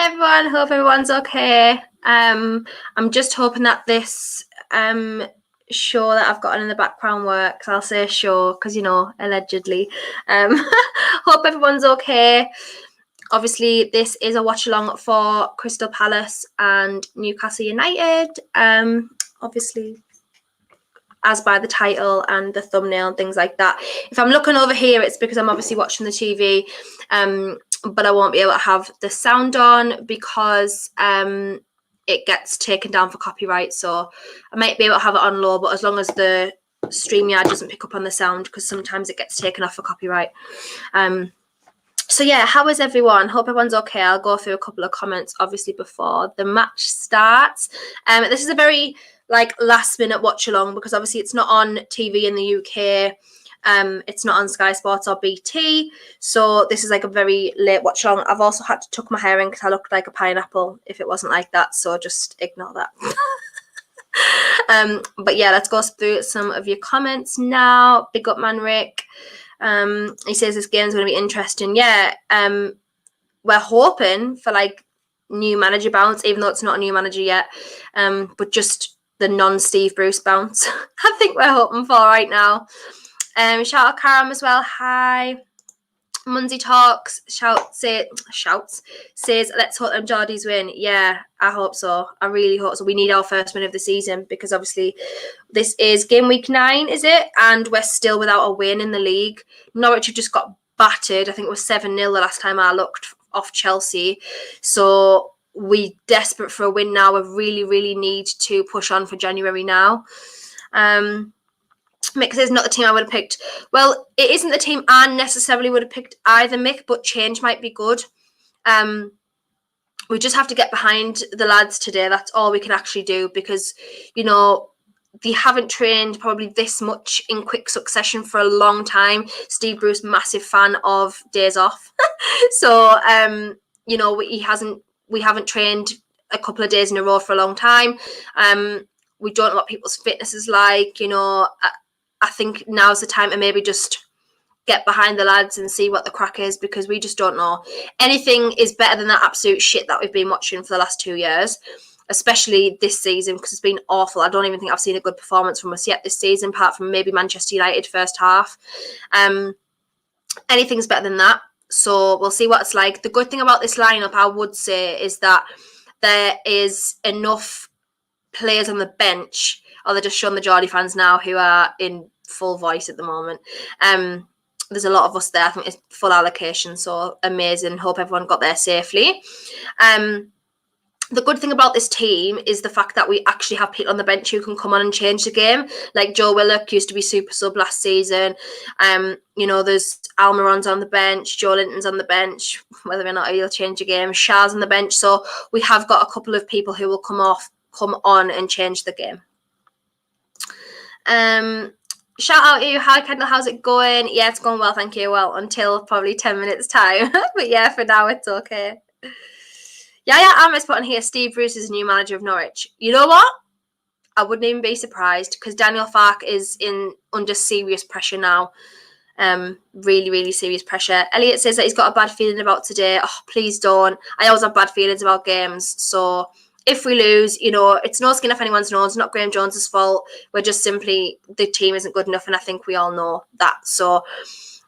Hi everyone, hope everyone's okay. I'm just hoping that this show that I've got on in the background works. I'll say show because allegedly. Hope everyone's okay. Obviously, this is a watch along for Crystal Palace and Newcastle United. Obviously, as by the title and the thumbnail and things like that. If I'm looking over here, it's because I'm obviously watching the TV, but I won't be able to have the sound on because it gets taken down for copyright. So I might be able to have it on low, but as long as the StreamYard doesn't pick up on the sound, because sometimes it gets taken off for copyright. So yeah, how is everyone? Hope everyone's okay. I'll go through a couple of comments obviously before the match starts. This is a very last minute watch along because obviously it's not on TV in the UK. It's not on Sky Sports or BT. So this is a very late watch along. I've also had to tuck my hair in because I looked like a pineapple if it wasn't like that. So just ignore that. But yeah, let's go through some of your comments now. Big up man Rick. He says this game's going to be interesting. Yeah, we're hoping for new manager bounce, even though it's not a new manager yet. But just the non-Steve Bruce bounce. I think we're hoping for right now. Shout out Karam as well. Hi. Munsey Talks says, let's hope them Geordies win. Yeah, I hope so. I really hope so. We need our first win of the season because obviously this is game week 9, is it? And we're still without a win in the league. Norwich have just got battered. I think it was 7-0 the last time I looked off Chelsea. So we're desperate for a win now. We really, really need to push on for January now. Mick says not the team I would have picked. Well, it isn't the team I necessarily would have picked either, Mick, but change might be good. We just have to get behind the lads today. That's all we can actually do because, they haven't trained probably this much in quick succession for a long time. Steve Bruce, massive fan of days off. So, we haven't trained a couple of days in a row for a long time. We don't know what people's fitness is like, I think now's the time to maybe just get behind the lads and see what the crack is because we just don't know. Anything is better than that absolute shit that we've been watching for the last 2 years, especially this season because it's been awful. I don't even think I've seen a good performance from us yet this season, apart from maybe Manchester United first half. Anything's better than that. So we'll see what it's like. The good thing about this lineup, I would say, is that there is enough players on the bench, or they're just showing the Geordie fans now who are in full voice at the moment. There's a lot of us there. I think it's full allocation, so amazing. Hope everyone got there safely. The good thing about this team is the fact that we actually have people on the bench who can come on and change the game. Like Joe Willock used to be super sub last season. There's Almiron's on the bench, Joe Linton's on the bench, whether or not he'll change the game. Shah's on the bench. So we have got a couple of people who will come on and change the game. Shout out to you. Hi Kendall, how's it going? Yeah, it's going well, thank you. Well, until probably 10 minutes time. But yeah, for now it's okay. Yeah, Ahmed's putting here, Steve Bruce is new manager of Norwich. You know what? I wouldn't even be surprised because Daniel Farke is under serious pressure now. Really, really serious pressure. Elliot says that he's got a bad feeling about today. Oh, please don't. I always have bad feelings about games. So if we lose, it's no skin off anyone's nose. It's not Graham Jones's fault. We're just simply, the team isn't good enough. And I think we all know that. So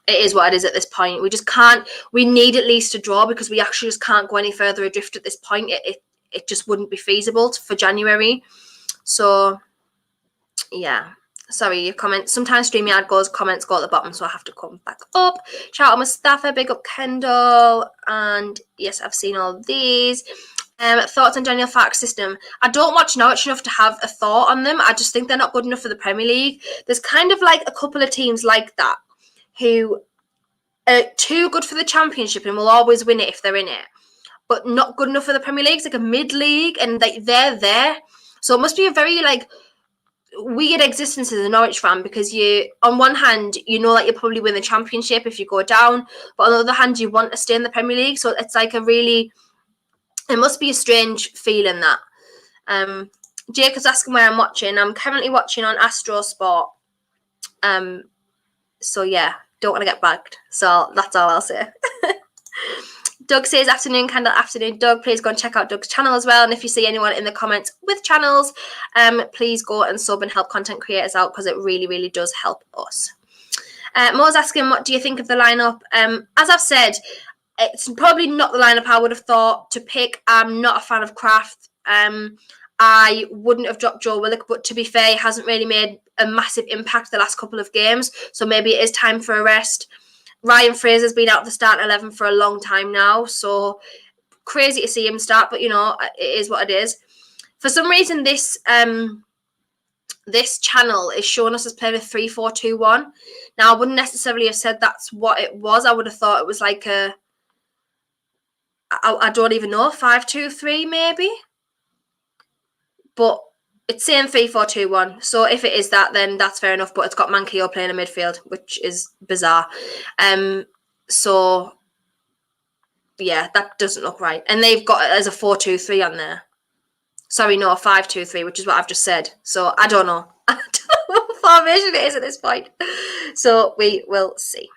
it is what it is at this point. We just can't, we need at least a draw because we actually just can't go any further adrift at this point. It just wouldn't be feasible for January. So, yeah. Sorry, your comments. Sometimes StreamYard comments go at the bottom, so I have to come back up. Shout out Mustafa, big up Kendall. And yes, I've seen all these. Thoughts on Daniel Farke's system? I don't watch Norwich enough to have a thought on them. I just think they're not good enough for the Premier League. There's kind of a couple of teams like that who are too good for the Championship and will always win it if they're in it, but not good enough for the Premier League. It's like a mid-league and they're there. So it must be a very weird existence as a Norwich fan because you, on one hand, you'll probably win the Championship if you go down, but on the other hand, you want to stay in the Premier League. So it's it must be a strange feeling that. Jake is asking where I'm watching. I'm currently watching on Astro Sport. So yeah, don't want to get bagged. So that's all I'll say. Doug says afternoon, Kendall, afternoon. Doug, please go and check out Doug's channel as well. And if you see anyone in the comments with channels, please go and sub and help content creators out, because it really, really does help us. Mo's asking, what do you think of the lineup? As I've said, it's probably not the lineup I would have thought to pick. I'm not a fan of Kraft. I wouldn't have dropped Joe Willock, but to be fair, he hasn't really made a massive impact the last couple of games. So maybe it is time for a rest. Ryan Fraser's been out of the starting 11 for a long time now, so crazy to see him start, but, you know, it is what it is. For some reason, this channel is showing us as playing a 3-4-2-1. Now, I wouldn't necessarily have said that's what it was. I would have thought it was like I don't even know, 5-2-3 maybe? But it's saying 3-4-2-1. So if it is that, then that's fair enough. But it's got Manquillo playing in midfield, which is bizarre. So yeah, that doesn't look right. And they've got it as a 4-2-3 on there. Sorry, no, 5-2-3, which is what I've just said. So I don't know. I don't know what formation it is at this point. So we will see.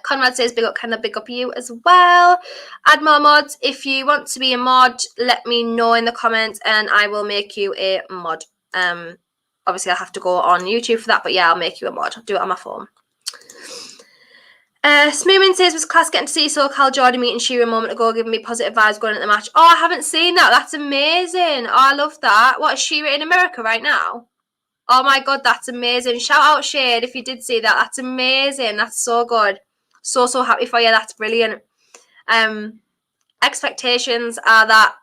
Conrad says, big up, Kendall, big up you as well. Add more mods. If you want to be a mod, let me know in the comments and I will make you a mod. Obviously, I'll have to go on YouTube for that, but yeah, I'll make you a mod. I'll do it on my phone. Smoomin says, was class getting to see SoCal Jordan meeting Shearer a moment ago, giving me positive vibes going into the match. Oh, I haven't seen that. That's amazing. Oh, I love that. What, is Shearer in America right now? Oh my God, that's amazing. Shout out Shade if you did see that. That's amazing. That's so good. So happy for you. That's brilliant. Expectations are that,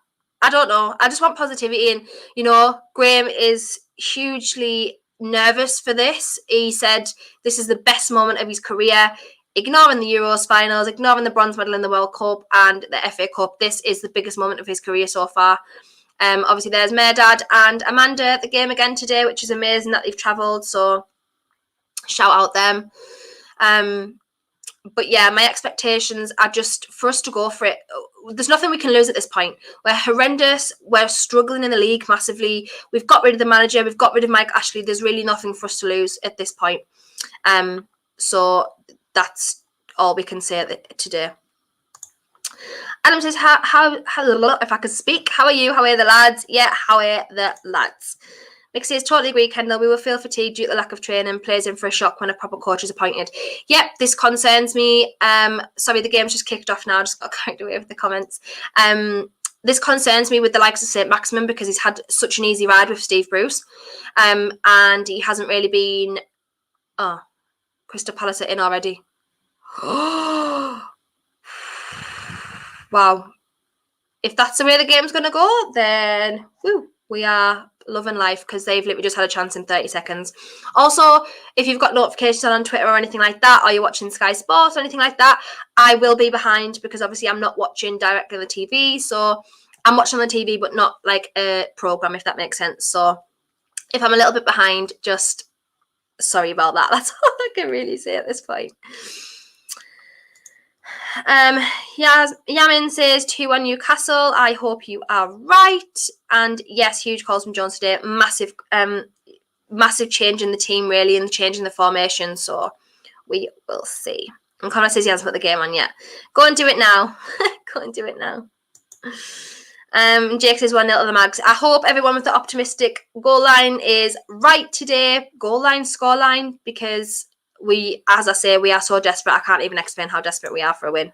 I don't know, I just want positivity. And, you know, Graham is hugely nervous for this. He said this is the best moment of his career. Ignoring the Euros finals, ignoring the bronze medal in the World Cup and the FA Cup, this is the biggest moment of his career so far. Obviously, there's Merdad and Amanda at the game again today, which is amazing that they've travelled. So, shout out them. But yeah, my expectations are just for us to go for it. There's nothing we can lose at this point. We're horrendous. We're struggling in the league massively. We've got rid of the manager. We've got rid of Mike Ashley. There's really nothing for us to lose at this point. So that's all we can say today. Adam says, how if I could speak, how are you? How are the lads? Yeah, how are the lads? Mick says, totally agree, Kendall. We will feel fatigued due to the lack of training. Plays in for a shock when a proper coach is appointed. Yep, this concerns me. Sorry, the game's just kicked off now. I just got carried away with the comments. This concerns me with the likes of St. Maximin because he's had such an easy ride with Steve Bruce. And he hasn't really been... Oh, Crystal Palace are in already. Wow. If that's the way the game's going to go, then we are loving life because they've literally just had a chance in 30 seconds. Also, if you've got notifications on Twitter or anything like that, or you're watching Sky Sports or anything like that, I will be behind because obviously I'm not watching directly on the TV. So I'm watching on the TV, but not like a program, if that makes sense. So if I'm a little bit behind, just sorry about that. That's all I can really say at this point. Yamin says 2-1 Newcastle. I hope you are right. And yes, huge calls from Jones today. Massive change in the team, really, and change in the formation. So we will see. And Connor says he hasn't put the game on yet. Go and do it now. Go and do it now. Jake says 1-0 to the Mags. I hope everyone with the optimistic goal line is right today. Goal line, score line, because we, as I say, we are so desperate. I can't even explain how desperate we are for a win.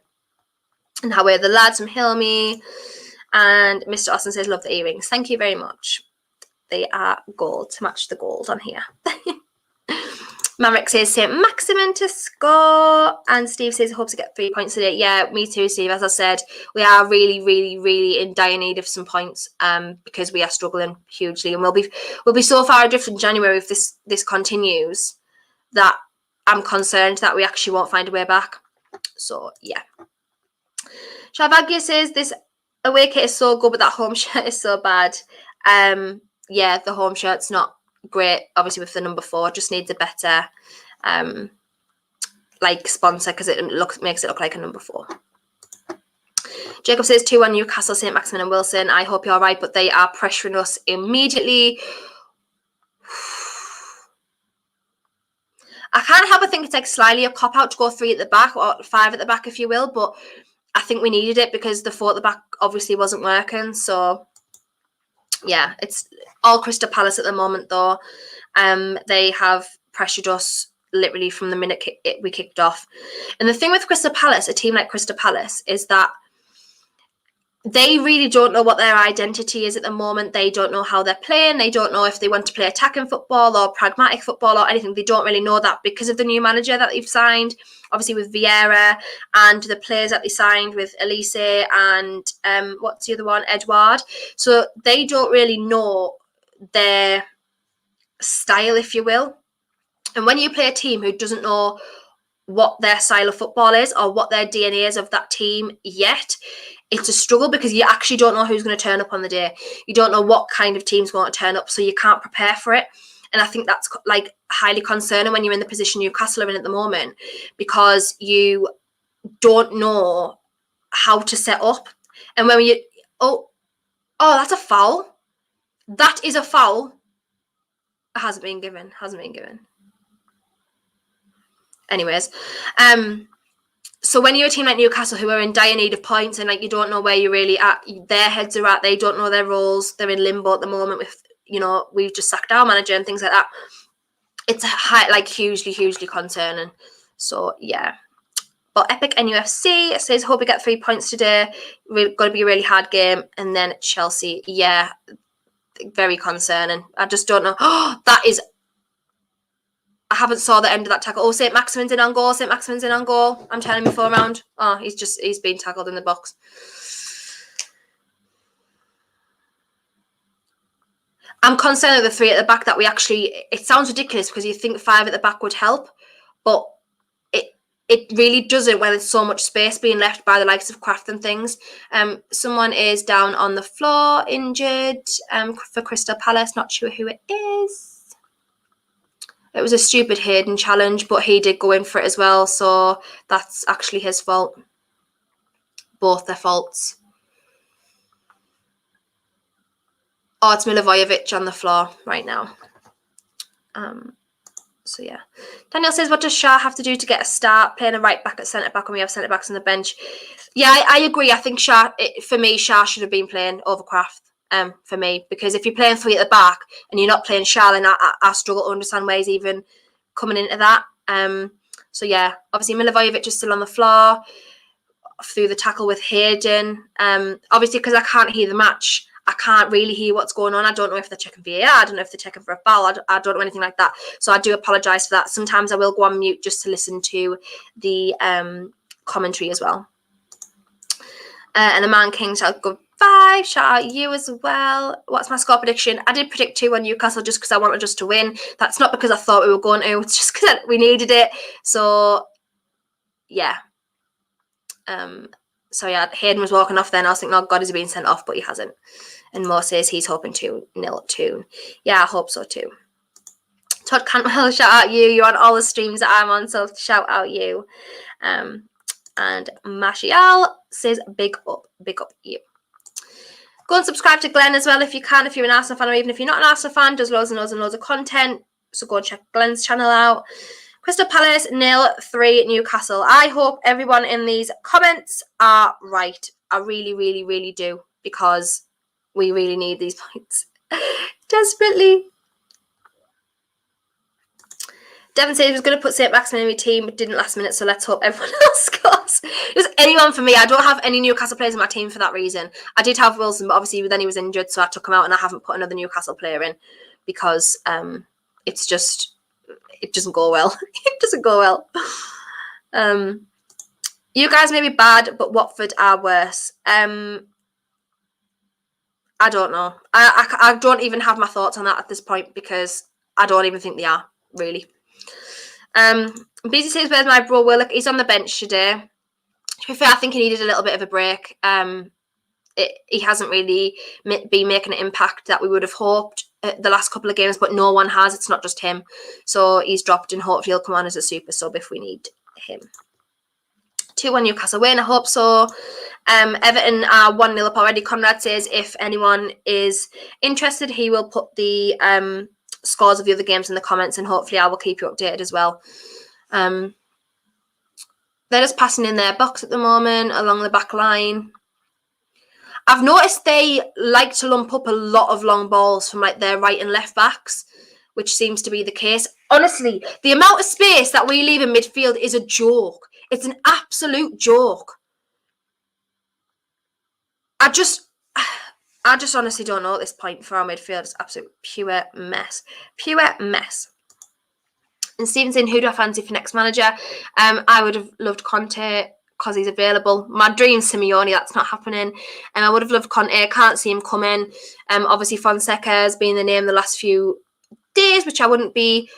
And how we're the lads from Hilmy. And Mr. Austin says, love the earrings. Thank you very much. They are gold to match the gold on here. Maverick says St. Maximin to score. And Steve says, I hope to get 3 points today. Yeah, me too, Steve. As I said, we are really, really, really in dire need of some points because we are struggling hugely. And we'll be so far adrift in January if this continues that I'm concerned that we actually won't find a way back. So, yeah. Shavagya says, this away kit is so good, but that home shirt is so bad. Yeah, the home shirt's not great, obviously, with the number 4. Just needs a better, sponsor because it makes it look like a number 4. Jacob says 2-1 Newcastle, St. Maximin and Wilson. I hope you're right, but they are pressuring us immediately. I can't help but think it's like slightly a cop-out to go 3 at the back or 5 at the back, if you will, but I think we needed it because the 4 at the back obviously wasn't working. So, yeah, it's all Crystal Palace at the moment, though. They have pressured us literally from the minute we kicked off. And the thing with Crystal Palace, a team like Crystal Palace, is that they really don't know what their identity is at the moment. They don't know how they're playing. They don't know if they want to play attacking football or pragmatic football or anything. They don't really know that because of the new manager that they've signed, obviously with Vieira, and the players that they signed with Elise and what's the other one, Edouard. So they don't really know their style, if you will. And when you play a team who doesn't know what their style of football is or what their DNA is of that team yet, it's a struggle because you actually don't know who's going to turn up on the day. You don't know what kind of team's going to turn up, so you can't prepare for it. And I think that's like highly concerning when you're in the position Newcastle are in at the moment, because you don't know how to set up. And when you oh, that's a foul. That is a foul. It hasn't been given. Anyways, so when you're a team like Newcastle who are in dire need of points and like you don't know where you're really at, their heads are at, they don't know their roles, they're in limbo at the moment with, we've just sacked our manager and things like that. It's hugely concerning. So yeah. But Epic NUFC says, hope we get 3 points today. We're going to be a really hard game. And then Chelsea, yeah, very concerning. I just don't know. I haven't saw the end of that tackle. Oh, St. Maximin's in on goal. I'm telling you, 4 round. Oh, he's been tackled in the box. I'm concerned with the 3 at the back that we actually, it sounds ridiculous because you think 5 at the back would help, but it really doesn't when there's so much space being left by the likes of Kraft and things. Someone is down on the floor, injured, for Crystal Palace. Not sure who it is. It was a stupid Hayden challenge, but he did go in for it as well, so that's actually his fault. Both their faults. Oh, it's Milivojevic on the floor right now. So yeah. Daniel says, what does Shah have to do to get a start? Playing a right back at centre back when we have centre backs on the bench. Yeah, I agree. I think Shah should have been playing over Kraft. For me, because if you're playing 3 at the back and you're not playing Shah, then I struggle to understand where he's even coming into that. So yeah, obviously Milivojevic is still on the floor through the tackle with Hayden. Obviously, because I can't hear the match, I can't really hear what's going on. I don't know if they're checking VAR. I don't know if they're checking for a foul. I don't know anything like that. So I do apologise for that. Sometimes I will go on mute just to listen to the commentary as well. And the Man King shall go 5. Shout out you as well. What's my score prediction? I did predict 2 on Newcastle just because I wanted us to win. That's not because I thought we were going to. It's just because we needed it. So, yeah. So, yeah, Hayden was walking off then. I was thinking, oh, God, is he being sent off? But he hasn't. And Mo says he's hoping 2-0. Yeah, I hope so too. Todd Cantwell, shout out you. You're on all the streams that I'm on, so shout out you. And Mashial says big up you. Go and subscribe to Glenn as well if you can, if you're an Arsenal fan, or even if you're not an Arsenal fan, does loads of content. So go and check Glenn's channel out. Crystal Palace 0-3 Newcastle. I hope everyone in these comments are right. I really do, because we really need these points desperately. Devon said he was going to put St. Maximin in my team, but didn't last minute, so let's hope everyone else scores. Just anyone for me. I don't have any Newcastle players in my team for that reason. I did have Wilson, but obviously then he was injured, so I took him out, and I haven't put another Newcastle player in because it doesn't go well. It doesn't go well. You guys may be bad, but Watford are worse. I don't know. I don't even have my thoughts on that at this point because I don't even think they are, really. BZ says, where's my bro Willock? He's on the bench today. To be fair, I think he needed a little bit of a break. He hasn't really been making an impact that we would have hoped the last couple of games, but no one has. It's not just him. So he's dropped, and hopefully he'll come on as a super sub if we need him. 2-1 Newcastle win, I hope so. Everton are 1-0 up already. Conrad says if anyone is interested, he will put the scores of the other games in the comments, and hopefully I will keep you updated as well. But They're just passing in their box at the moment along the back line. I've noticed they like to lump up a lot of long balls from like their right and left backs, which seems to be the case. Honestly, the amount of space that we leave in midfield is a joke. It's an absolute joke. I just honestly don't know at this point for our midfield. It's absolute pure mess. Pure mess. And Stevenson, who do I fancy for next manager? I would have loved Conte because he's available. My dream's Simeone, that's not happening. I would have loved Conte. Can't see him coming. Obviously Fonseca has been the name the last few days, which I wouldn't be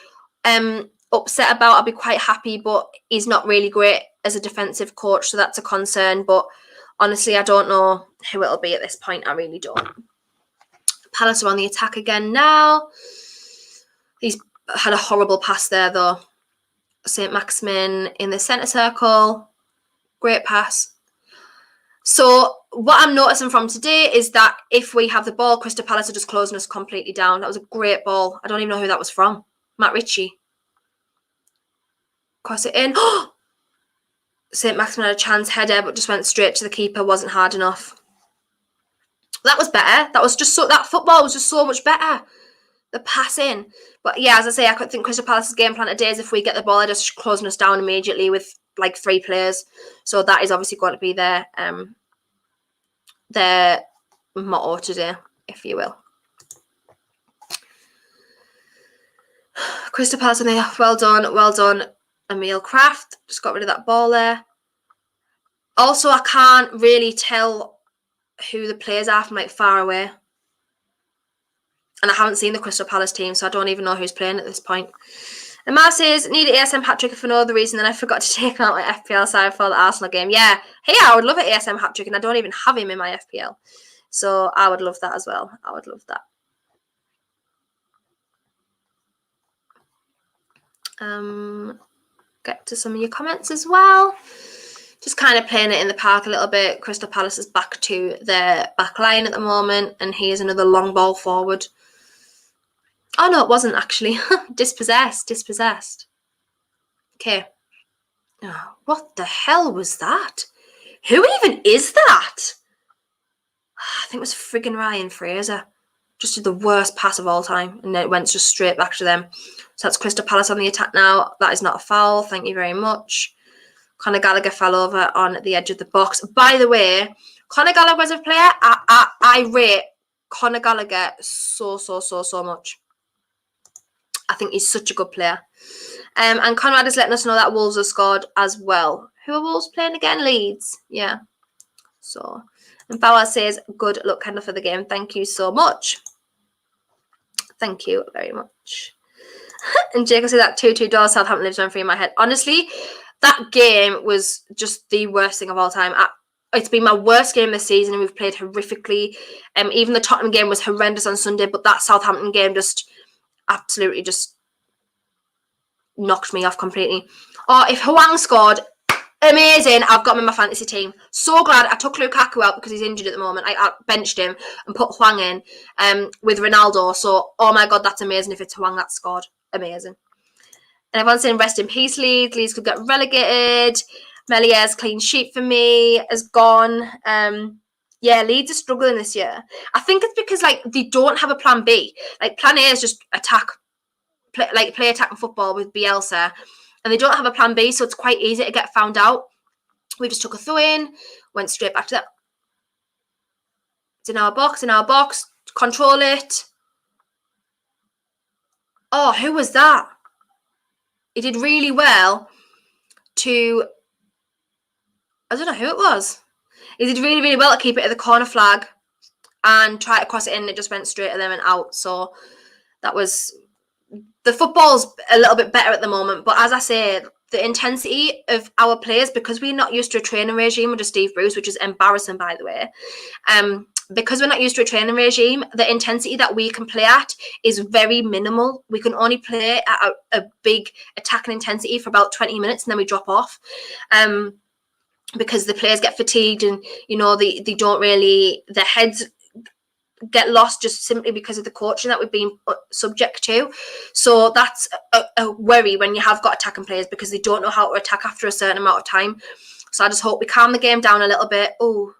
upset about. I'd be quite happy, but he's not really great as a defensive coach, so that's a concern. But honestly, I don't know who it'll be at this point. I really don't. Palace are on the attack again now. He's had a horrible pass there, though. St. Maximin in the centre circle. Great pass. So what I'm noticing from today is that if we have the ball, Crystal Palace are just closing us completely down. That was a great ball. I don't even know who that was from. Matt Ritchie. Cross it in. St. Maximin had a chance, header, but just went straight to the keeper. Wasn't hard enough. That was better. That was just so. That football was just so much better. The pass in. But yeah, as I say, I could think Crystal Palace's game plan today is if we get the ball, they're just closing us down immediately with like 3 players. So that is obviously going to be their motto today, if you will. Crystal Palace, well done, Emil Kraft. Just got rid of that ball there. Also, I can't really tell who the players are from like far away. And I haven't seen the Crystal Palace team, so I don't even know who's playing at this point. And Mar says, need an ASM hat-trick for no other reason than I forgot to take out my FPL side for the Arsenal game. Yeah. Hey, I would love an ASM hat-trick, and I don't even have him in my FPL. So I would love that as well. I would love that. Get to some of your comments as well. Just kind of playing it in the park a little bit. Crystal Palace is back to their back line at the moment, and here's another long ball forward. Oh, no, it wasn't actually. Dispossessed. Okay. Oh, what the hell was that? Who even is that? I think it was friggin' Ryan Fraser. Just did the worst pass of all time, and then it went just straight back to them. So that's Crystal Palace on the attack now. That is not a foul. Thank you very much. Conor Gallagher fell over on the edge of the box. By the way, Conor Gallagher as a player, I rate Conor Gallagher so much. I think he's such a good player. And Conrad is letting us know that Wolves have scored as well. Who are Wolves playing again? Leeds. Yeah. So, and Bauer says, good luck, Kendall, for the game. Thank you so much. Thank you very much. And Jacob said that 2-2 draw, Southampton lives on free in my head. Honestly, that game was just the worst thing of all time. It's been my worst game this season, and we've played horrifically. Even the Tottenham game was horrendous on Sunday, but that Southampton game just absolutely just knocked me off completely. Oh, if Hwang scored, amazing. I've got him in my fantasy team. So glad I took Lukaku out because he's injured at the moment. I benched him and put Hwang in with Ronaldo. So, oh my God, that's amazing if it's Hwang that scored. Amazing. And everyone's saying rest in peace, Leeds. Leeds could get relegated. Melier's clean sheet for me has gone. Yeah, Leeds are struggling this year. I think it's because like they don't have a plan B. Like plan A is just play attacking football with Bielsa, and they don't have a plan B, so it's quite easy to get found out. We just took a throw in, went straight back to that. It's in our box, control it. Oh, who was that? He did really well to, I don't know who it was. He did really, really well to keep it at the corner flag and try to cross it in. It just went straight to them and out. So that was, the football's a little bit better at the moment. But as I say, the intensity of our players, because we're not used to a training regime under Steve Bruce, which is embarrassing, by the way. Because we're not used to a training regime, the intensity that we can play at is very minimal. We can only play at a big attacking intensity for about 20 minutes and then we drop off. Because the players get fatigued and, you know, they don't really, their heads get lost just simply because of the coaching that we've been subject to. So that's a worry when you have got attacking players, because they don't know how to attack after a certain amount of time. So I just hope we calm the game down a little bit. Oh,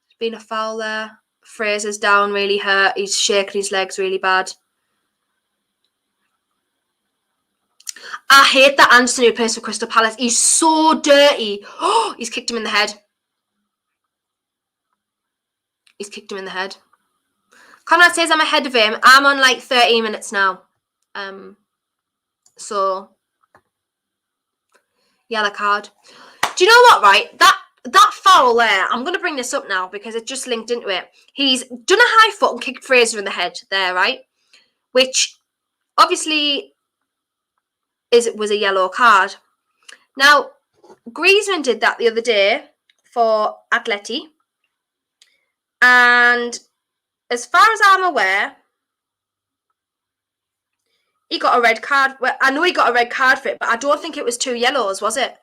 there's been a foul there. Fraser's down, really hurt. He's shaking his legs really bad. I hate that Anderson, who plays for Crystal Palace. He's so dirty. Oh, he's kicked him in the head. He's kicked him in the head. Conrad says I'm ahead of him. I'm on like 13 minutes now. So, yellow card. Do you know what, right? That foul there, I'm going to bring this up now because it just linked into it. He's done a high foot and kicked Fraser in the head there, right? Which obviously was a yellow card. Now, Griezmann did that the other day for Atleti. And as far as I'm aware, he got a red card. Well, I know he got a red card for it, but I don't think it was 2 yellows, was it?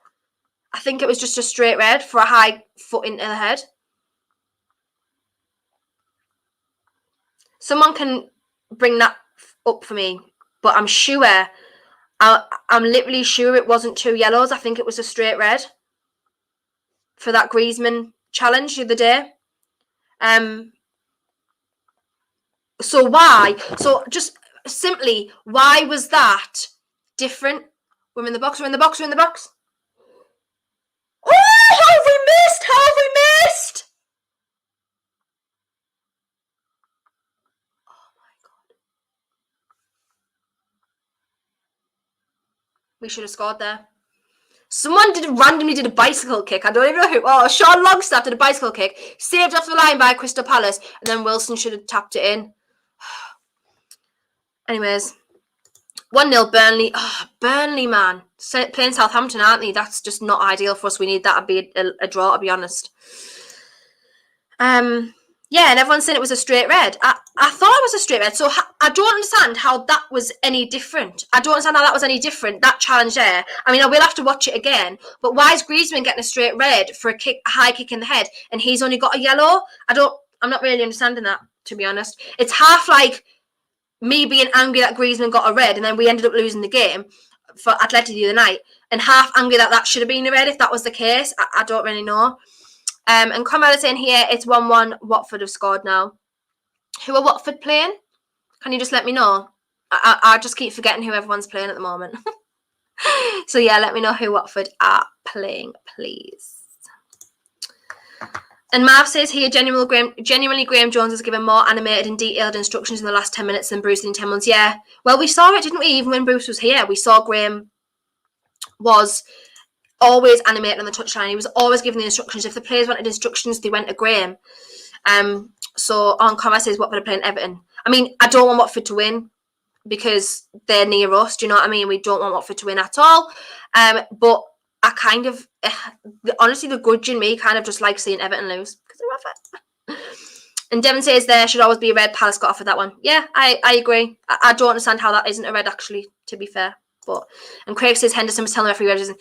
I think it was just a straight red for a high foot into the head. Someone can bring that up for me, but I'm sure, I'm literally sure it wasn't 2 yellows. I think it was a straight red for that Griezmann challenge the other day. So why? So just simply, why was that different? We're in the box, we're in the box, we're in the box. Oh, how have we missed? How have we missed? Oh my God. We should have scored there. Someone randomly did a bicycle kick. I don't even know who. Oh, Sean Longstaff did a bicycle kick. Saved off the line by Crystal Palace. And then Wilson should have tapped it in. Anyways. 1-0 Burnley. Oh, Burnley, man. Playing Southampton, aren't they? That's just not ideal for us. We need that to be a draw, to be honest. Yeah, and everyone's saying it was a straight red. I thought it was a straight red, so I don't understand how that was any different. I don't understand how that was any different, that challenge there. I mean, I will have to watch it again, but why is Griezmann getting a straight red for a high kick in the head, and he's only got a yellow? I'm not really understanding that, to be honest. It's half like me being angry that Griezmann got a red, and then we ended up losing the game for Atleti the other night, and half angry that should have been a red if that was the case. I don't really know. And Conrad is saying here, it's 1-1. Watford have scored now. Who are Watford playing? Can you just let me know? I just keep forgetting who everyone's playing at the moment. So yeah, let me know who Watford are playing, please. And Marv says here, genuinely Graham Jones has given more animated and detailed instructions in the last 10 minutes than Bruce in 10 months. Yeah. Well, we saw it, didn't we? Even when Bruce was here, we saw Graham was always animated on the touchline. He was always giving the instructions. If the players wanted instructions, they went to Graham. So on Conrad says Watford are playing Everton. I mean, I don't want Watford to win because they're near us. Do you know what I mean? We don't want Watford to win at all. But I kind of, honestly, the grudge in me kind of just like seeing Everton lose because they're Watford. And Devon says there should always be a red. Palace got offered that one. Yeah, I agree. I don't understand how that isn't a red, actually, to be fair. And Craig says Henderson was telling the referee red.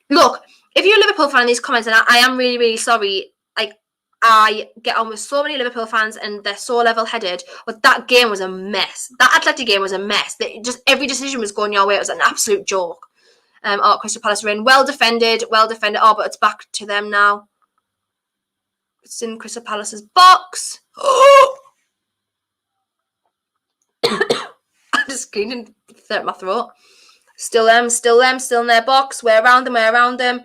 Look, if you're a Liverpool fan in these comments, and I am really, really sorry, like, I get on with so many Liverpool fans and they're so level-headed, but that game was a mess. That Atleti game was a mess. Just every decision was going your way. It was an absolute joke. Crystal Palace win. Well defended. Oh, but it's back to them now. It's in Crystal Palace's box. I just screamed in my throat. Still them, still in their box. We're around them.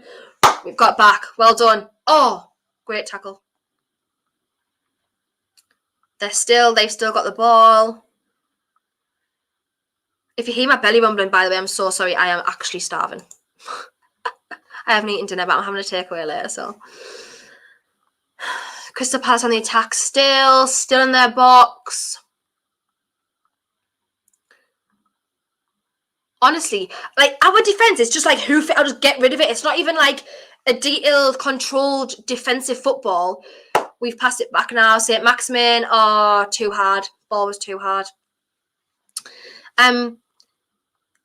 We've got back. Well done. Oh, great tackle. They've still got the ball. If you hear my belly rumbling, by the way, I'm so sorry. I am actually starving. I haven't eaten dinner, but I'm having a takeaway later, so. Crystal Palace on the attack still in their box. Honestly, like, our defense is just like hoof it. I'll just get rid of it. It's not even like a detailed, controlled defensive football. We've passed it back now. St. Maximin. Oh, too hard. Ball was too hard.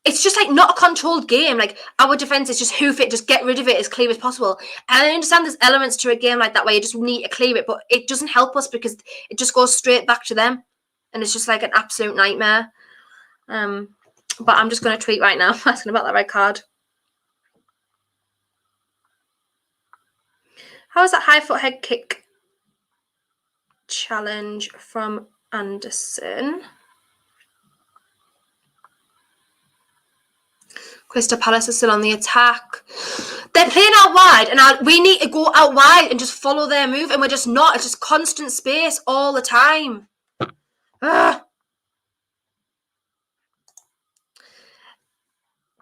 it's just like not a controlled game. Like our defense is just hoof it, just get rid of it as clear as possible. And I understand there's elements to a game like that where you just need to clear it, but it doesn't help us because it just goes straight back to them, and it's just like an absolute nightmare. But I'm just going to tweet right now asking about that red card. How is that high foot head kick challenge from Anderson? Crystal Palace is still on the attack. They're playing out wide, and we need to go out wide and just follow their move, and we're just not. It's just constant space all the time.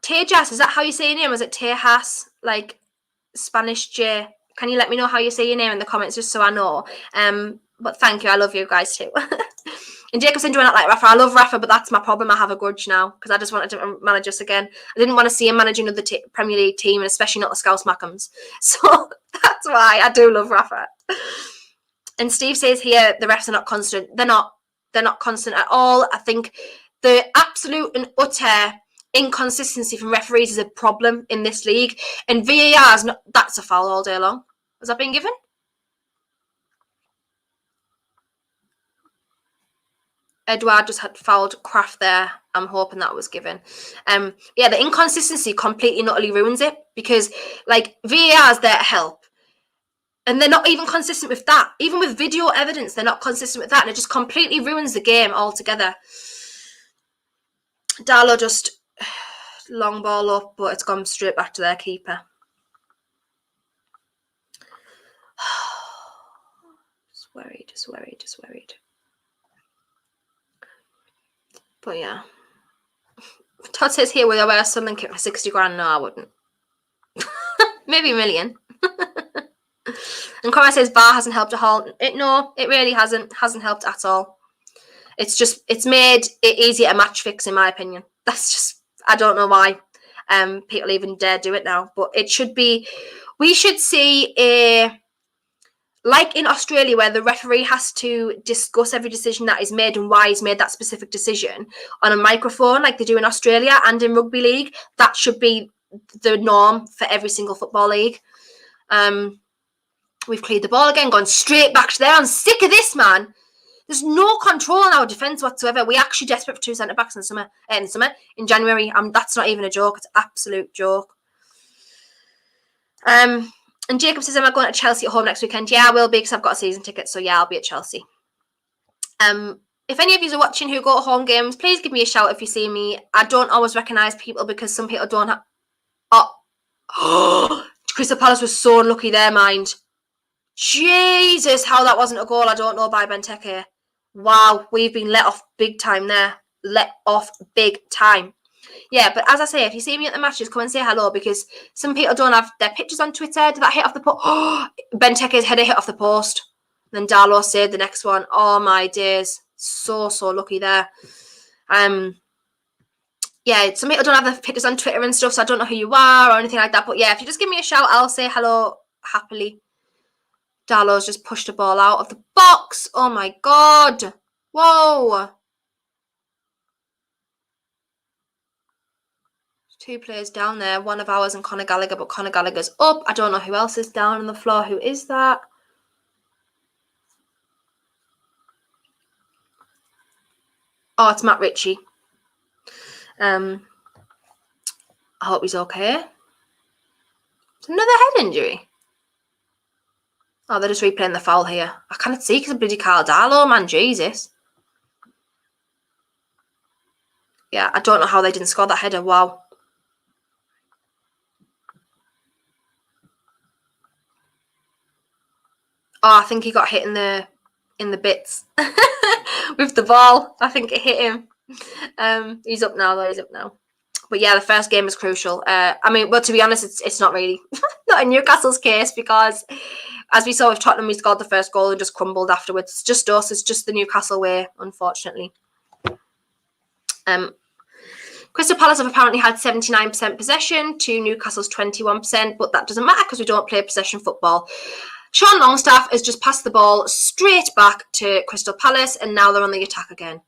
Tejas, is that how you say your name? Or is it Tejas, like Spanish J? Can you let me know how you say your name in the comments just so I know? But thank you. I love you guys too. And Jacob said, do I not like Rafa? I love Rafa, but that's my problem. I have a grudge now because I just wanted to manage us again. I didn't want to see him managing another Premier League team, and especially not the Scouse Mackhams. So that's why I do love Rafa. And Steve says here, the refs are not constant. They're not constant at all. I think the absolute and utter inconsistency from referees is a problem in this league. And VAR is not, that's a foul all day long. Has that been given? Edouard just had fouled Kraft there. I'm hoping that was given. Yeah, the inconsistency completely and utterly ruins it because, like, VAR is there to help. And they're not even consistent with that. Even with video evidence, they're not consistent with that. And it just completely ruins the game altogether. Darlow just long ball up, but it's gone straight back to their keeper. Just worried. But yeah. Todd says here, would I wear a Sunderland kit for 60 grand? No, I wouldn't. Maybe a million. And Connor says VAR hasn't helped at all. No, it really hasn't helped at all. It's made it easier to match fix, in my opinion. That's just, I don't know why people even dare do it now, but it should be, we should see like in Australia where the referee has to discuss every decision that is made and why he's made that specific decision on a microphone like they do in Australia and in rugby league. That should be the norm for every single football league. We've cleared the ball again, gone straight back to there. I'm sick of this, man. There's no control in our defence whatsoever. We're actually desperate for 2 centre-backs in January. That's not even a joke. It's an absolute joke. And Jacob says, am I going to Chelsea at home next weekend? Yeah, I will be because I've got a season ticket. So yeah, I'll be at Chelsea. If any of you are watching who go to home games, please give me a shout if you see me. I don't always recognise people because some people don't have... Oh, Crystal Palace was so unlucky there, mind. Jesus, how that wasn't a goal, I don't know, by Benteke. Wow, we've been let off big time there. Let off big time. Yeah, but as I say, if you see me at the matches, come and say hello because some people don't have their pictures on Twitter. Did that hit off the post? Oh, Benteke's header hit off the post. And then Darlow saved the next one. Oh, my days. So lucky there. Yeah, some people don't have their pictures on Twitter and stuff, so I don't know who you are or anything like that. But yeah, if you just give me a shout, I'll say hello happily. Darlow's just pushed the ball out of the box. Oh, my God. Whoa. 2 players down there. One of ours and Conor Gallagher, but Conor Gallagher's up. I don't know who else is down on the floor. Who is that? Oh, it's Matt Ritchie. I hope he's okay. It's another head injury. Oh, they're just replaying the foul here. I can't see because of bloody Carl Darlow, man. Jesus. Yeah, I don't know how they didn't score that header. Wow. Oh, I think he got hit in the bits with the ball. I think it hit him. He's up now, though. He's up now. But yeah, the first game is crucial. Well, to be honest, it's not really. Not in Newcastle's case because, as we saw with Tottenham, we scored the first goal and just crumbled afterwards. It's just us. It's just the Newcastle way, unfortunately. Crystal Palace have apparently had 79% possession to Newcastle's 21%, but that doesn't matter because we don't play possession football. Sean Longstaff has just passed the ball straight back to Crystal Palace, and now they're on the attack again.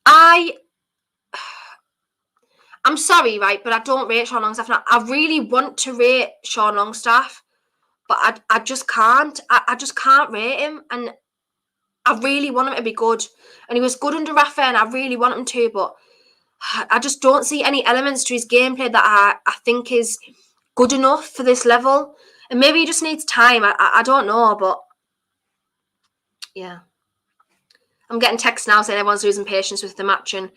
I I'm sorry, right, but I don't rate Sean Longstaff now. I really want to rate Sean Longstaff, but I just can't. I just can't rate him, and I really want him to be good. And he was good under Rafa, and I really want him to, but I just don't see any elements to his gameplay that I think is good enough for this level. And maybe he just needs time. I don't know, but yeah. I'm getting texts now saying everyone's losing patience with the match, and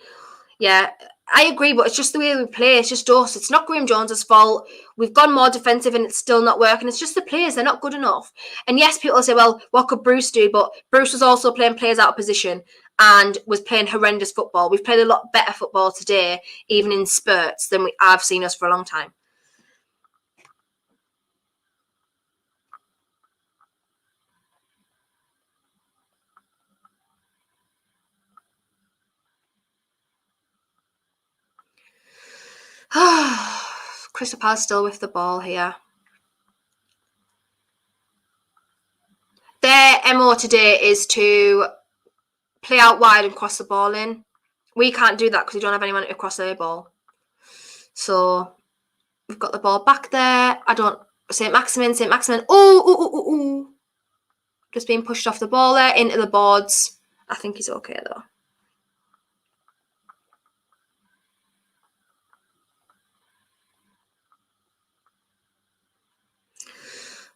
yeah, I agree, but it's just the way we play. It's just us. It's not Graham Jones's fault. We've gone more defensive and it's still not working. It's just the players. They're not good enough. And yes, people say, well, what could Bruce do? But Bruce was also playing players out of position and was playing horrendous football. We've played a lot better football today, even in spurts, than I've seen us for a long time. Crystal Palace still with the ball here. Their MO today is to play out wide and cross the ball in. We can't do that because we don't have anyone to cross their ball. So we've got the ball back there. St. Maximin. Oh. Just being pushed off the ball there, into the boards. I think he's okay though.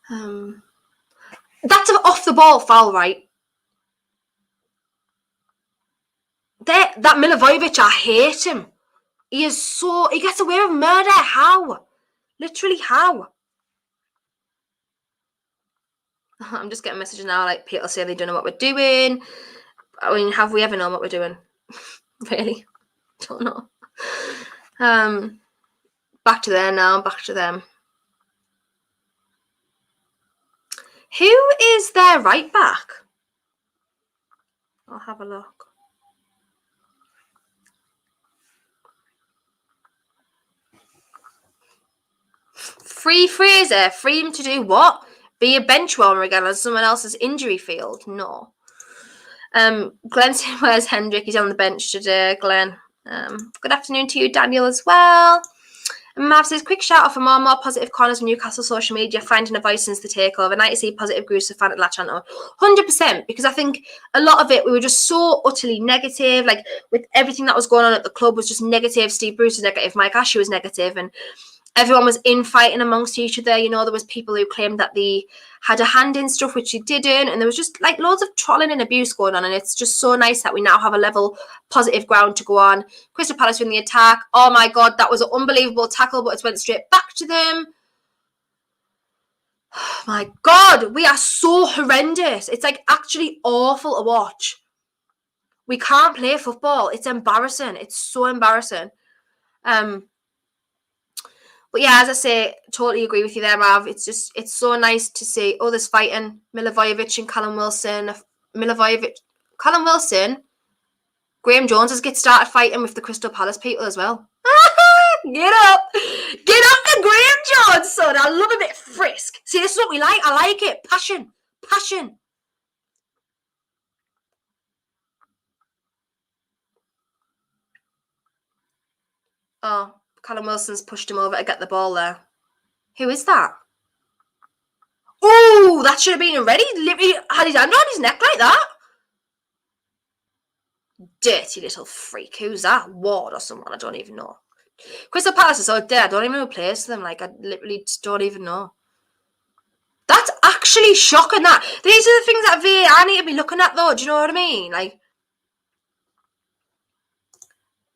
That's an off the ball foul, right? That Milivojevic, I hate him. He gets away with murder. How? Literally, how? I'm just getting messages now, like people say they don't know what we're doing. I mean, have we ever known what we're doing? Really? Don't know. Back to there now. Back to them. Who is their right back? I'll have a look. Free Fraser. Free him to do what? Be a bench warmer again on someone else's injury field? No. Glenn said, where's Hendrick? He's on the bench today, Glenn. Good afternoon to you, Daniel, as well. Mav says, quick shout out for more and more positive corners from Newcastle social media, finding a voice since the takeover. Nice to see positive grooves for fan at Latchanto. 100%, because I think a lot of it, we were just so utterly negative. Like, with everything that was going on at the club was just negative. Steve Bruce was negative. Mike Ashley was negative. And everyone was infighting amongst each other. You know, there was people who claimed that they had a hand in stuff, which they didn't. And there was just, like, loads of trolling and abuse going on. And it's just so nice that we now have a level, positive ground to go on. Crystal Palace in the attack. Oh, my God, that was an unbelievable tackle, but it went straight back to them. Oh, my God, we are so horrendous. It's, like, actually awful to watch. We can't play football. It's embarrassing. It's so embarrassing. But yeah, as I say, totally agree with you there, Mav. It's so nice to see all this fighting. Milivojevic and Callum Wilson. Callum Wilson, Graham Jones has get started fighting with the Crystal Palace people as well. Get up to Graham Jones, son. I love a bit of frisk. See, this is what we like. I like it. Passion. Oh, Callum Wilson's pushed him over to get the ball there. Who is that? Oh, that should have been ready. Literally had his hand on his neck like that. Dirty little freak. Who's that? Ward or someone? I don't even know. Crystal Palace is so dead. I don't even know who plays for them. Like, I literally just don't even know. That's actually shocking. That these are the things that VAR need to be looking at, though. Do you know what I mean? Like,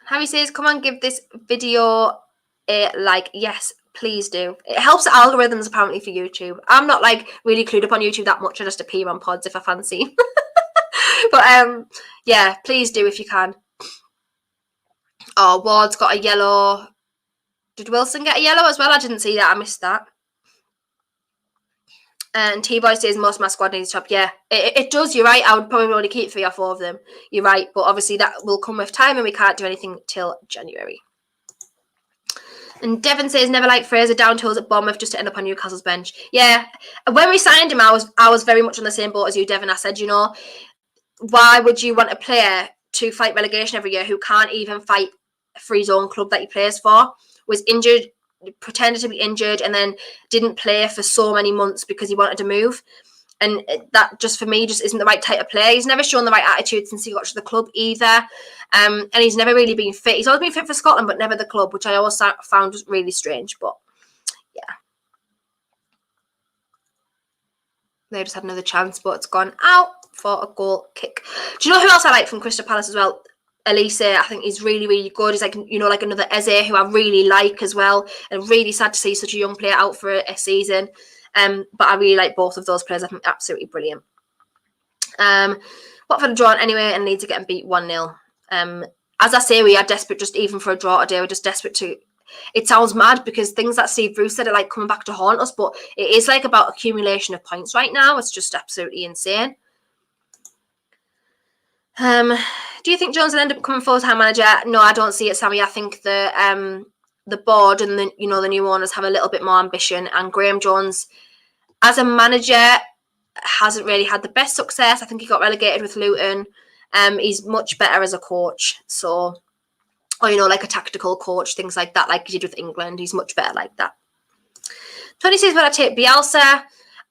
Harry says, come on, give this video a like. Yes, please do. It helps the algorithms, apparently, for YouTube. I'm not, like, really clued up on YouTube that much. I just appear on pods if I fancy. But, yeah, please do if you can. Oh, Ward's got a yellow. Did Wilson get a yellow as well? I didn't see that. I missed that. And T-Boy says most of my squad needs top. Yeah, it does. You're right. I would probably only keep 3 or 4 of them. You're right. But obviously that will come with time and we can't do anything till January. And Devon says, never liked Fraser, down tools at Bournemouth just to end up on Newcastle's bench. Yeah, when we signed him, I was very much on the same boat as you, Devon. I said, you know, why would you want a player to fight relegation every year who can't even fight free zone club that he plays for, was injured, pretended to be injured, and then didn't play for so many months because he wanted to move. And that just for me just isn't the right type of player. He's never shown the right attitude since he got to the club either. And he's never really been fit. He's always been fit for Scotland, but never the club, which I always found really strange. But yeah. They just had another chance, but it's gone out for a goal kick. Do you know who else I like from Crystal Palace as well? Elise, I think he's really, really good. He's like, you know, like another Eze who I really like as well. And really sad to see such a young player out for a season. But I really like both of those players. I think absolutely brilliant. Watford are drawn anyway and Leeds are getting beat 1-0. As I say, we are desperate just even for a draw today. We're just desperate to... It sounds mad because things that Steve Bruce said are like coming back to haunt us, but it is like about accumulation of points right now. It's just absolutely insane. Do you think Jones will end up becoming full-time manager? No, I don't see it, Sammy. I think the board and the new owners have a little bit more ambition, and Graham Jones as a manager hasn't really had the best success. I think he got relegated with Luton. He's much better as a coach, or like a tactical coach, things like that, like he did with England. He's much better like that. 26 would I take Bielsa?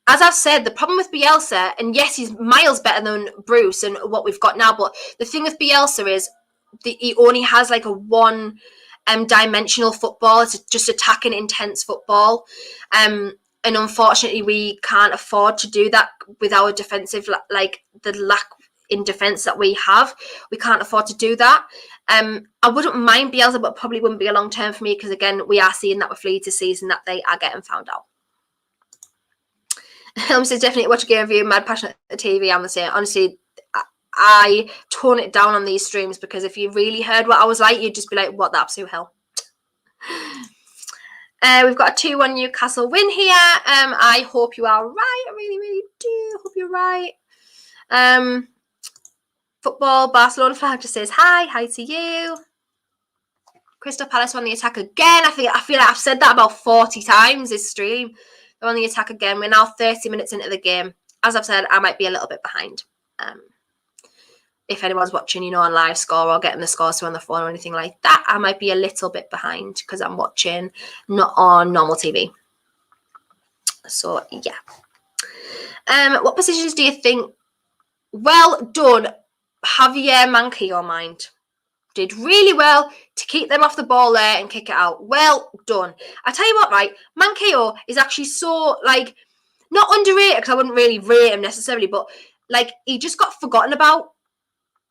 As I've said, the problem with Bielsa, and yes, he's miles better than Bruce and what we've got now, but the thing with Bielsa is he only has like a one-dimensional football. It's just attacking, intense football. And unfortunately, we can't afford to do that with our defensive, like the lack in defence that we have. We can't afford to do that. I wouldn't mind Bielsa, but probably wouldn't be a long term for me because, again, we are seeing that with Leeds this season that they are getting found out. Says definitely watch a game review. Mad passionate at the TV. I'm the same. Honestly, I tone it down on these streams because if you really heard what I was like, you'd just be like, "What the absolute hell?" We've got a 2-1 Newcastle win here. I hope you are right. I really, really do hope you're right. Football Barcelona flag just says hi to you. Crystal Palace on the attack again. I feel like I've said that about 40 times this stream. They're on the attack again. We're now 30 minutes into the game. As I've said, I might be a little bit behind. If anyone's watching, on live score or getting the scores to on the phone or anything like that, I might be a little bit behind because I'm watching not on normal TV. So, yeah. What positions do you think? Well done, Javier Manquillo, mind. Did really well to keep them off the ball there and kick it out. Well done. I tell you what, right? Manquillo is actually so, not underrated because I wouldn't really rate him necessarily, but, he just got forgotten about.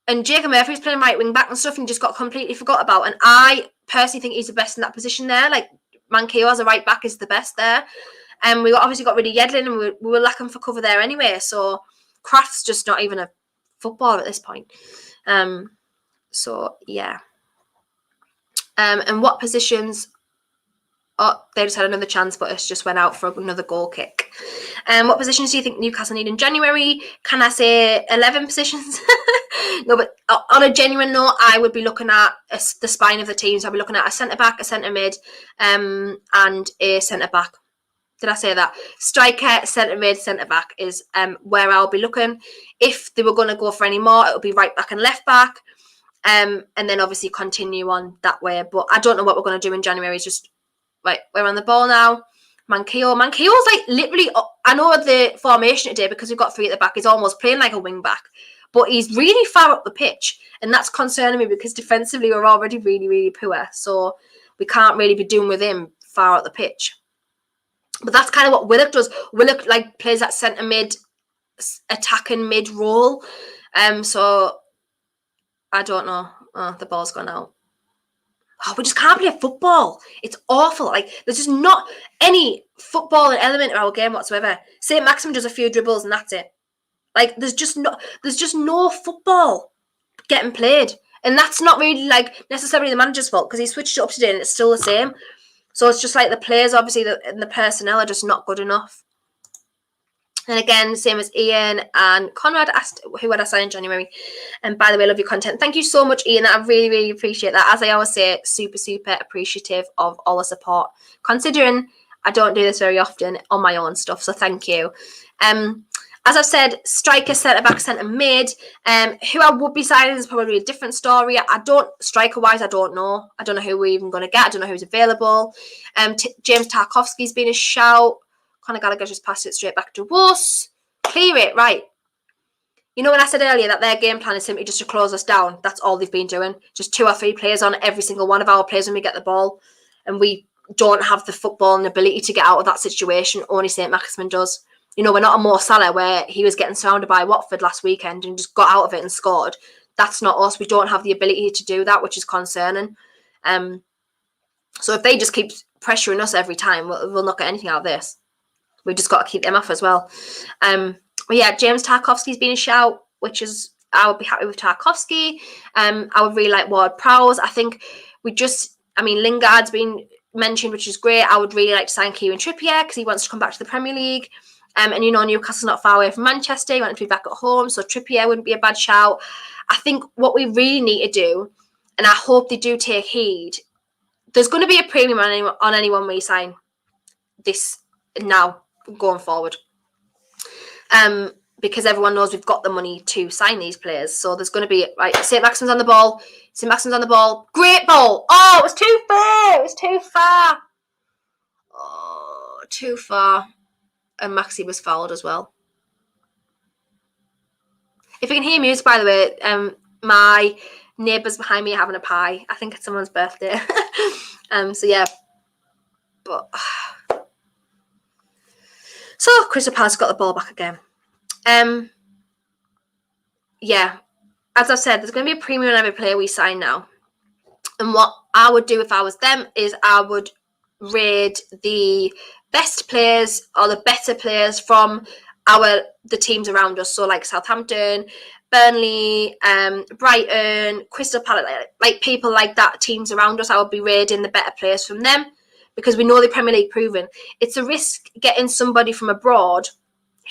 And Jacob Murphy was playing right wing back and stuff and just got completely forgot about. And I personally think he's the best in that position there. Manquillo as a right back is the best there. And we obviously got rid of Yedlin and we were lacking for cover there anyway. So Kraft's just not even a footballer at this point. So, yeah. And what positions... Oh, they just had another chance, but it just went out for another goal kick. What positions do you think Newcastle need in January? Can I say 11 positions? No, but on a genuine note, I would be looking at the spine of the team. So I'd be looking at a centre-back, a centre-mid, and a centre-back. Did I say that? Striker, centre-mid, centre-back is where I'll be looking. If they were going to go for any more, it would be right-back and left-back. And then obviously continue on that way. But I don't know what we're going to do in January. It's just... Right, we're on the ball now. Manquillo's literally, I know the formation today because we've got 3 at the back. He's almost playing like a wing back, but he's really far up the pitch, and that's concerning me because defensively we're already really, really poor. So we can't really be doing with him far up the pitch. But that's kind of what Willock does. Willock plays that centre mid, attacking mid role. So I don't know. Oh, the ball's gone out. Oh, we just can't play football. It's awful. There's just not any footballing element of our game whatsoever. St. Maxim does a few dribbles and that's it. There's just no football getting played. And that's not really necessarily the manager's fault because he switched it up today and it's still the same. So it's just the players, obviously, and the personnel are just not good enough. And again, same as Ian and Conrad asked who would I sign in January. And by the way, love your content. Thank you so much, Ian. I really, really appreciate that. As I always say, super, super appreciative of all the support. Considering I don't do this very often on my own stuff, so thank you. As As I've said, striker, centre-back, centre-mid. Who I would be signing is probably a different story. Striker-wise, I don't know. I don't know who we're even going to get. I don't know who's available. James Tarkowski's been a shout. Conor Gallagher just passed it straight back to us. Clear it, right. You know when I said earlier that their game plan is simply just to close us down? That's all they've been doing. Just 2 or 3 players on every single one of our players when we get the ball. And we don't have the football and ability to get out of that situation. Only St. Maximin does. You know, we're not a Mo Salah where he was getting surrounded by Watford last weekend and just got out of it and scored. That's not us. We don't have the ability to do that, which is concerning. So if they just keep pressuring us every time, we'll not get anything out of this. We've just got to keep them off as well. But yeah, James Tarkowski's been a shout, which is, I would be happy with Tarkowski. I would really like Ward-Prowse. I think Lingard's been mentioned, which is great. I would really like to sign Kieran Trippier because he wants to come back to the Premier League. And you know, Newcastle's not far away from Manchester. He wants to be back at home, so Trippier wouldn't be a bad shout. I think what we really need to do, and I hope they do take heed, there's going to be a premium on anyone we sign this now going forward. Because everyone knows we've got the money to sign these players. So there's going to be, right, St. Maximin's on the ball. St. Maximin's on the ball. Great ball. Oh, it was too far. It was too far. Oh, too far. And Maxi was fouled as well. If you can hear music, by the way, my neighbours behind me are having a pie. I think it's someone's birthday. So yeah. But so Crystal Palace got the ball back again. Yeah. As I've said, there's going to be a premium on every player we sign now. And what I would do if I was them is I would raid the best players or the better players from the teams around us. So like Southampton, Burnley, Brighton, Crystal Palace, like people like that, teams around us. I would be raiding the better players from them because we know the Premier League proven. It's a risk getting somebody from abroad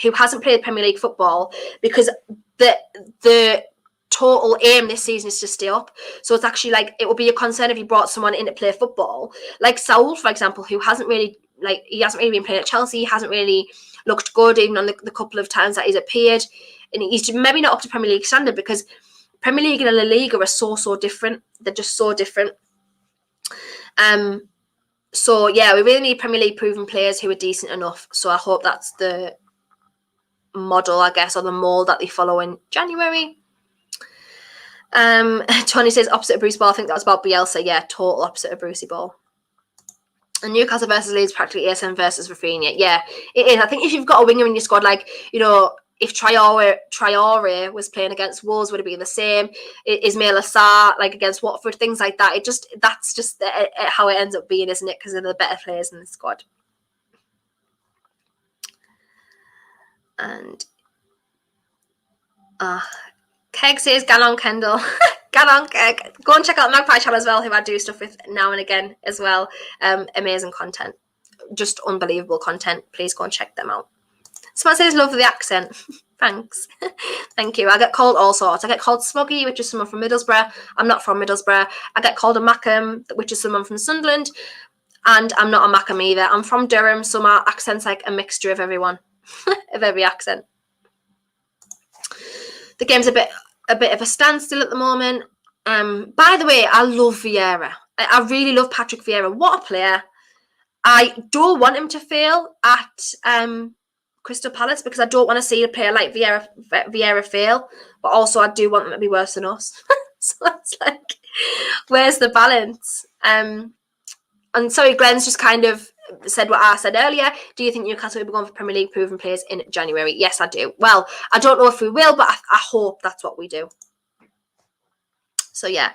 who hasn't played Premier League football because the total aim this season is to stay up. So it's actually like, it would be a concern if you brought someone in to play football, like Saul, for example, who hasn't really been playing at Chelsea, hasn't really looked good even on the couple of times that he's appeared, and he's maybe not up to Premier League standard because Premier League and La Liga are so different. They're just so different. So yeah, we really need Premier League proven players who are decent enough. So I hope that's the model, I guess, or the mold that they follow in January. Tony says opposite of Bruce Ball. I think that was about Bielsa. Yeah, total opposite of Brucey Ball. And Newcastle versus Leeds, practically ASM versus Rafinha. Yeah, it is. I think if you've got a winger in your squad, like, you know, if Traore was playing against Wolves, would it be the same? Ismail Assar, like against Watford, things like that. That's just how it ends up being, isn't it? Because they're the better players in the squad. And Keg says, "Get on, Kendall." Get on, Keg. Go and check out Magpie Channel as well, who I do stuff with now and again as well. Amazing content. Just unbelievable content. Please go and check them out. Someone says, "Love the accent." Thanks. Thank you. I get called all sorts. I get called Smoggy, which is someone from Middlesbrough. I'm not from Middlesbrough. I get called a Mackham, which is someone from Sunderland. And I'm not a Mackham either. I'm from Durham, so my accent's like a mixture of everyone, of every accent. The game's a bit of a standstill at the moment. By the way, I love Vieira. I really love Patrick Vieira. What a player. I don't want him to fail at Crystal Palace because I don't want to see a player like Vieira fail, but also I do want them to be worse than us. So it's like, where's the balance? And sorry, Glenn's just kind of said what I said earlier. Do you think Newcastle will be going for Premier League proven players in January? Yes, I do. Well, I don't know if we will, but I hope that's what we do. So yeah.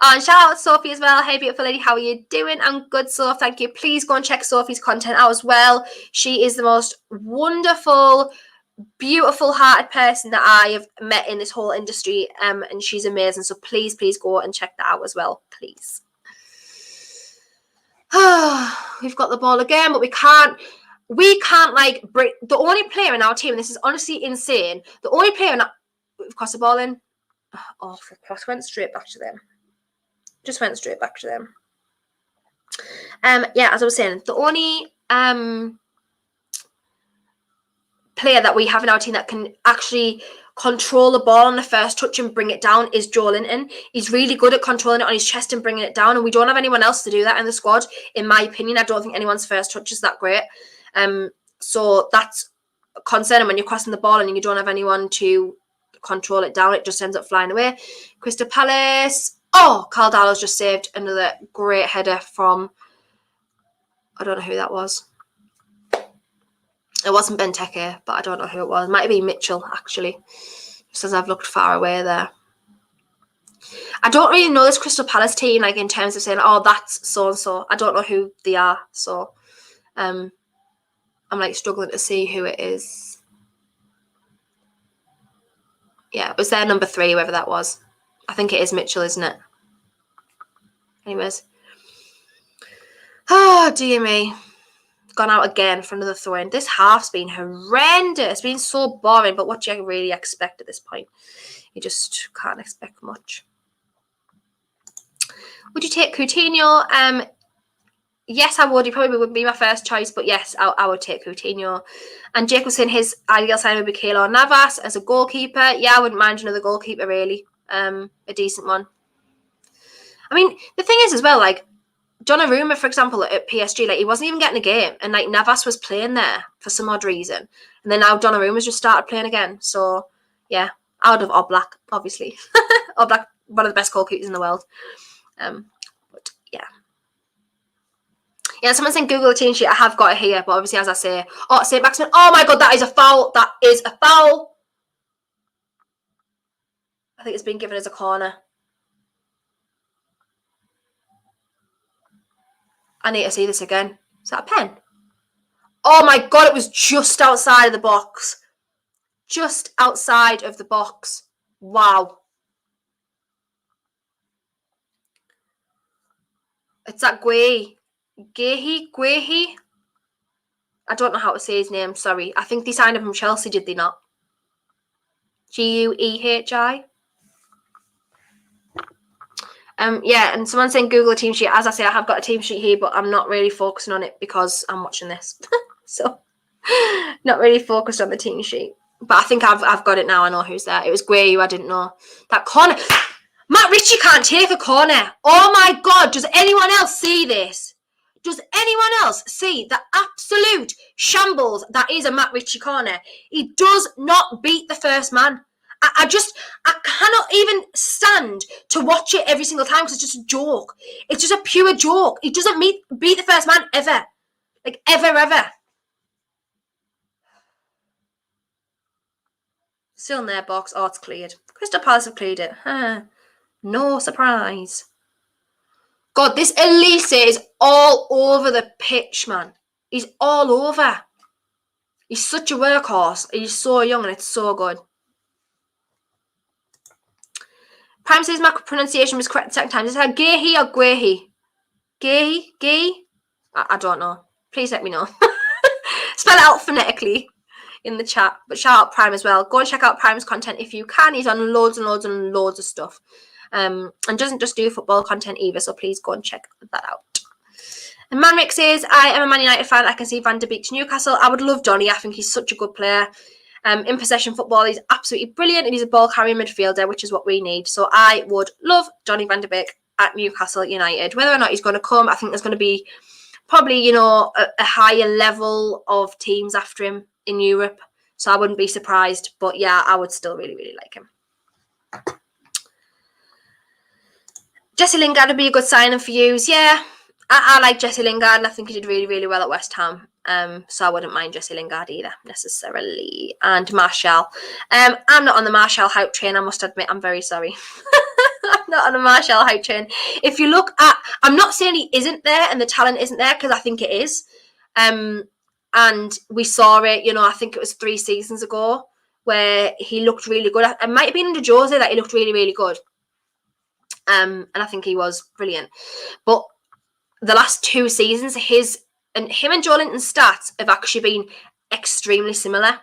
And shout out to Sophie as well. Hey, beautiful lady, how are you doing? I'm good, Sophie. Thank you. Please go and check Sophie's content out as well. She is the most wonderful, beautiful hearted person that I have met in this whole industry. And she's amazing. So please go and check that out as well, please. We've got the ball again, but we can't like break. The only player in our team, and this is honestly insane, the only player we've crossed the ball in. Oh, the cross went straight back to them. Just went straight back to them. Yeah, as I was saying, the only player that we have in our team that can actually control the ball on the first touch and bring it down is Joe Linton. He's really good at controlling it on his chest and bringing it down, and we don't have anyone else to do that in the squad, in my opinion. I don't think anyone's first touch is that great. So that's concerning when you're crossing the ball and you don't have anyone to control it down. It just ends up flying away. Crystal Palace. Oh, Carl Darlow's just saved another great header from, I don't know who that was. It wasn't Benteke, but I don't know who it was. It might have been Mitchell, actually, just as I've looked far away there. I don't really know this Crystal Palace team, like, in terms of saying, oh, that's so-and-so. I don't know who they are, so I'm, like, struggling to see who it is. Yeah, it was their number 3, whoever that was. I think it is Mitchell, isn't it? Anyways. Oh, dear me. Gone out again for another throw-in. This half's been horrendous. It's been so boring, but what do you really expect at this point? You just can't expect much. Would you take Coutinho? Yes, I would. He probably would be my first choice, but yes, I would take Coutinho. And Jake was saying his ideal sign would be Keylor Navas as a goalkeeper. Yeah, I wouldn't mind another goalkeeper, really. A decent one. I mean, the thing is as well, like, Donnarumma, for example, at PSG, like, he wasn't even getting a game, and like Navas was playing there for some odd reason, and then now Donnarumma's just started playing again. So yeah, I would have Oblak, obviously. Oblak, one of the best goalkeepers in the world. But yeah, someone's saying Google the team sheet. I have got it here, but obviously, as I say, oh, St. Maximin. Oh my God, that is a foul. That is a foul. I think it's been given as a corner. I need to see this again. Is that a pen? Oh my God, it was just outside of the box. Just outside of the box. Wow. It's that Guehi. I don't know how to say his name, sorry. I think they signed him from Chelsea, did they not? Guehi. Yeah, and someone's saying Google a team sheet. As I say, I have got a team sheet here, but I'm not really focusing on it because I'm watching this. So, not really focused on the team sheet. But I think I've got it now. I know who's there. It was Gray, who I didn't know. That corner. Matt Ritchie can't take a corner. Oh my God. Does anyone else see this? Does anyone else see the absolute shambles that is a Matt Ritchie corner? He does not beat the first man. I cannot even stand to watch it every single time because it's just a joke. It's just a pure joke. He doesn't beat the first man ever. Like, ever. Still in their box. Oh, it's cleared. Crystal Palace have cleared it. No surprise. God, this Elise is all over the pitch, man. He's all over. He's such a workhorse. He's so young and it's so good. Prime says my pronunciation was correct the second time. Is it Gehi or Guehi? Gehi? I don't know. Please let me know. Spell it out phonetically in the chat. But shout out Prime as well. Go and check out Prime's content if you can. He's on loads of stuff. And doesn't just do football content either. So please go and check that out. And Manrick says, I am a Man United fan. I can see Van de Beek to Newcastle. I would love Donny. I think he's such a good player. In possession football, he's absolutely brilliant, and he's a ball-carrying midfielder, which is what we need. So I would love Donny van de Beek at Newcastle United. Whether or not he's going to come, I think there's going to be probably, a higher level of teams after him in Europe. So I wouldn't be surprised. But yeah, I would still really, really like him. Jesse Lingard would be a good signing for you. Yeah, I like Jesse Lingard, and I think he did really, really well at West Ham. So I wouldn't mind Jesse Lingard either, necessarily. And Martial. I'm not on the Martial hype train, I must admit. I'm very sorry. I'm not on the Martial hype train. If you look at... I'm not saying he isn't there and the talent isn't there, because I think it is. And we saw it, I think it was 3 seasons ago, where he looked really good. It might have been under Jose that he looked really, really good. And I think he was brilliant. But the last 2 seasons, him and Joe Linton's stats have actually been extremely similar.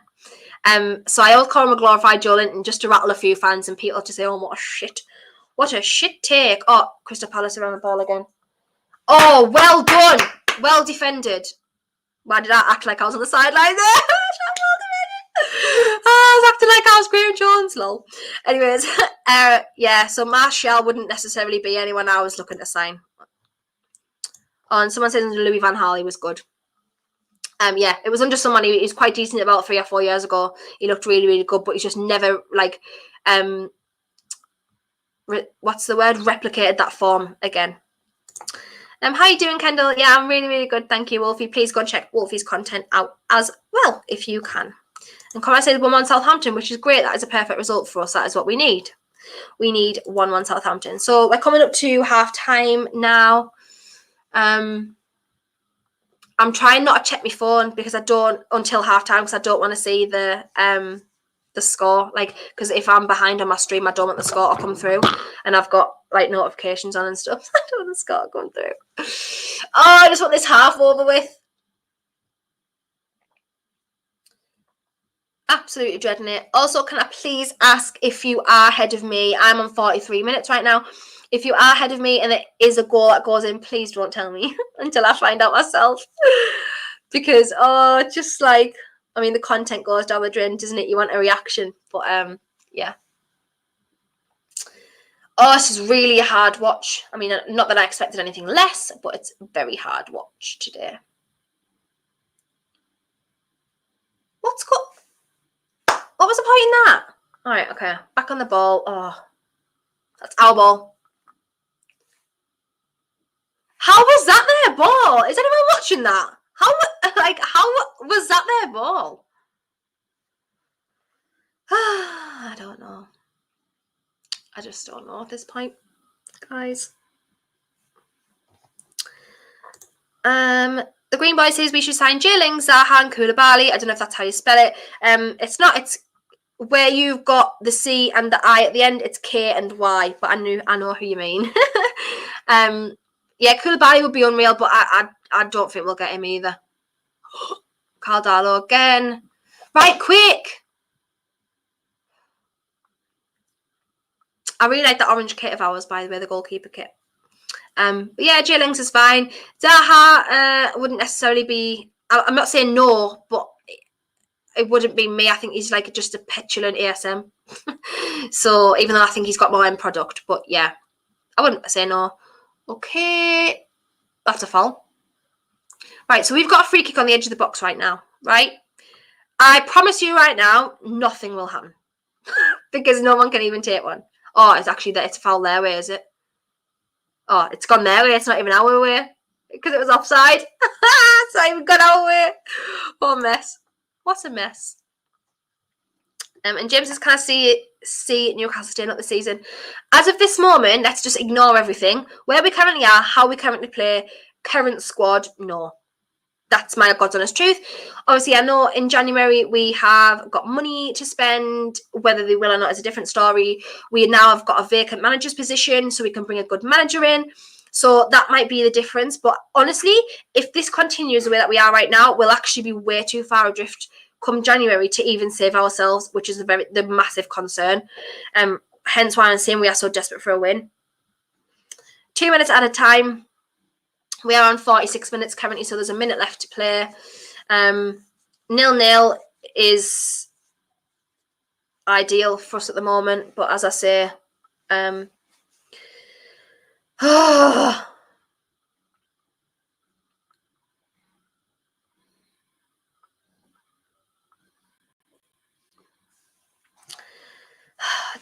So I always call him a glorified Joe Linton just to rattle a few fans and people to say, oh, what a shit take. Oh, Crystal Palace around the ball again. Oh, well done. Well defended. Why did I act like I was on the sideline there? I was acting like I was Graham Jones, lol. Anyways, yeah, so Martial wouldn't necessarily be anyone I was looking to sign. Oh, and someone said Louis Van Gaal was good. Yeah, it was under someone he was quite decent about 3 or 4 years ago. He looked really, really good, but he's just never like what's the word? Replicated that form again. How you doing, Kendall? Yeah, I'm really, really good. Thank you, Wolfie. Please go and check Wolfie's content out as well if you can. And Cora said 1-1 Southampton, which is great. That is a perfect result for us. That is what we need. We need 1-1 Southampton. So we're coming up to half time now. I'm trying not to check my phone because I don't until half time because I don't want to see the score. Like, because if I'm behind on my stream, I don't want the score to come through, and I've got like notifications on and stuff. I don't want the score to come through. Oh, I just want this half over with. Absolutely dreading it. Also, can I please ask if you are ahead of me? I'm on 43 minutes right now. If you are ahead of me and it is a goal that goes in, please don't tell me until I find out myself. Because, just like, I mean, the content goes down the drain, doesn't it? You want a reaction. But, yeah. Oh, this is really a hard watch. I mean, not that I expected anything less, but it's a very hard watch today. What was the point in that? All right, okay. Back on the ball. Oh, that's our ball. How was that their ball? Is anyone watching that? How was that their ball? I don't know. I just don't know at this point, guys. The Green Boy says we should sign Jailing, Zaha and Koulibaly. I don't know if that's how you spell it. It's not. It's where you've got the C and the I at the end. It's K and Y, but I know who you mean. Yeah, Koulibaly would be unreal, but I don't think we'll get him either. Caldalo again. Right, quick. I really like the orange kit of ours, by the way, the goalkeeper kit. But yeah, J-Links is fine. Zaha wouldn't necessarily be... I'm not saying no, but it wouldn't be me. I think he's like just a petulant ASM. So even though I think he's got more end product, but yeah, I wouldn't say no. Okay, that's a foul. Right, so we've got a free kick on the edge of the box right now, right? I promise you right now, nothing will happen because no one can even take one. Oh, it's actually that it's a foul their way, is it? Oh, it's gone their way. It's not even our way because it was offside. It's not even gone our way. What a mess. What a mess. And James says, can I see Newcastle staying up the season? As of this moment, let's just ignore everything. Where we currently are, how we currently play, current squad, no. That's my God's honest truth. Obviously, I know in January we have got money to spend. Whether they will or not is a different story. We now have got a vacant manager's position, so we can bring a good manager in. So that might be the difference. But honestly, if this continues the way that we are right now, we'll actually be way too far adrift come January to even save ourselves, which is the massive concern. Hence why I'm saying we are so desperate for a win. 2 minutes at a time. We are on 46 minutes currently, so there's a minute left to play. 0-0 is ideal for us at the moment, but as I say, the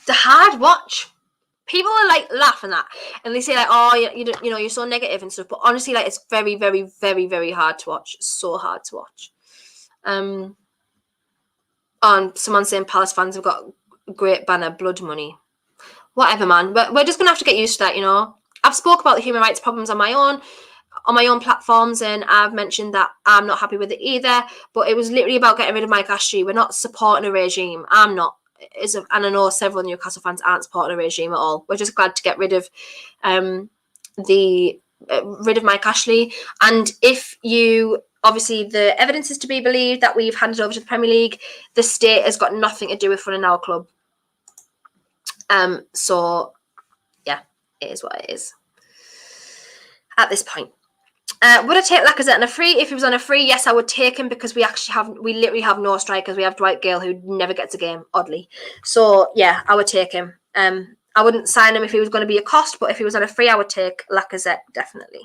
hard watch. People are like laughing at, and they say like, "Oh, you know, you're so negative and stuff." But honestly, like, it's very, very, very, very hard to watch. It's so hard to watch. And someone saying Palace fans have got a great banner, blood money. Whatever, man. But we're just gonna have to get used to that, you know. I've spoke about the human rights problems on my own platforms, and I've mentioned that I'm not happy with it either. But it was literally about getting rid of Mike Ashley. We're not supporting a regime. I'm not. And I know several Newcastle fans aren't supporting a regime at all. We're just glad to get rid of Mike Ashley. And if you obviously the evidence is to be believed that we've handed over to the Premier League, the state has got nothing to do with running our club. So yeah, it is what it is at this point. Would I take Lacazette on a free? If he was on a free, yes, I would take him because we literally have no strikers. We have Dwight Gale who never gets a game, oddly. So yeah, I would take him. I wouldn't sign him if he was going to be a cost, but if he was on a free, I would take Lacazette definitely.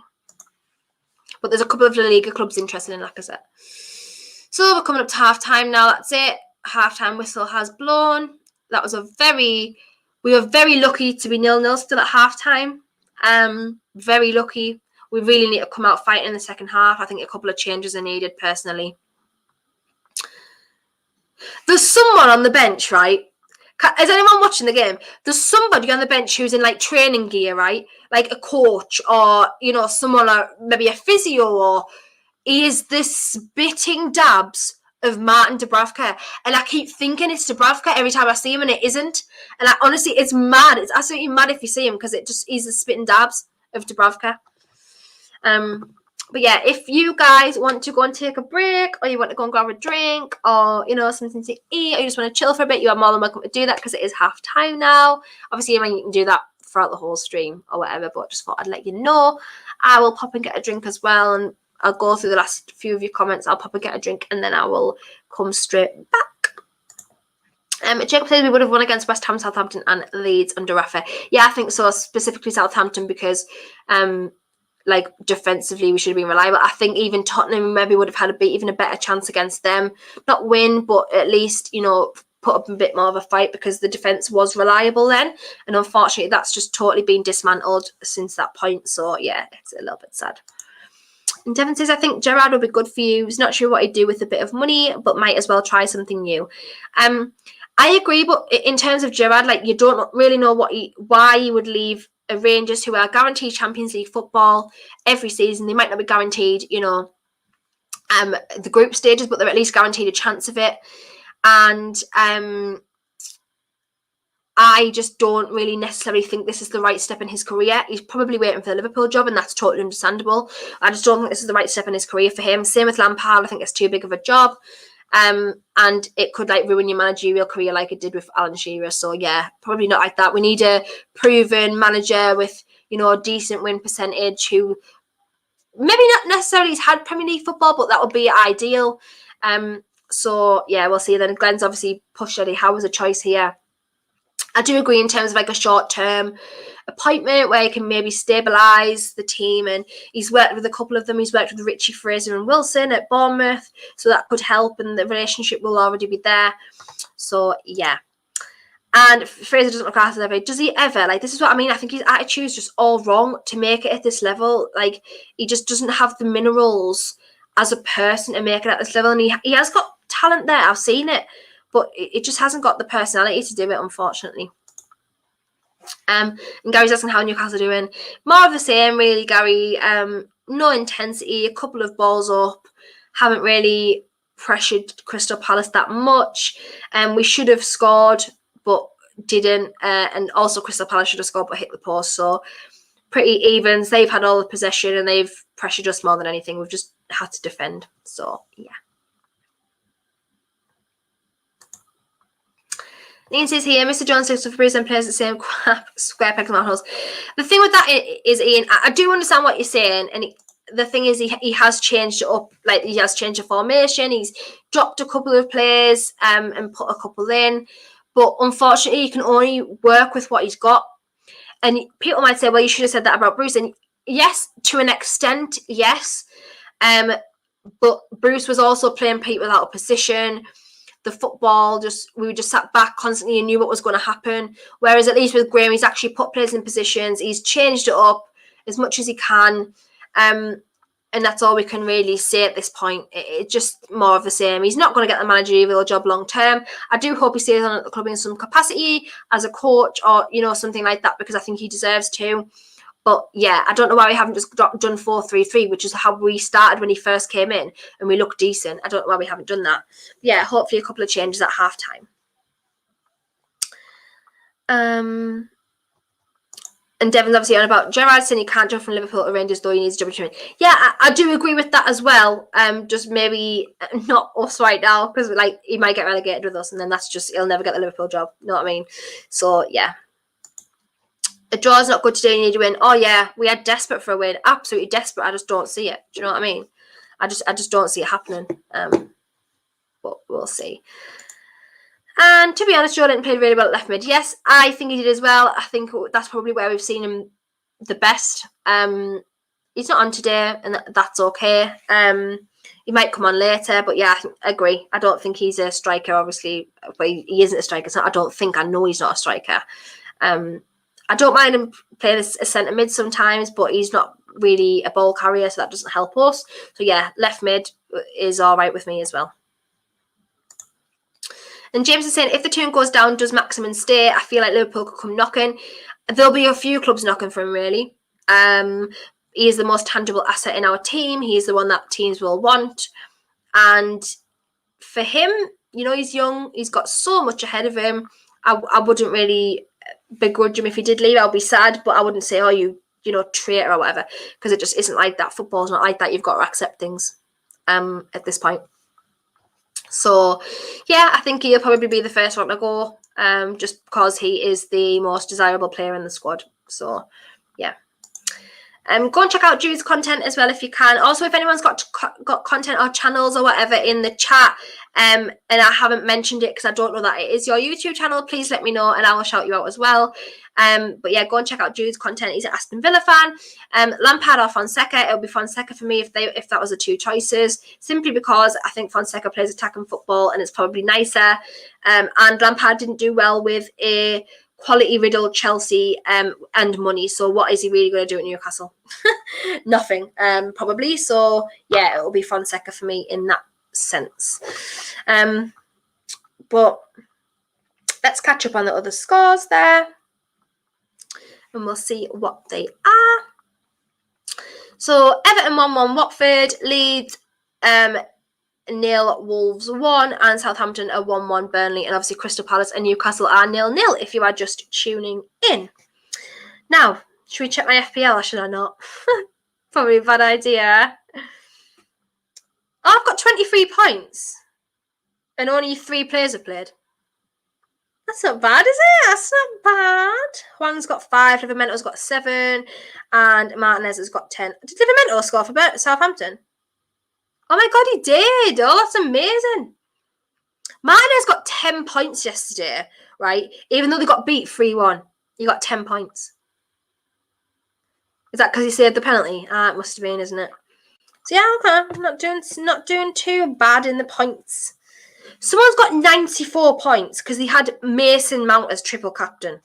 But there's a couple of La Liga clubs interested in Lacazette. So we're coming up to half time now. That's it. Half-time whistle has blown. That was we were very lucky to be 0-0 still at half-time. Very lucky. We really need to come out fighting in the second half. I think a couple of changes are needed personally. There's someone on the bench, right? Is anyone watching the game? There's somebody on the bench who's in like training gear, right? Like a coach or, someone or maybe a physio, or he is the spitting dabs of Martin Dubravka, and I keep thinking it's Dubravka every time I see him, and it isn't. And honestly, it's mad. It's absolutely mad if you see him because he's the spitting dabs of Dubravka. But yeah, if you guys want to go and take a break, or you want to go and grab a drink, or something to eat, or you just want to chill for a bit, you are more than welcome to do that because it is half time now. Obviously, you can do that throughout the whole stream or whatever, but just thought I'd let you know. I will pop and get a drink as well, and I'll go through the last few of your comments. I'll pop and get a drink, and then I will come straight back. Jacob says we would have won against West Ham, Southampton, and Leeds under Rafa. Yeah, I think so. Specifically Southampton because, defensively we should have been reliable. I think even Tottenham maybe would have had even a better chance against them. Not win, but at least put up a bit more of a fight because the defence was reliable then. And unfortunately, that's just totally been dismantled since that point. So yeah, it's a little bit sad. And Devon says, I think Gerrard would be good for you. He's not sure what he'd do with a bit of money, but might as well try something new. I agree, but in terms of Gerrard, you don't really know why he would leave a Rangers who are guaranteed Champions League football every season. They might not be guaranteed, the group stages, but they're at least guaranteed a chance of it. And I just don't really necessarily think this is the right step in his career. He's probably waiting for the Liverpool job, and that's totally understandable. I just don't think this is the right step in his career for him. Same with Lampard. I think it's too big of a job. And it could ruin your managerial career like it did with Alan Shearer. So yeah, probably not like that. We need a proven manager with, a decent win percentage who maybe not necessarily has had Premier League football, but that would be ideal. So yeah, we'll see. Then Glenn's obviously pushed Eddie Howe as a choice here. I do agree in terms of a short-term appointment where he can maybe stabilise the team, and he's worked with a couple of them. He's worked with Richie, Fraser and Wilson at Bournemouth, so that could help, and the relationship will already be there. So yeah. And Fraser doesn't look after them. Does he ever? This is what I mean. I think his attitude is just all wrong to make it at this level. He just doesn't have the minerals as a person to make it at this level, and he has got talent there. I've seen it. But it just hasn't got the personality to do it, unfortunately. And Gary's asking how Newcastle are doing. More of the same, really, Gary. No intensity, a couple of balls up. Haven't really pressured Crystal Palace that much. We should have scored, but didn't. And also Crystal Palace should have scored, but hit the post. So pretty evens. They've had all the possession, and they've pressured us more than anything. We've just had to defend. So, yeah. Ian says here, Mr. John says for Bruce and plays the same crap, square pegs and round holes. The thing with that is, Ian, I do understand what you're saying, and the thing is, he has changed it up. He has changed the formation. He's dropped a couple of players and put a couple in, but unfortunately, he can only work with what he's got. And people might say, well, you should have said that about Bruce. And yes, to an extent, yes. But Bruce was also playing people out of position. The football, we just sat back constantly and knew what was going to happen. Whereas at least with Graham, he's actually put players in positions. He's changed it up as much as he can. And that's all we can really say at this point. It's just more of the same. He's not going to get the managerial job long term. I do hope he stays on at the club in some capacity as a coach or, something like that, because I think he deserves to. But yeah, I don't know why we haven't just done 4-3-3, which is how we started when he first came in, and we looked decent. I don't know why we haven't done that. Yeah, hopefully a couple of changes at half time. And Devon's obviously on about Gerrard saying he can't jump from Liverpool to Rangers, though he needs a job. Yeah, I do agree with that as well. Just maybe not us right now, because he might get relegated with us, and then that's just, he'll never get the Liverpool job. You know what I mean? So yeah. A draw's not good today, you need to win. Oh yeah, we are desperate for a win. Absolutely desperate. I just don't see it. Do you know what I mean? I just don't see it happening. But we'll see. And to be honest, Joe Linton played really well at left mid. Yes, I think he did as well. I think that's probably where we've seen him the best. He's not on today, and that's okay. He might come on later, but yeah, I agree. I don't think he's a striker, obviously, but he isn't a striker. So I know he's not a striker. I don't mind him playing a centre mid sometimes, but he's not really a ball carrier, so that doesn't help us. So yeah, left mid is all right with me as well. And James is saying, if the tune goes down, does Maximin stay? I feel like Liverpool could come knocking. There'll be a few clubs knocking for him, really. He is the most tangible asset in our team. He is the one that teams will want. And for him, you know, he's young. He's got so much ahead of him. I wouldn't really begrudge him if he did leave. I'll be sad, but I wouldn't say, oh, you know, traitor or whatever, because it just isn't like that. Football's not like that. You've got to accept things at this point. So, yeah, I think he'll probably be the first one to go, just because he is the most desirable player in the squad. So, yeah. Go and check out Jude's content as well if you can. Also, if anyone's got content or channels or whatever in the chat, and I haven't mentioned it because I don't know that it is your YouTube channel, please let me know and I will shout you out as well. But yeah, go and check out Jude's content. He's an Aston Villa fan. Lampard or Fonseca. It'll be Fonseca for me if that was the two choices, simply because I think Fonseca plays attacking football and it's probably nicer. And Lampard didn't do well with a quality riddled Chelsea and money. So what is he really going to do at Newcastle? Nothing, probably. So yeah, it'll be Fonseca for me in that sense. But let's catch up on the other scores there, and we'll see what they are. So Everton 1-1 Watford, Leeds 0 Wolves 1, and Southampton are 1-1 Burnley, and obviously Crystal Palace and Newcastle are 0-0 if you are just tuning in. Now, should we check my FPL or should I not? Probably a bad idea. Oh, I've got 23 points and only 3 players have played. That's not bad, is it? That's not bad. Juan's got 5, Livermento's got 7, and Martinez has got 10. Did Livermento score for Southampton? Oh my God, he did. Oh, that's amazing. Martinez got 10 points yesterday, right? Even though they got beat 3-1, he got 10 points. Is that because he saved the penalty? It must have been, isn't it? So yeah, okay. Not doing too bad in the points. Someone's got 94 points because they had Mason Mount as triple captain.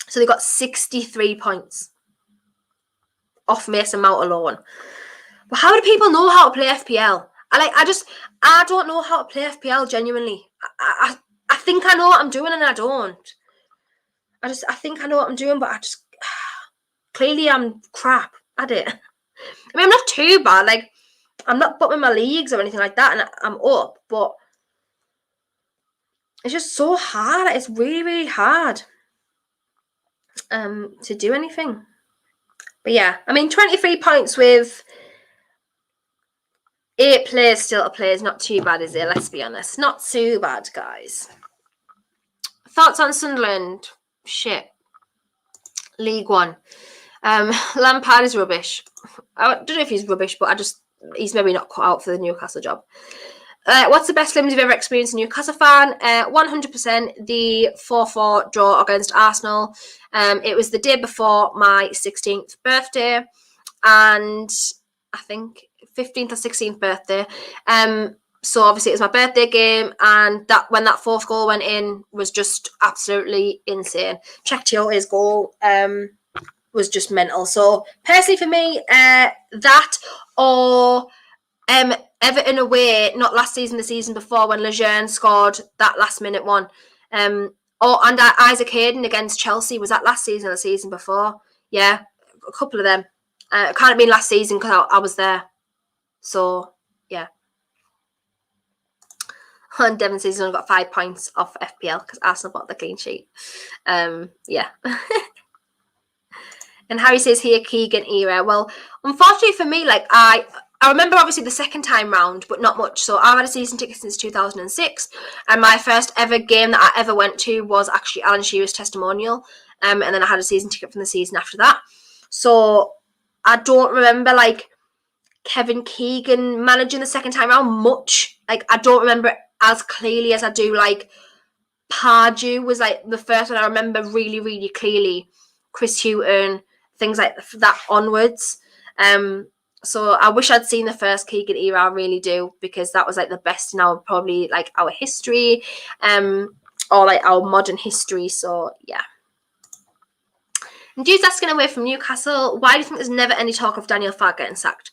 So they got 63 points off Mason Mount alone. But how do people know how to play FPL? I don't know how to play FPL genuinely. I think I know what I'm doing and I don't. I think I know what I'm doing, but clearly I'm crap at it. I mean, I'm not too bad. Like, I'm not bottom in my leagues or anything like that, and I'm up, but it's just so hard. It's really, really hard to do anything. But yeah, I mean, 23 points with 8 players still to play is not too bad, is it? Let's be honest. Not too bad, guys. Thoughts on Sunderland? Shit. League One. Lampard is rubbish. I don't know if he's rubbish, but he's maybe not cut out for the Newcastle job. What's the best Limbs you've ever experienced, a Newcastle fan? 100% the 4-4 draw against Arsenal. It was the day before my 16th birthday, and I think 15th or 16th birthday. So obviously it was my birthday game, and that when that 4th goal went in was just absolutely insane. Chekhtio's goal was just mental. So personally for me, that or Everton away, not last season, the season before, when Lejeune scored that last minute one. And Isaac Hayden against Chelsea, was that last season or the season before? Yeah, a couple of them. It can't have been last season because I was there. So, yeah. And Devon season only got 5 points off FPL because Arsenal bought the clean sheet. Yeah. And Harry says here, Keegan era. Well, unfortunately for me, like I remember obviously the second time round, but not much. So I've had a season ticket since 2006, and my first ever game that I ever went to was actually Alan Shearer's testimonial, and then I had a season ticket from the season after that. So I don't remember like Kevin Keegan managing the second time round much. Like I don't remember as clearly as I do like Pardew was like the first one I remember really, really clearly. Chris Hughton, things like that onwards. So I wish I'd seen the first Keegan era. I really do, because that was like the best in our probably like our history, or like our modern history. So yeah. And dude's asking away from Newcastle, why do you think there's never any talk of Daniel Farke getting sacked?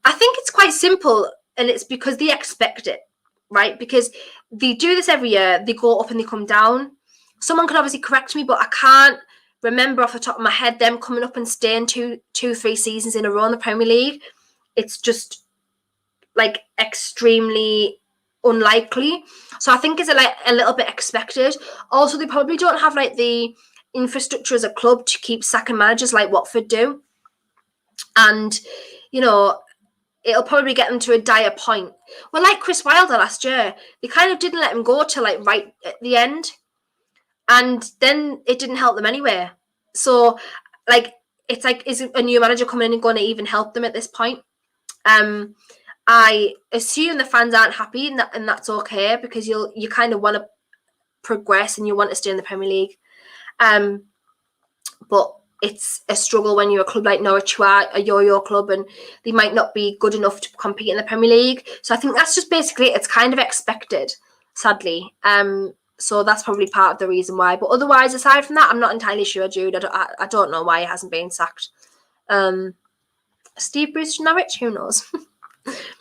I think it's quite simple, and it's because they expect it, right? Because they do this every year. They go up and they come down. Someone can obviously correct me, but I can't remember off the top of my head them coming up and staying 3 seasons in a row in the Premier League. It's just like extremely unlikely. So I think it's like a little bit expected. Also, they probably don't have like the infrastructure as a club to keep sacking managers like Watford do. And, you know, it'll probably get them to a dire point. Well, like Chris Wilder last year, they kind of didn't let him go till like right at the end. And then it didn't help them anyway. So, like, it's like, is a new manager coming in and going to even help them at this point? I assume the fans aren't happy, and that's okay, because you kind of want to progress and you want to stay in the Premier League. But it's a struggle when you're a club like Norwich, who are a yo-yo club, and they might not be good enough to compete in the Premier League. So I think that's just basically, it's kind of expected, sadly. So that's probably part of the reason why. But otherwise, aside from that, I'm not entirely sure, Jude. I don't know why he hasn't been sacked. Steve Bruce to Norwich, who knows?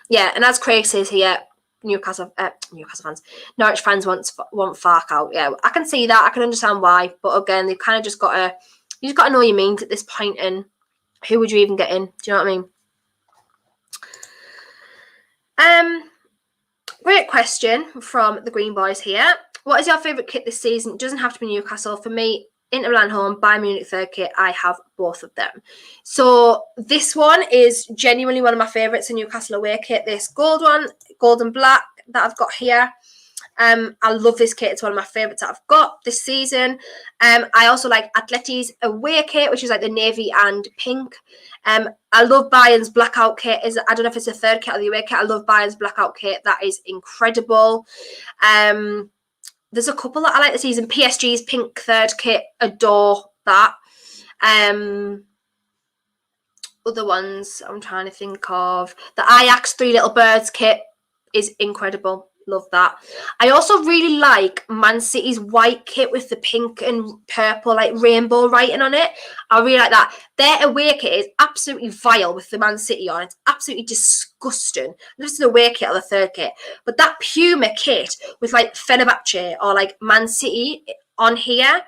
Yeah, and as Craig says here, Newcastle fans, Norwich fans want Farke out. Yeah, I can see that. I can understand why. But again, they've kind of just got to, you just got to know your means at this point, and who would you even get in? Do you know what I mean? Great question from the Green Boys here. What is your favourite kit this season? It doesn't have to be Newcastle. For me, Inter Milan home, Bayern Munich third kit, I have both of them. So this one is genuinely one of my favourites, a Newcastle away kit. This gold one, gold and black, that I've got here. I love this kit. It's one of my favourites that I've got this season. I also like Atleti's away kit, which is like the navy and pink. I love Bayern's blackout kit. I don't know if it's the third kit or the away kit. I love Bayern's blackout kit. That is incredible. There's a couple that I like this season. PSG's pink third kit, adore that. Other ones I'm trying to think of. The Ajax Three Little Birds kit is incredible. Love that. I also really like Man City's white kit with the pink and purple like rainbow writing on it. I really like that. Their away kit is absolutely vile with the Man City on. It's absolutely disgusting. This is the away kit or the third kit. But that Puma kit with like Fenerbahce or like Man City on here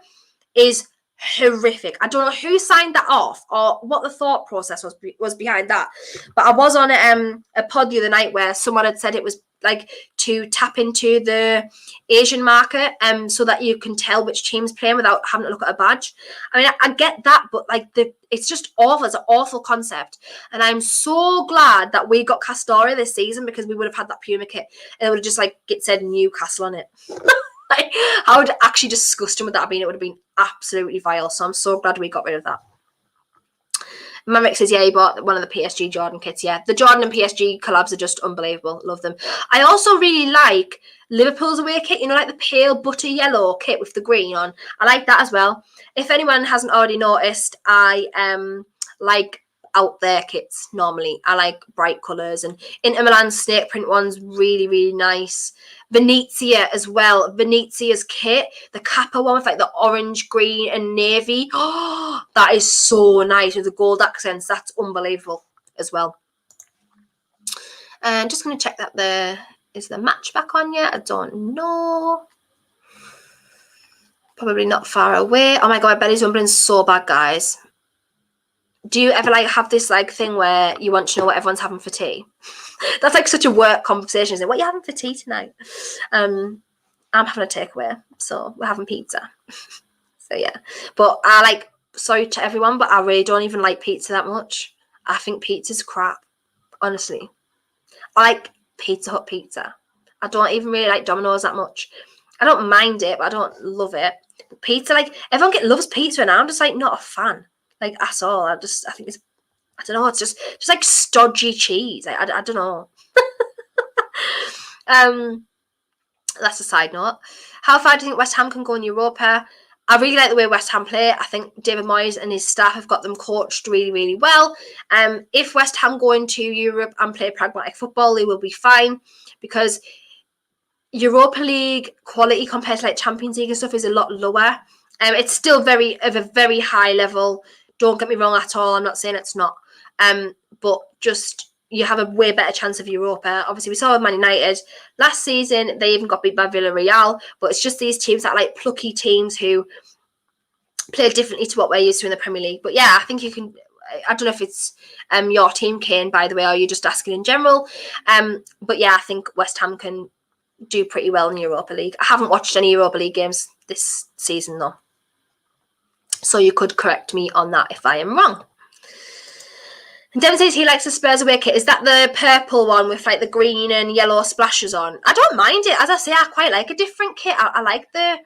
is horrific. I don't know who signed that off or what the thought process was behind that. But I was on a pod the other night where someone had said it was like to tap into the Asian market, so that you can tell which team's playing without having to look at a badge. I mean, I get that, but like it's just awful. It's an awful concept, and I'm so glad that we got Castoria this season, because we would have had that Puma kit and it would have just like said Newcastle on it. Like, how actually disgusting would that have been? It would have been absolutely vile. So I'm so glad we got rid of that. Mamik says, yeah, he bought one of the PSG Jordan kits. Yeah, the Jordan and PSG collabs are just unbelievable. Love them. I also really like Liverpool's away kit, you know, like the pale butter yellow kit with the green on. I like that as well. If anyone hasn't already noticed, I like out there kits normally. I like bright colours, and Inter Milan snake print one's really, really nice. Venezia as well. Venezia's kit, the Kappa one with like the orange, green and navy. Oh, that is so nice with the gold accents. That's unbelievable as well. And just going to check that is the match back on yet? I don't know. Probably not far away. Oh my God, my belly's rumbling so bad, guys. Do you ever like have this like thing where you want to know what everyone's having for tea? That's like such a work conversation, isn't it? What are you having for tea tonight? I'm having a takeaway, so we're having pizza. So yeah, but I sorry to everyone, but I really don't even like pizza that much. I think pizza's crap. honestly. I like Pizza Hut pizza. I don't even really like Domino's that much. I don't mind it, but I don't love it. But pizza, like, everyone loves pizza, and I'm just, like, not a fan, like, at all. I think it's, I don't know, it's just like stodgy cheese. I don't know. That's a side note. How far do you think West Ham can go in Europa? I really like the way West Ham play. I think David Moyes and his staff have got them coached really, really well. If West Ham go into Europe and play pragmatic football, they will be fine, because Europa League quality compared to like Champions League and stuff is a lot lower. It's still of a very high level. Don't get me wrong at all. I'm not saying it's not. But just you have a way better chance of Europa. Obviously, we saw with Man United last season. They even got beat by Villarreal. But it's just these teams that are like plucky teams who play differently to what we're used to in the Premier League. But yeah, I think you can. I don't know if it's your team, Kane, by the way, or you're just asking in general. But yeah, I think West Ham can do pretty well in Europa League. I haven't watched any Europa League games this season though, so you could correct me on that if I am wrong. And Devon says he likes the Spurs away kit. Is that the purple one with like the green and yellow splashes on? I don't mind it. As I say, I quite like a different kit. I like the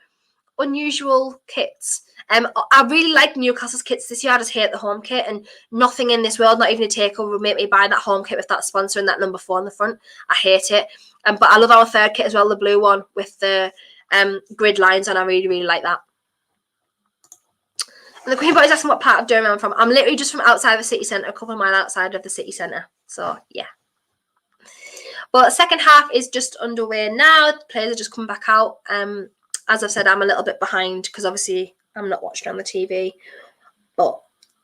unusual kits. I really like Newcastle's kits this year. I just hate the home kit, and nothing in this world, not even a takeover, would make me buy that home kit with that sponsor and that number 4 on the front. I hate it. But I love our third kit as well, the blue one with the grid lines, and I really, really like that. And the Queen Boy is asking what part of Durham I'm from. I'm literally just from outside the city centre, a couple of miles outside of the city centre. So, yeah. But second half is just underway now. The players are just coming back out. As I've said, I'm a little bit behind because obviously I'm not watching on the TV. But,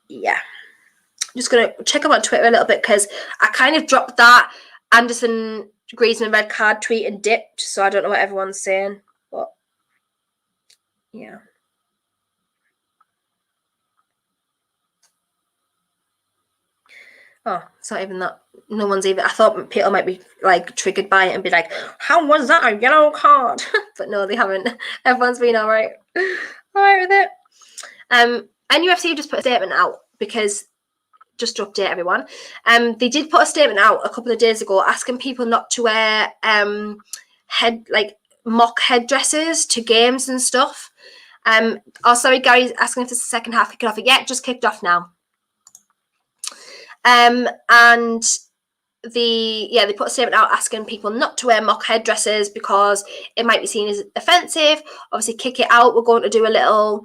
yeah. I'm just going to check them on Twitter a little bit because I kind of dropped that Anderson Griezmann red card tweet and dipped, so I don't know what everyone's saying. But, yeah. Oh, it's not even that. No one's even. I thought Peter might be like triggered by it and be like, "How was that a yellow card?" But no, they haven't. Everyone's been all right with it. NUFC just put a statement out because, just to update everyone, they did put a statement out a couple of days ago asking people not to wear mock headdresses to games and stuff. Oh, sorry, Gary's asking if it's the second half kicking off. Yeah, just kicked off now. And they put a statement out asking people not to wear mock headdresses because it might be seen as offensive. Obviously, kick it out. We're going to do a little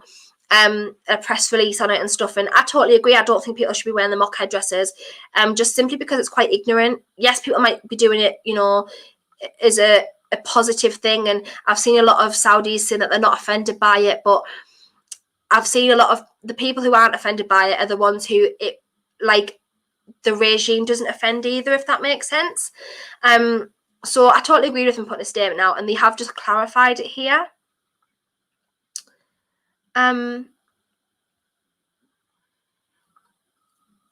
a press release on it and stuff. And I totally agree. I don't think people should be wearing the mock headdresses, just simply because it's quite ignorant. Yes, people might be doing it, as a positive thing. And I've seen a lot of Saudis saying that they're not offended by it, but I've seen a lot of the people who aren't offended by it are the ones who the regime doesn't offend either, if that makes sense. So I totally agree with them putting a statement out, and they have just clarified it here. And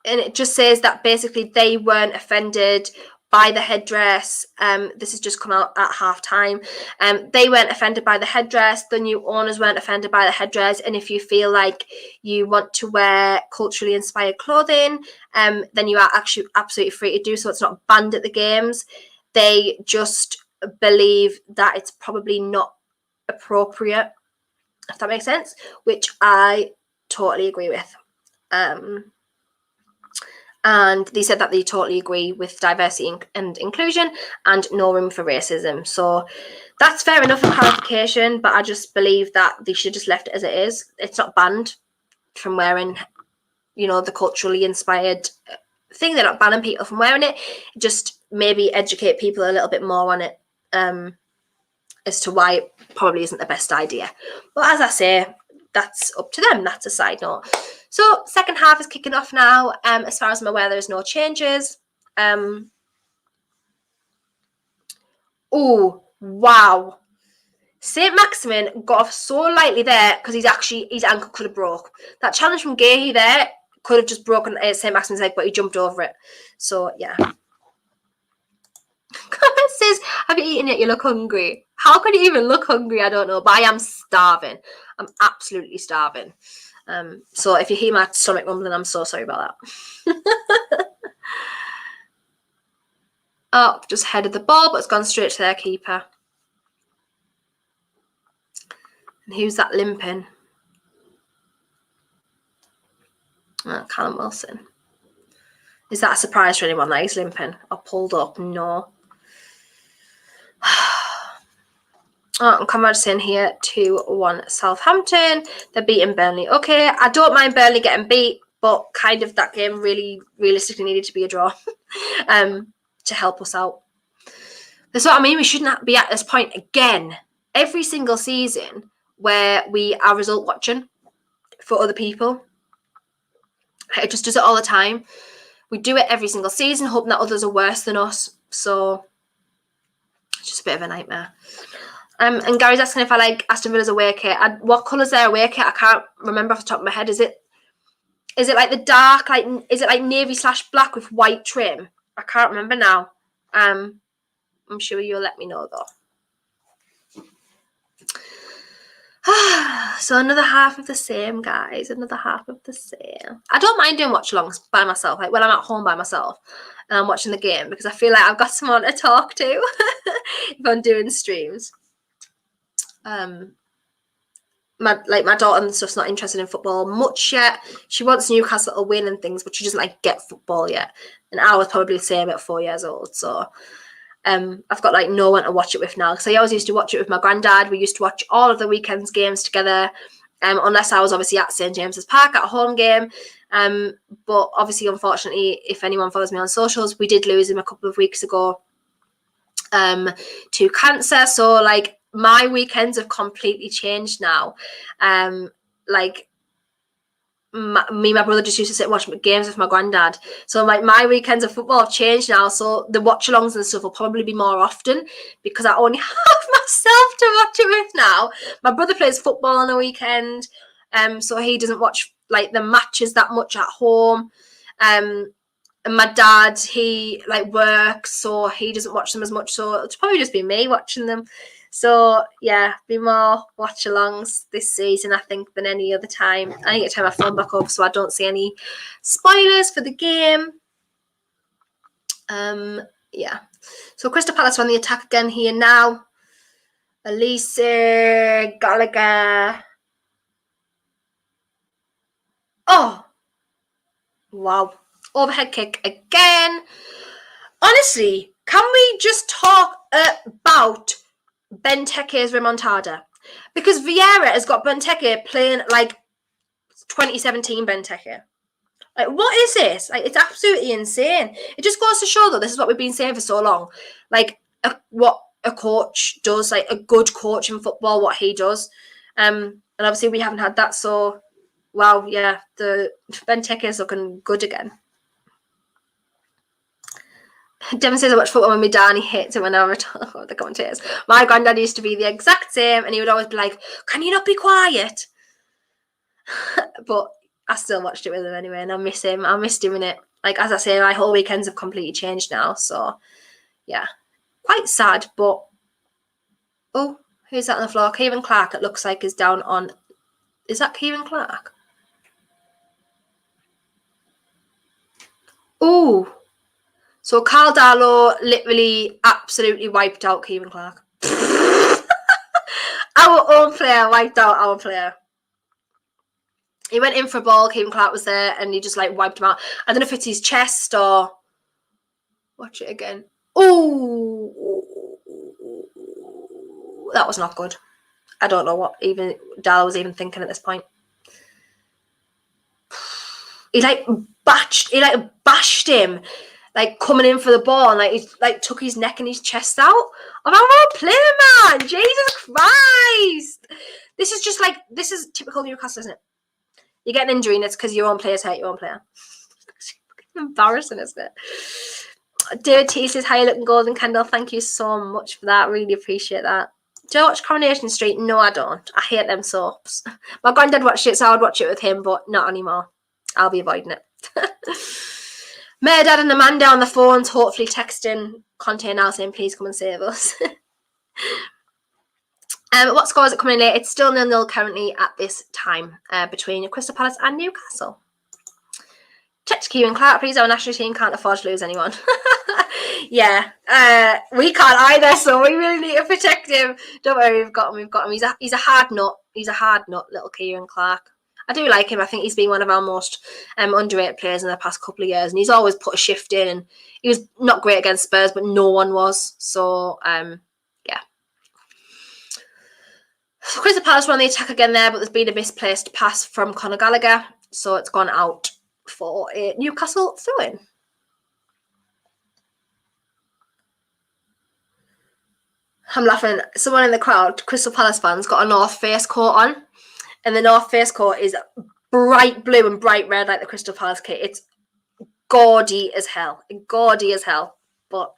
it just says that basically they weren't offended by the headdress. This has just come out at half time. They weren't offended by the headdress. The new owners weren't offended by the headdress. And if you feel like you want to wear culturally inspired clothing, then you are actually absolutely free to do so. It's not banned at the games. They just believe that it's probably not appropriate, if that makes sense, which I totally agree with. And they said that they totally agree with diversity and inclusion and no room for racism. So that's fair enough for clarification, but I just believe that they should just left it as it is. It's not banned from wearing, the culturally inspired thing. They're not banning people from wearing it. Just maybe educate people a little bit more on it as to why it probably isn't the best idea. But as I say, that's up to them. That's a side note. So second half is kicking off now. As far as I'm aware, there's no changes. Oh, wow. St. Maximin got off so lightly there because his ankle could have broke. That challenge from Gahey there could have just broken St. Maximin's leg, but he jumped over it. So, yeah. Comment says, have you eaten it? You look hungry. How could you even look hungry? I don't know, but I am starving. I'm absolutely starving. So if you hear my stomach rumbling, I'm so sorry about that. Oh, just headed the ball, but it's gone straight to their keeper. And who's that limping? Oh, Callum Wilson. Is that a surprise for anyone that he's limping or pulled up? No. Oh, and Conrad's saying here 2-1 Southampton. They're beating Burnley. Okay, I don't mind Burnley getting beat, but kind of that game really realistically needed to be a draw to help us out. That's what I mean. We shouldn't be at this point again every single season where we are result watching for other people. It just does it all the time. We do it every single season, hoping that others are worse than us. So it's just a bit of a nightmare. And Gary's asking if I like Aston Villa's away kit. What colour's their away kit? I can't remember off the top of my head. Is it like the dark, like, is it like navy/black with white trim? I can't remember now. I'm sure you'll let me know though. So another half of the same, guys. Another half of the same. I don't mind doing watch-alongs by myself, like when I'm at home by myself and I'm watching the game, because I feel like I've got someone to talk to if I'm doing streams. My daughter and stuff's not interested in football much yet. She wants Newcastle to win and things, but she doesn't like get football yet. And I was probably the same at 4 years old. So I've got like no one to watch it with now, because I always used to watch it with my granddad. We used to watch all of the weekends games together, unless I was obviously at St James's Park at a home game. But obviously, unfortunately, if anyone follows me on socials, we did lose him a couple of weeks ago to cancer. So like my weekends have completely changed now. Like me and my brother just used to sit and watch games with my granddad. So like my weekends of football have changed now. So the watch-alongs and stuff will probably be more often, because I only have myself to watch it with now. My brother plays football on the weekend, so he doesn't watch like the matches that much at home. And my dad, he like works, so he doesn't watch them as much. So it's probably just be me watching them. So yeah, be more watch-alongs this season, I think, than any other time. I need to turn my phone back up so I don't see any spoilers for the game. Yeah. So Crystal Palace are on the attack again here now. Elise, Gallagher. Oh, wow. Overhead kick again. Honestly, can we just talk about Benteke's remontada? Because Vieira has got Benteke playing like 2017 Benteke. Like, what is this? Like, it's absolutely insane. It just goes to show, though, this is what we've been saying for so long. Like, what a coach does, like a good coach in football, what he does. And obviously we haven't had that. So, wow, yeah, the Benteke is looking good again. Devin says I watch football with my dad and he hates it whenever I talk about the commentators. My granddad used to be the exact same, and he would always be like, "Can you not be quiet?" But I still watched it with him anyway, and I miss him. I miss doing it. Like, as I say, my whole weekends have completely changed now. So, yeah, quite sad. But oh, who's that on the floor? Kevin Clark. It looks like is down on. Is that Kevin Clark? Oh. So Carl Darlow literally absolutely wiped out Kevin Clark. Our own player wiped out our player. He went in for a ball, Kevin Clark was there, and he just like wiped him out. I don't know if it's his chest or... Watch it again. Oh, that was not good. I don't know what even Darlow was even thinking at this point. He bashed him. Like, coming in for the ball, and like he like took his neck and his chest out of our own player, man. Jesus Christ! This is typical Newcastle, isn't it? You get an injury and it's because your own players hurt your own player. Embarrassing, isn't it? David T says, "Hi, looking golden, Kendall. Thank you so much for that. Really appreciate that." Do you watch Coronation Street? No, I don't. I hate them soaps. My granddad watched it, so I would watch it with him, but not anymore. I'll be avoiding it. Dad and Amanda on the phones, hopefully texting Conte now saying, "Please come and save us." What score is it coming in late? It's still 0-0 currently at this time between Crystal Palace and Newcastle. Check to Kevin Clark, please. Our national team can't afford to lose anyone. Yeah, we can't either, so we really need to protect him. Don't worry, we've got him. He's a hard nut. He's a hard nut, little Kieran Clark. I do like him. I think he's been one of our most underrated players in the past couple of years, and he's always put a shift in. And he was not great against Spurs, but no one was. So yeah. So Crystal Palace were on the attack again there, but there's been a misplaced pass from Conor Gallagher, so it's gone out for a Newcastle throw-in. I'm laughing. Someone in the crowd, Crystal Palace fans, got a North Face coat on, and the North Face coat is bright blue and bright red like the Crystal Palace kit. It's gaudy as hell. Gaudy as hell. But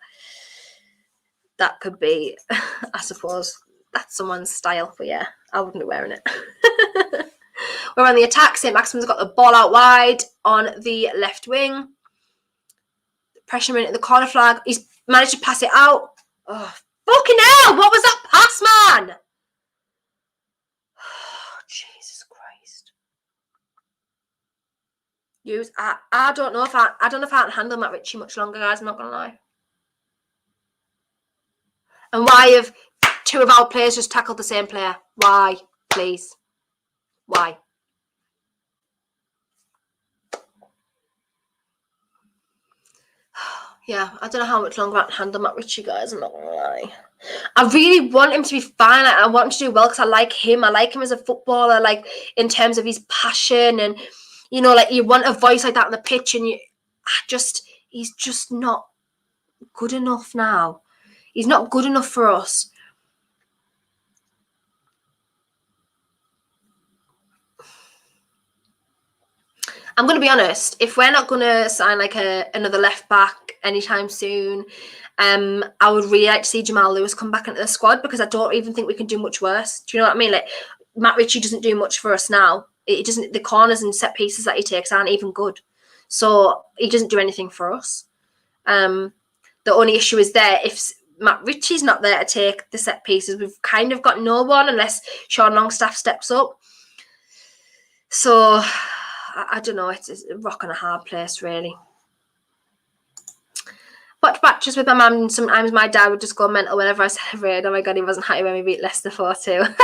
that could be, I suppose, that's someone's style. But yeah, I wouldn't be wearing it. We're on the attack. St. Maximin's got the ball out wide on the left wing. Pressure in at the corner flag. He's managed to pass it out. Oh, fucking hell! What was that pass, man? Oh, Jesus Christ. I don't know if I can handle Matt Ritchie much longer, guys. I'm not gonna lie. And why have two of our players just tackled the same player? Why, please? Why? Yeah, I don't know how much longer I can handle Matt Ritchie, guys. I'm not gonna lie. I really want him to be fine. I want him to do well because I like him. I like him as a footballer, like in terms of his passion, and you know, like you want a voice like that on the pitch, and he's just not good enough now. He's not good enough for us. I'm going to be honest, if we're not going to sign like another left back anytime soon, I would really like to see Jamal Lewis come back into the squad because I don't even think we can do much worse. Do you know what I mean? Like Matt Ritchie doesn't do much for us now. It doesn't. The corners and set pieces that he takes aren't even good, so he doesn't do anything for us. The only issue is there if Matt Ritchie's not there to take the set pieces. We've kind of got no one unless Sean Longstaff steps up. So I don't know. It's a rock and a hard place, really. Watch matches with my mum, and sometimes my dad would just go mental whenever I celebrated. Oh my god, he wasn't happy when we beat Leicester 4-2.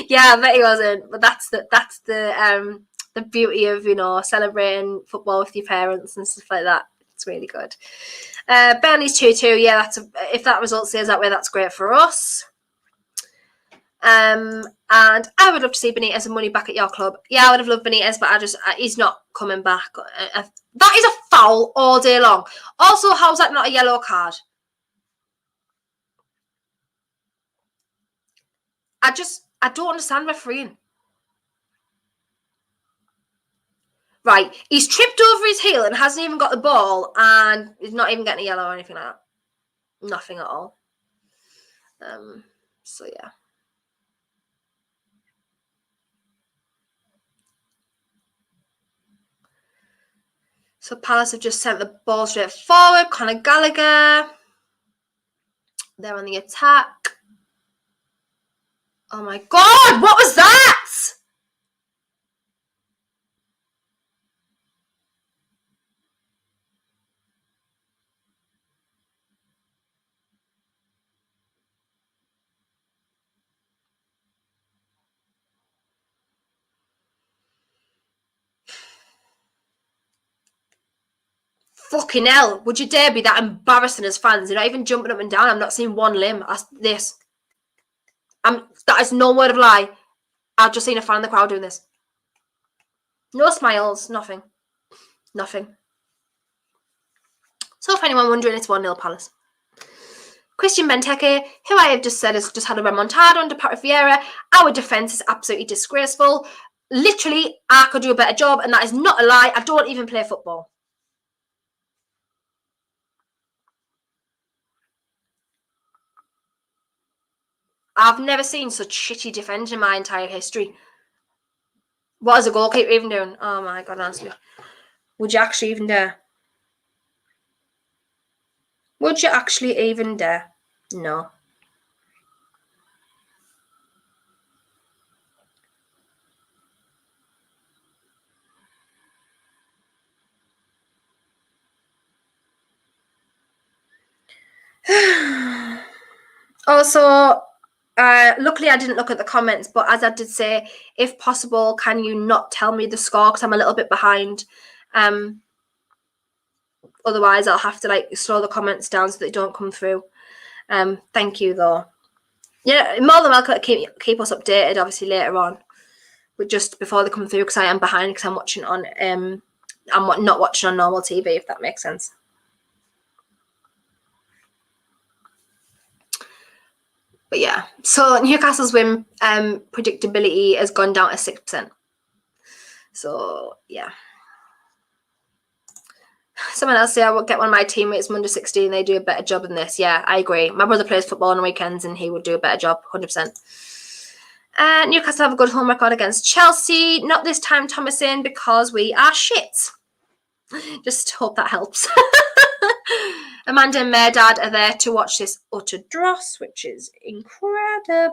Yeah, I bet he wasn't. But that's the beauty of, you know, celebrating football with your parents and stuff like that. It's really good. Burnley's 2-2. Yeah, if that result stays that way, that's great for us. And I would love to see Benitez and money back at your club. Yeah, I would have loved Benitez, but he's not coming back. That is a foul all day long. Also, how's that not a yellow card? I don't understand refereeing. Right, he's tripped over his heel and hasn't even got the ball, and he's not even getting a yellow or anything like that. Nothing at all. So yeah. So Palace have just sent the ball straight forward. Conor Gallagher. They're on the attack. Oh my god, what was that? Fucking hell, would you dare be that embarrassing as fans? You're not even jumping up and down. I'm not seeing one limb. That is no word of lie. I've just seen a fan in the crowd doing this. No smiles, nothing. Nothing. So if anyone wondering, it's 1-0 Palace. Christian Benteke, who I have just said has just had a remontada under Patrick Vieira. Our defence is absolutely disgraceful. Literally, I could do a better job, and that is not a lie. I don't even play football. I've never seen such shitty defending in my entire history. What is a goalkeeper even doing? Oh my god, honestly. Would you actually even dare? Would you actually even dare? No. Also, luckily I didn't look at the comments, but as I did say, if possible, can you not tell me the score because I'm a little bit behind. Otherwise, I'll have to like slow the comments down so they don't come through. Thank you though. Yeah, more than welcome to keep us updated. Obviously later on, but just before they come through because I am behind because I'm watching on I'm not watching on normal TV, if that makes sense. But yeah, so Newcastle's win predictability has gone down to 6%. So yeah. Someone else say I will get one of my teammates from under 16. They do a better job than this. Yeah, I agree. My brother plays football on weekends and he would do a better job, 100%. Newcastle have a good home record against Chelsea. Not this time, Thomason, because we are shit. Just hope that helps. Amanda and Merdad are there to watch this utter dross, which is incredible.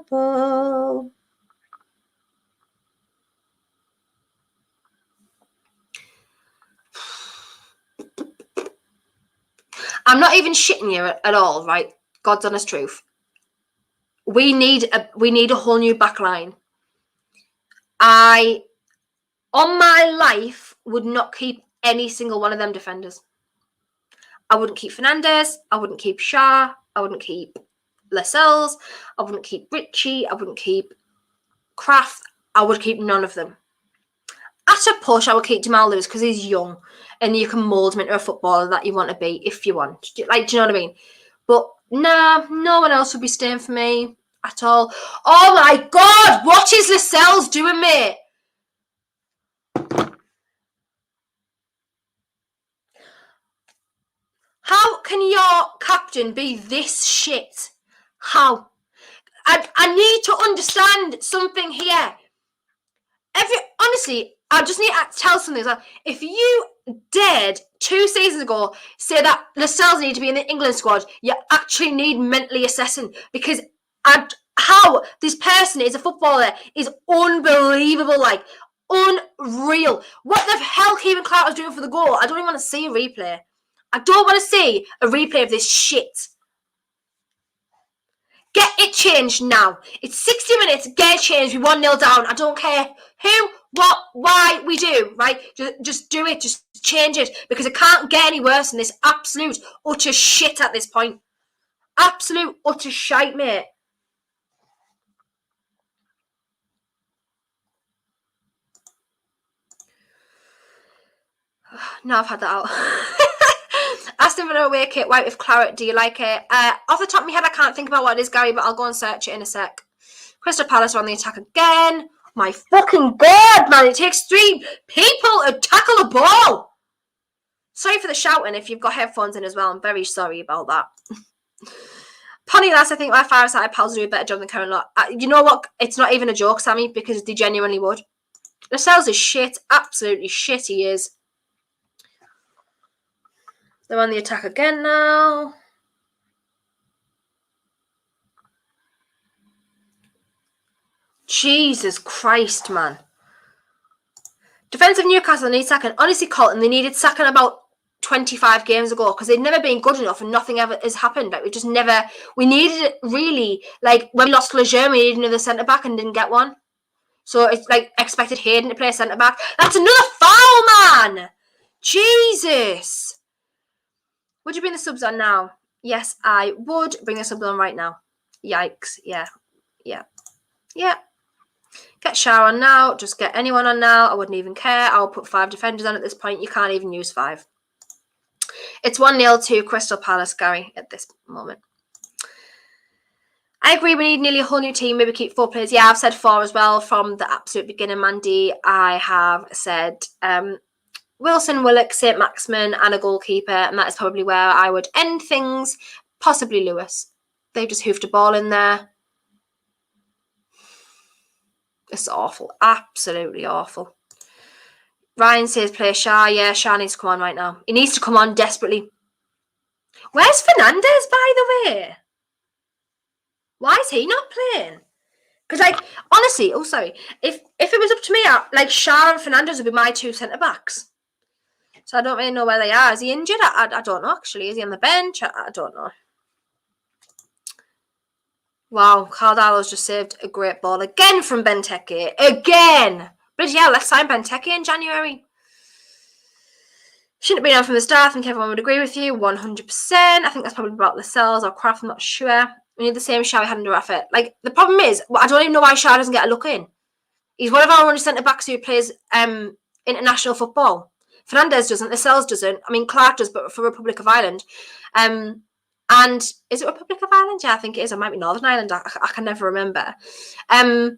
I'm not even shitting you at all, right? God's honest truth. We need a whole new backline. I, on my life, would not keep any single one of them defenders. I wouldn't keep Fernandez. I wouldn't keep Shaw. I wouldn't keep Lascelles. I wouldn't keep Ritchie. I wouldn't keep Kraft. I would keep none of them. At a push, I would keep Jamal Lewis because he's young and you can mould him into a footballer that you want to be if you want. Like, do you know what I mean? But nah, no one else would be staying for me at all. Oh my God, what is Lascelles doing, mate? How can your captain be this shit? How? I need to understand something here. Honestly, I just need to tell something. If you dared 2 seasons ago say that Lascelles need to be in the England squad, you actually need mentally assessing because how this person is a footballer is unbelievable, like unreal. What the hell Kevin Clark was doing for the goal? I don't even want to see a replay. I don't want to see a replay of this shit. Get it changed now. It's 60 minutes. Get it changed. We're 1-0 down. I don't care who, what, why we do, right? Just do it. Just change it because it can't get any worse than this absolute utter shit at this point. Absolute utter shite, mate. Now I've had that out. Aston Villa away kit, white with claret. Do you like it? Off the top of my head, I can't think about what it is, Gary, but I'll go and search it in a sec. Crystal Palace are on the attack again. My fucking God, man. It takes 3 people to tackle a ball. Sorry for the shouting if you've got headphones in as well. I'm very sorry about that. Pony Lass, I think my 5-side pals do a better job than Karen Lott. You know what? It's not even a joke, Sammy, because they genuinely would. Lascelles is shit. Absolutely shit he is. They're on the attack again now. Jesus Christ, man. Defense of Newcastle need sacking. Honestly, Colton, they needed sacking about 25 games ago because they'd never been good enough and nothing ever has happened. Like, we needed it really. Like, when we lost Lejeune, we needed another centre-back and didn't get one. So it's like expected Hayden to play centre-back. That's another foul, man! Jesus! Would you bring the subs on now? Yes, I would bring the subs on right now. Yikes. Yeah. Get Shah on now. Just get anyone on now. I wouldn't even care. I'll put 5 defenders on at this point. You can't even use 5. It's 1-0 to Crystal Palace, Gary, at this moment. I agree we need nearly a whole new team. Maybe keep 4 players. Yeah, I've said 4 as well from the absolute beginning, Mandy. I have said Wilson, Willock, St. Maximin and a goalkeeper. And that is probably where I would end things. Possibly Lewis. They just hoofed a ball in there. It's awful. Absolutely awful. Ryan says play Shah. Yeah, Shah needs to come on right now. He needs to come on desperately. Where's Fernandez, by the way? Why is he not playing? Because, like, honestly, if it was up to me, like, Shah and Fernandez would be my 2 centre-backs. So I don't really know where they are. Is he injured? I don't know, actually. Is he on the bench? I don't know. Wow, Cardalo's just saved a great ball again from Benteke. Again! But yeah, let's sign Benteke in January. Shouldn't have been on from the start. I think everyone would agree with you 100%. I think that's probably about Lascelles or Kraft. I'm not sure. We need the same Shaw we had under Raffet. Like, the problem is, I don't even know why Shaw doesn't get a look in. He's one of our only centre-backs who plays international football. Fernandez doesn't. Lascelles doesn't. I mean, Clark does, but for Republic of Ireland. And is it Republic of Ireland? Yeah, I think it is. It might be Northern Ireland. I can never remember. And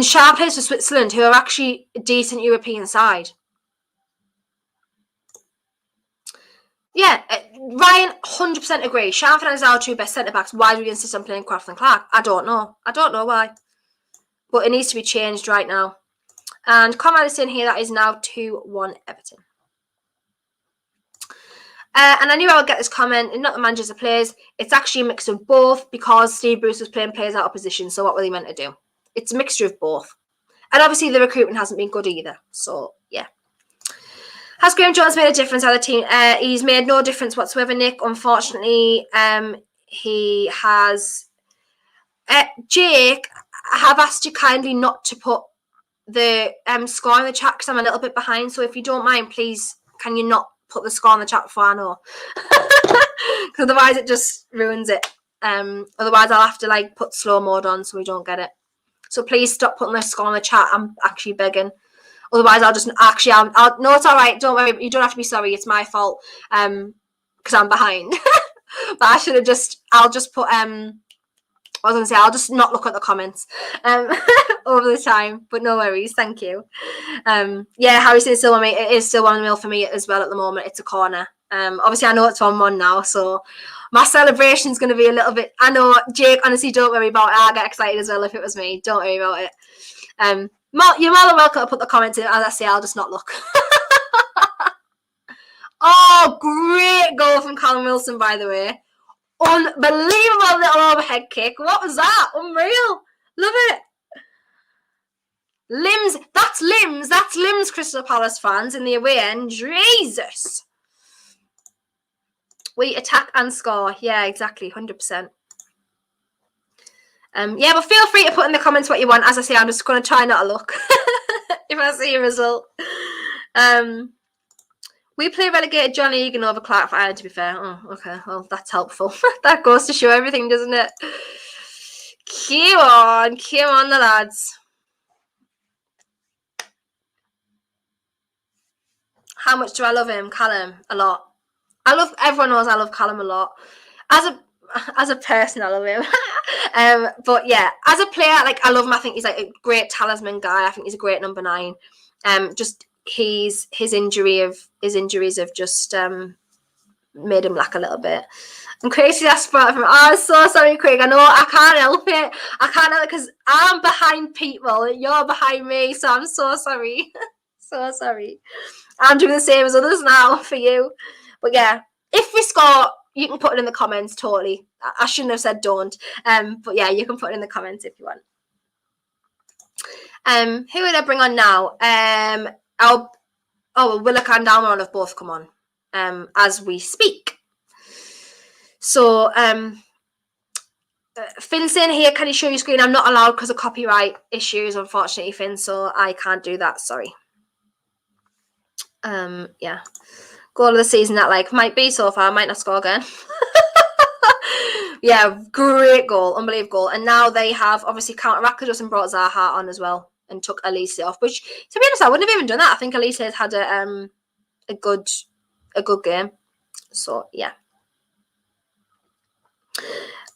Shaw plays for Switzerland, who are actually a decent European side. Yeah, Ryan, 100% agree. Shaw and Fernandez are our two best centre-backs. Why do we insist on playing Kraft and Clark? I don't know. I don't know why. But it needs to be changed right now. And comment is in here, that is now 2-1 Everton. And I knew I would get this comment, and not the managers of players. It's actually a mix of both because Steve Bruce was playing players out of position. So what were they meant to do? It's a mixture of both. And obviously the recruitment hasn't been good either. So, yeah. Has Graham Jones made a difference on the team? He's made no difference whatsoever, Nick. Unfortunately, he has... Jake, I have asked you kindly not to put the score in the chat because I'm a little bit behind. So if you don't mind, please, can you not put the score in the chat before I know? Because otherwise it just ruins it. Otherwise I'll have to like put slow mode on so we don't get it. So please stop putting the score in the chat. I'm actually begging. Otherwise I'll just actually I'll no, it's all right. Don't worry. You don't have to be sorry. It's my fault. Because I'm behind. But I should have just. I'll just put I was going to say, I'll just not look at the comments over the time, but no worries, thank you. Yeah, Harry says still 1-1. It is still 1-0 for me as well at the moment. It's a corner. Obviously, I know it's 1-1 now, so my celebration is going to be a little bit. I know, Jake, honestly, don't worry about it. I'll get excited as well if it was me. Don't worry about it. You're more than welcome to put the comments in. As I say, I'll just not look. Oh, great goal from Callum Wilson, by the way. Unbelievable little overhead kick. What was that? Unreal. Love it. Limbs. That's limbs. That's limbs, Crystal Palace fans in the away end. Jesus. We attack and score. Yeah, exactly. 100%. Yeah, but feel free to put in the comments what you want. As I say, I'm just going to try not to look if I see a result. We play relegated John Egan over Clark for Ireland, to be fair. Oh, okay. Well, that's helpful. That goes to show everything, doesn't it? Come on, the lads. How much do I love him? Callum, a lot. Everyone knows I love Callum a lot. As a person, I love him. But yeah, as a player, like I love him. I think he's like a great talisman guy. I think he's a great number 9. Just his injuries have just made him lack a little bit. And crazy that spot from. Oh, I'm so sorry, Craig. I know I can't help it. I can't help it because I'm behind people. You're behind me, so I'm so sorry. So sorry. I'm doing the same as others now for you. But yeah, if we score, you can put it in the comments. Totally. I shouldn't have said don't. But yeah, you can put it in the comments if you want. Who would I bring on now? Willock and Dalmaron have both come on as we speak. So Finn's saying here, can you show your screen? I'm not allowed because of copyright issues, unfortunately, Finn, so I can't do that. Sorry. Yeah. Goal of the season that like might be so far, might not score again. Yeah, great goal, unbelievable goal. And now they have obviously counter-acted us and brought Zaha on as well and took Elise off, which to be honest, I wouldn't have even done that. I think Elise has had a good game. So yeah.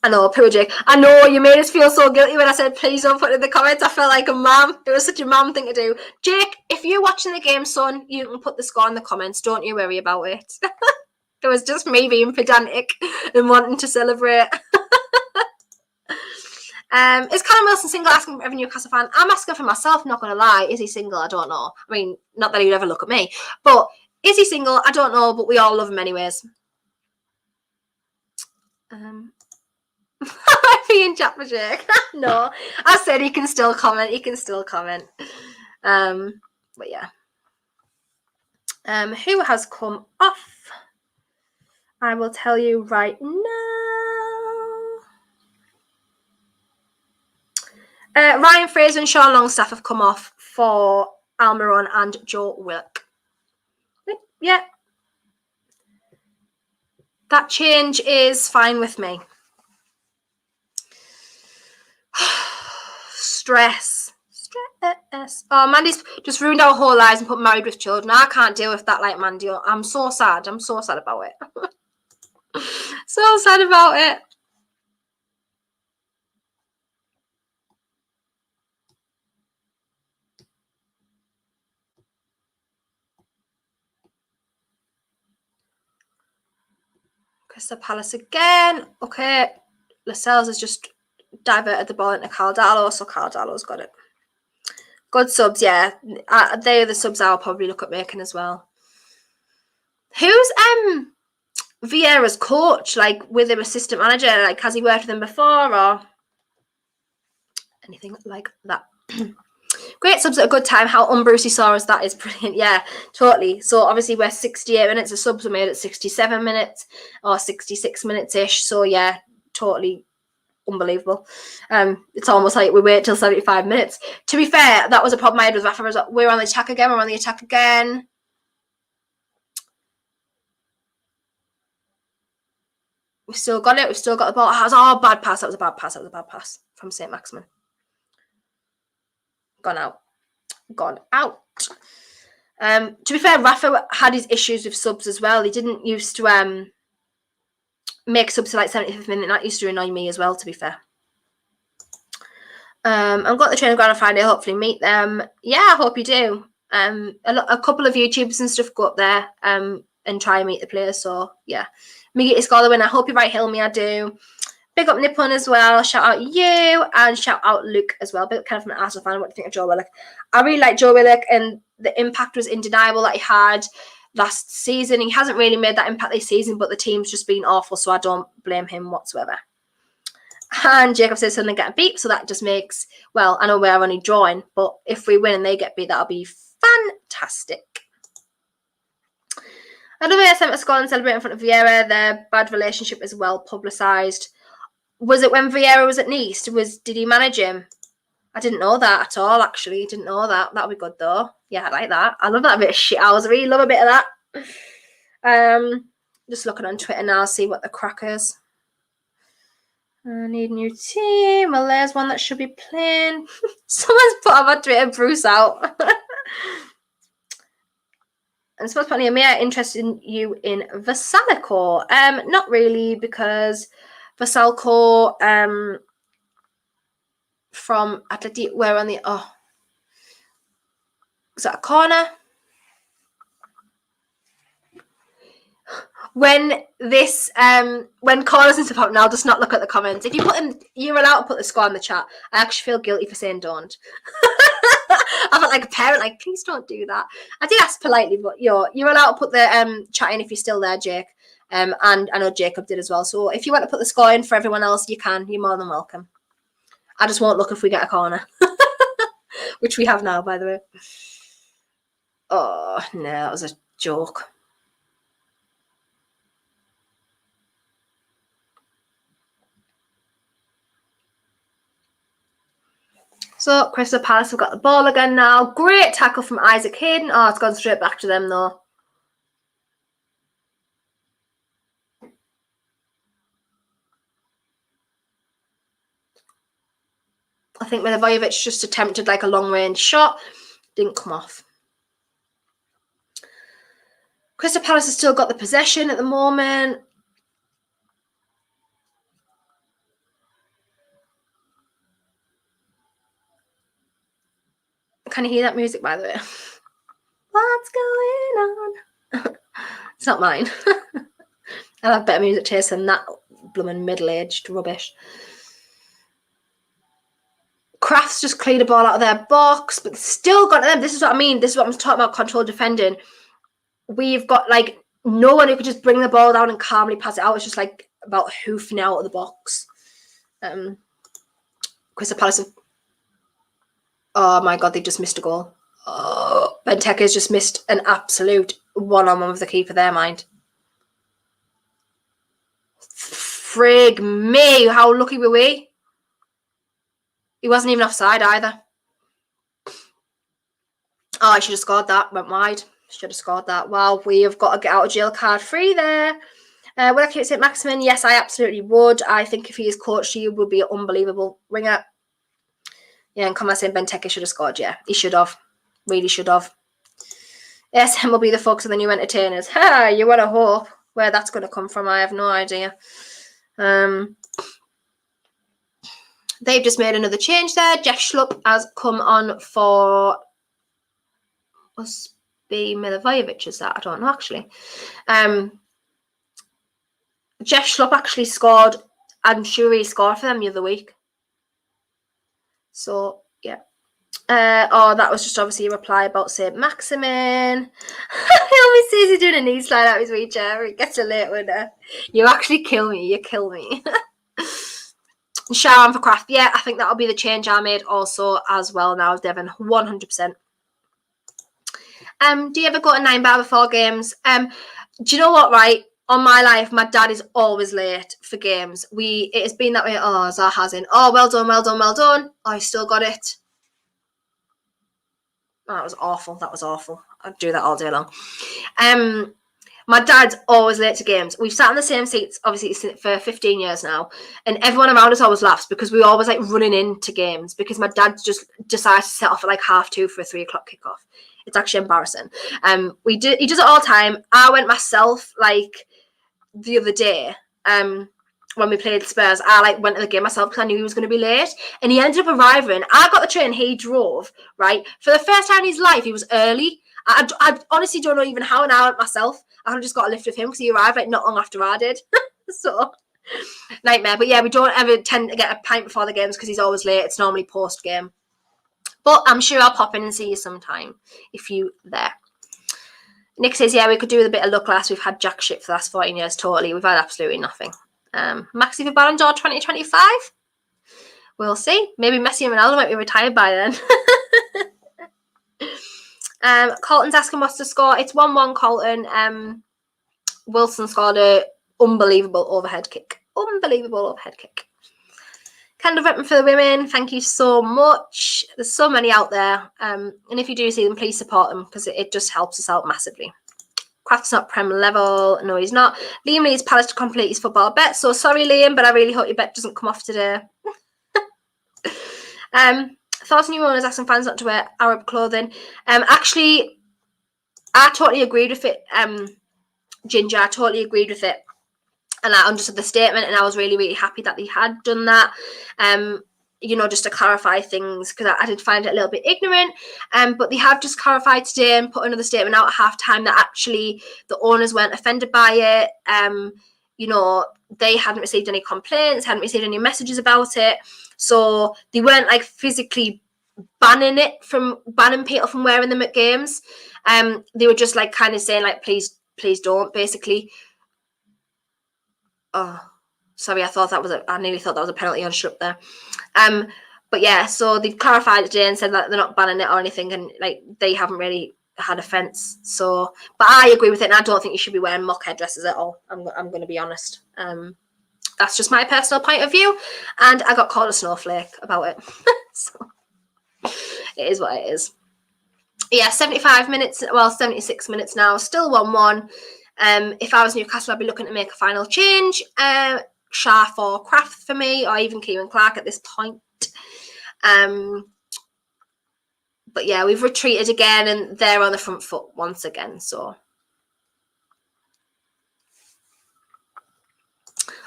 I know, poor Jake. I know you made us feel so guilty when I said please don't put it in the comments. I felt like a mum. It was such a mum thing to do. Jake, if you're watching the game, son, you can put the score in the comments. Don't you worry about it. It was just me being pedantic and wanting to celebrate. Is Callum Wilson single? Asking for every Newcastle fan. I'm asking for myself, not going to lie. Is he single? I don't know. I mean, not that he'd ever look at me. But is he single? I don't know, but we all love him anyways. Being chat for Jake. No, I said he can still comment. But yeah. Who has come off? I will tell you right now. Ryan Fraser and Sean Longstaff have come off for Almiron and Joe Willock. Yeah. That change is fine with me. Stress. Oh, Mandy's just ruined our whole lives and put married with children. I can't deal with that like Mandy. I'm so sad. I'm so sad about it. So sad about it. Crystal Palace again. Okay. Lascelles has just diverted the ball into Caldallo, so Caldallo's got it. Good subs, yeah. They are the subs I'll probably look at making as well. Who's Vieira's coach, like with him assistant manager? Like, has he worked with him before or anything like that? Great subs at a good time. How un-Brucey saw us, that is brilliant. Yeah, totally. So obviously we're 68 minutes. The subs were made at 67 minutes or 66 minutes-ish. So yeah, totally unbelievable. It's almost like we wait till 75 minutes. To be fair, that was a problem I had with Rafa. We're on the attack again. We've still got it. We've still got the ball. Bad pass. That was a bad pass from St. Maximin. Gone out. To be fair, Rafa had his issues with subs as well. He didn't used to make subs to like 75th minute. That used to annoy me as well, to be fair. I've got the training ground on Friday. Hopefully meet them. Yeah, I hope you do. A couple of YouTubers and stuff go up there and try and meet the players. So yeah, me get to score the win. I hope you right, Hilmy. I do. Big up Nippon as well. Shout out you and shout out Luke as well. Big up kind of an Arsenal fan. What do you think of Joe Willock? I really like Joe Willock, and the impact was undeniable that he had last season. He hasn't really made that impact this season, but the team's just been awful, so I don't blame him whatsoever. And Jacob says something get beat, so that just makes, well, I know we're only drawing, but if we win and they get beat, that'll be fantastic. Another attempt to score and celebrate in front of Vieira. Their bad relationship is well publicised. Was it when Vieira was at Nice? Did he manage him? I didn't know that at all, actually. Didn't know that. That would be good, though. Yeah, I like that. I love that bit of shit. I really love a bit of that. Just looking on Twitter now, see what the crack is. I need a new team. Well, there's one that should be playing. Someone's put on my Twitter Bruce out. I'm supposed to put me interested in you in Vasalico. Not really, because Vasalico from Atleti, we're on the is that a corner? When corners and stuff happen, I'll just not look at the comments. If you put in, you're allowed to put the score in the chat. I actually feel guilty for saying don't. I felt like a parent, like, please don't do that. I did ask politely, but you're allowed to put the chat in if you're still there, Jake. And I know Jacob did as well. So if you want to put the score in for everyone else, you can. You're more than welcome. I just won't look if we get a corner. Which we have now, by the way. Oh, no, that was a joke. So, Crystal Palace have got the ball again now. Great tackle from Isaac Hayden. Oh, it's gone straight back to them, though. I think Milivojevic just attempted like a long-range shot. Didn't come off. Crystal Palace has still got the possession at the moment. Can you hear that music, by the way? What's going on? It's not mine. I have better music taste than that blooming middle-aged rubbish. Crafts just cleared the ball out of their box, but still got them. This is what I mean. This is what I'm talking about, control defending. We've got like no one who could just bring the ball down and calmly pass it out. It's just like about hoofing out of the box. Crystal Palace. Oh my God, they just missed a goal. Oh, Benteke's just missed an absolute one-on-one with the keeper there, mind. Frig me, how lucky were we? He wasn't even offside either. Oh, I should have scored that. Went wide. Should have scored that. Wow, we have got to get out of jail card free there. Would I keep St. Maximin? Yes, I absolutely would. I think if he is coached, he would be an unbelievable winger. Yeah, and come on, saying Benteke should have scored. Yeah, he should have. Really should have. SM will be the focus of the new entertainers. Ha! You want to hope. Where that's going to come from, I have no idea. They've just made another change there. Jeff Schlupp has come on for... Must be Milivojevic, is that? I don't know, actually. Jeff Schlupp actually scored. I'm sure he scored for them the other week. So, yeah. Oh, that was just obviously a reply about St. Maximin. He always says he's doing a knee slide out his wheelchair. It gets a late winner. You actually kill me. You kill me. Shower on for Craft. Yeah, I think that'll be the change I made also as well now, Devon. 100%. Do you ever go to 9 bar before games? Do you know what, right? On my life, my dad is always late for games. It has been that way. Oh, Zah hasn't. Oh, well done, well done, well done. Oh, I still got it. Oh, that was awful. That was awful. I'd do that all day long. My dad's always late to games. We've sat in the same seats, obviously, for 15 years now. And everyone around us always laughs because we're always like running into games because my dad just decides to set off at like 2:30 for a 3 o'clock kickoff. It's actually embarrassing. He does it all the time. I went myself like the other day. When we played Spurs, I like went to the game myself because I knew he was going to be late, and he ended up arriving. I got the train, he drove. Right, for the first time in his life, he was early. I honestly don't know even how, and I went myself. I just got a lift with him because he arrived like not long after I did. So nightmare. But yeah, we don't ever tend to get a pint before the games because he's always late. It's normally post game. But I'm sure I'll pop in and see you sometime if you there. Nick says, yeah, we could do with a bit of luck last. We've had jack shit for the last 14 years, totally. We've had absolutely nothing. Maxi for Ballon d'Or 2025? We'll see. Maybe Messi and Ronaldo might be retired by then. Colton's asking what's the score. It's 1-1 Colton. Wilson scored an unbelievable overhead kick. Unbelievable overhead kick. Kendallrowan for the women. Thank you so much. There's so many out there. And if you do see them, please support them because it just helps us out massively. Craft's not Prem level. No, he's not. Liam needs Palace to complete his football bet. So sorry, Liam, but I really hope your bet doesn't come off today. Thoughts on new owners asking fans not to wear Arab clothing. Actually, I totally agreed with it, Ginger. I totally agreed with it. And I understood the statement, and I was really, really happy that they had done that. Just to clarify things, because I did find it a little bit ignorant. But they have just clarified today and put another statement out at halftime that actually the owners weren't offended by it. They hadn't received any complaints, hadn't received any messages about it. So they weren't like physically banning people from wearing them at games. They were just like kind of saying like, please don't, basically. Oh, sorry, I nearly thought that was a penalty on Schlupp there. But yeah, so they've clarified it today and said that they're not banning it or anything, and like they haven't really had offence. So, but I agree with it, and I don't think you should be wearing mock headdresses at all. I'm going to be honest. That's just my personal point of view, and I got called a snowflake about it. So it is what it is. Yeah, 76 minutes now, still 1-1. If I was Newcastle, I'd be looking to make a final change. Shah for Craft for me, or even Kieran Clark at this point. But yeah, we've retreated again, and they're on the front foot once again. So,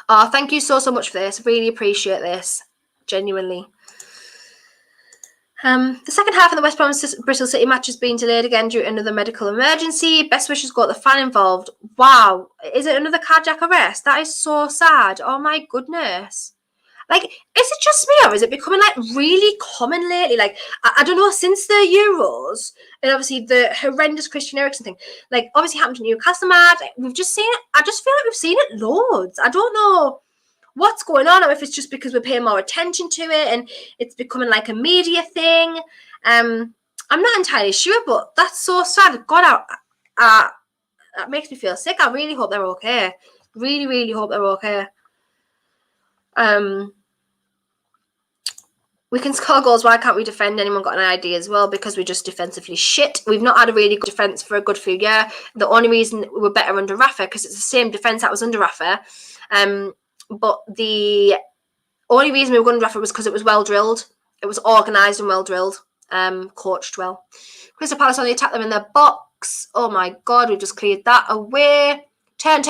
thank you so much for this. Really appreciate this, genuinely. The second half of the West Brom Bristol City match has been delayed again due to another medical emergency. Best wishes got the fan involved. Wow, is it another cardiac arrest? That is so sad. Oh my goodness. Like, is it just me, or is it becoming like really common lately? Like, I don't know, since the Euros and obviously the horrendous Christian Eriksen thing, like obviously happened to Newcastle mad. We've just seen it. I just feel like we've seen it loads. I don't know what's going on, or if it's just because we're paying more attention to it and it's becoming like a media thing. I'm not entirely sure, but that's so sad. God, that makes me feel sick. I really hope they're okay. Really, really hope they're okay. We can score goals. Why can't we defend? Anyone got an idea as well? Because we're just defensively shit. We've not had a really good defence for a good few years. The only reason we were better under Rafa, because it's the same defence that was under Rafa. But the only reason we were under Rafa was because it was well drilled. It was organised and well drilled. Coached well. Crystal Palace only attacked them in their box. Oh my God, we just cleared that away. Turn.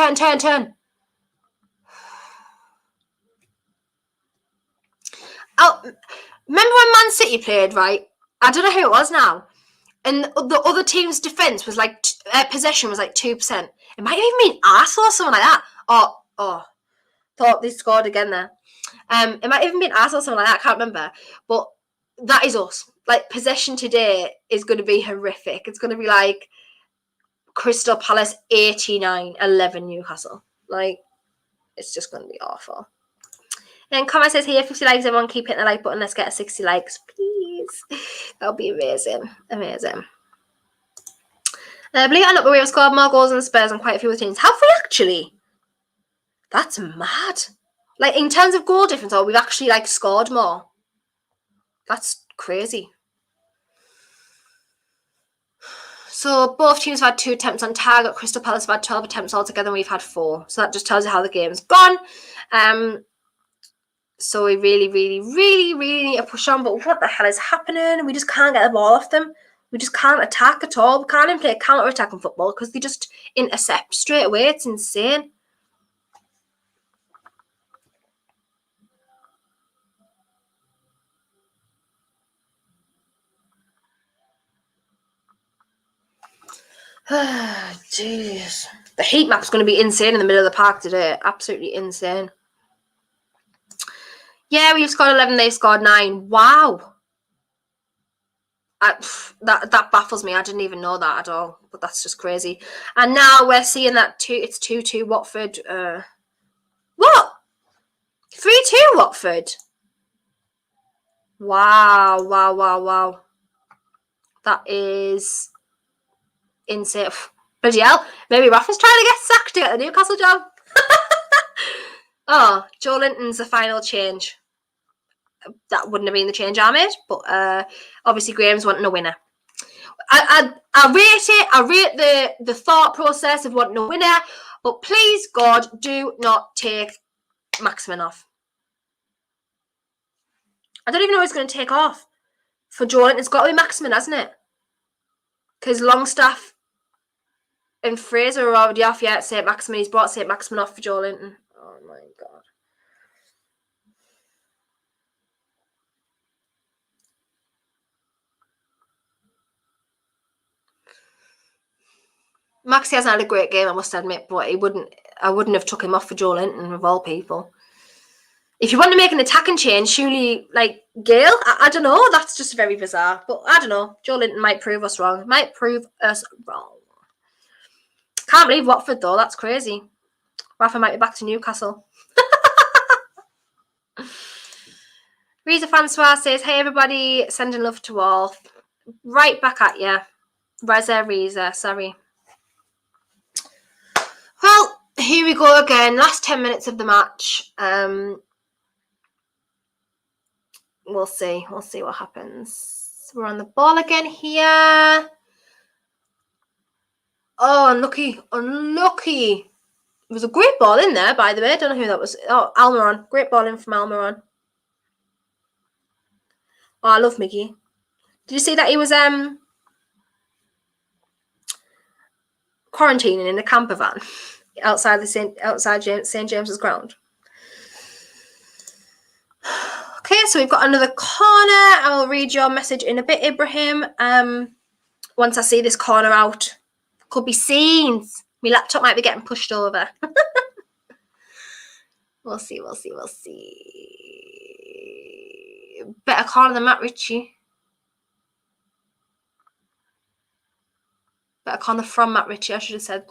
Oh, remember when Man City played, right? I don't know who it was now. And the other team's defence was like, possession was like 2%. It might have even been Arsenal or something like that. Oh, thought they scored again there. It might even been Arsenal or something like that. I can't remember. But that is us. Like, possession today is going to be horrific. It's going to be like Crystal Palace 89-11 Newcastle. Like, it's just going to be awful. And comment says here, 50 likes, everyone keep hitting the like button. Let's get a 60 likes, please. That'll be amazing. Amazing. Believe it or not, we have scored more goals than Spurs and quite a few other teams. Have we actually? That's mad. Like, in terms of goal difference, we've actually, like, scored more. That's crazy. So both teams have had 2 attempts on target. Crystal Palace have had 12 attempts altogether and we've had 4. So that just tells you how the game's gone. So we really need to push on. But what the hell is happening? We just can't get the ball off them. We just can't attack at all. We can't even play counter-attacking football because they just intercept straight away. It's insane. Jeez. The heat map's going to be insane in the middle of the park today. Absolutely insane. Yeah, we've scored 11. They scored 9. Wow. That baffles me. I didn't even know that at all. But that's just crazy. And now we're seeing that it's 2-2 Watford. What? 3-2 Watford. Wow. That is insane. Bloody hell. Maybe Rafa's trying to get sacked to get the Newcastle job. Oh, Joe Linton's the final change. That wouldn't have been the change I made, but obviously Graham's wanting a winner. I rate it. I rate the thought process of wanting a winner, but please God, do not take Maximin off. I don't even know who's going to take off for Joe Linton. It's got to be Maximin, hasn't it? Because Longstaff and Fraser are already off. Yeah, St. Maximin. He's brought St. Maximin off for Joe Linton. Oh my God. Maxi hasn't had a great game, I must admit, but I wouldn't have took him off for Joe Linton of all people. If you want to make an attacking change, surely, like, Gale, I don't know. That's just very bizarre. But I don't know. Joe Linton might prove us wrong. Can't believe Watford, though. That's crazy. Rafa might be back to Newcastle. Reza Francois says, hey, everybody, sending love to all. Right back at you. Reza, sorry. Well, here we go again. Last 10 minutes of the match. We'll see. We'll see what happens. We're on the ball again here. Oh, unlucky. It was a great ball in there, by the way. I don't know who that was. Oh, Almiron. Great ball in from Almiron. Oh, I love Mickey. Did you see that he was quarantining in a camper van outside St. James's ground? Okay, so we've got another corner. I'll read your message in a bit, Ibrahim. Once I see this corner out, could be scenes. My laptop might be getting pushed over. We'll see. Better corner than Matt Ritchie. Better corner from Matt Ritchie, I should have said.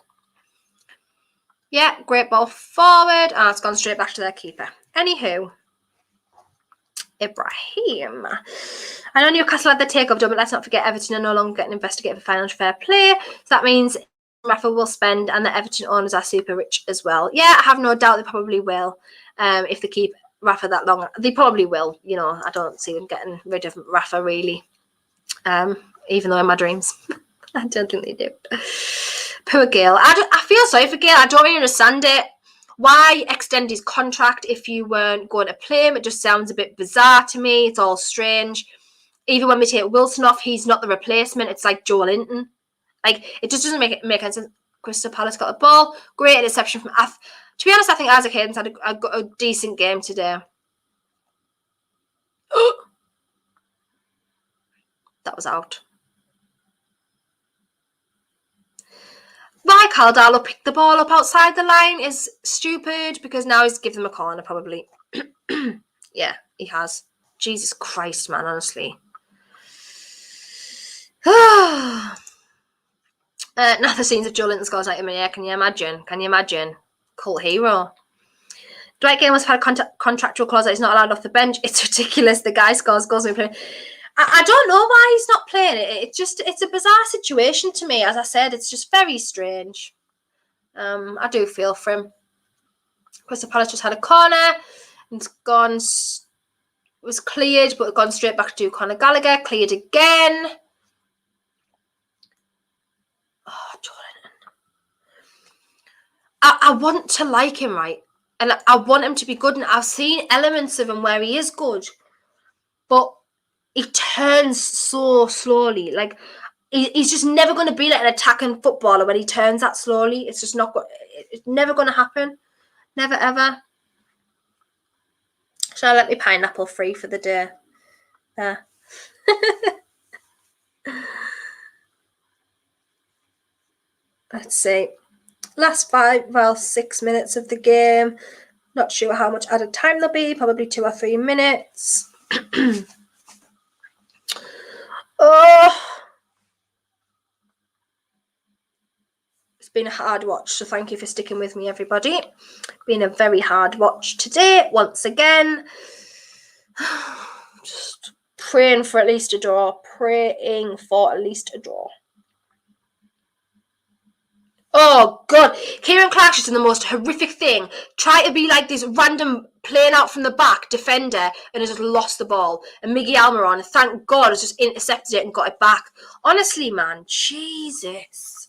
Yeah, great ball forward. And it's gone straight back to their keeper. Anywho. Ibrahim. I know Newcastle had the takeoff done, but let's not forget Everton are no longer getting investigated for financial fair play. So that means Rafa will spend and the Everton owners are super rich as well. Yeah, I have no doubt they probably will if they keep Rafa that long. They probably will, you know. I don't see them getting rid of Rafa, really. Even though in my dreams. I don't think they do. Poor Gail. I feel sorry for Gail. I don't really understand it. Why extend his contract if you weren't going to play him? It just sounds a bit bizarre to me. It's all strange. Even when we take Wilson off, he's not the replacement. It's like Joe Linton. Like, it just doesn't make sense. Crystal Palace got the ball. Great interception from to be honest, I think Isaac Hayden's had a decent game today. That was out. Why Caldalo picked the ball up outside the line is stupid, because now he's given them a corner, probably. Yeah, he has. Jesus Christ, man, honestly. Now the scenes of Joe Linton scores 90 minutes. Can you imagine? Can you imagine? Cult hero. Dwight Gale must have had a contractual clause that he's not allowed off the bench. It's ridiculous. The guy scores goals when he plays. I don't know why he's not playing it. It's a bizarre situation to me. As I said, it's just very strange. I do feel for him. Crystal Palace just had a corner and was cleared, but gone straight back to Conor Gallagher. Cleared again. Oh, Jordan. I want to like him, right? And I want him to be good. And I've seen elements of him where he is good. But he turns so slowly. Like, he's just never going to be like an attacking footballer when he turns that slowly. It's just not. It's never going to happen. Never, ever. Shall I let me pineapple free for the day? There. Let's see. Last 6 minutes of the game. Not sure how much added time there'll be. Probably 2 or 3 minutes. Oh. It's been a hard watch, so thank you for sticking with me, everybody. Been a very hard watch today, once again. Just praying for at least a draw. Praying for at least a draw. Oh, God. Kieran Clark's just done the most horrific thing. Try to be like this random playing out from the back defender and has just lost the ball. And Miggy Almiron, thank God, has just intercepted it and got it back. Honestly, man. Jesus,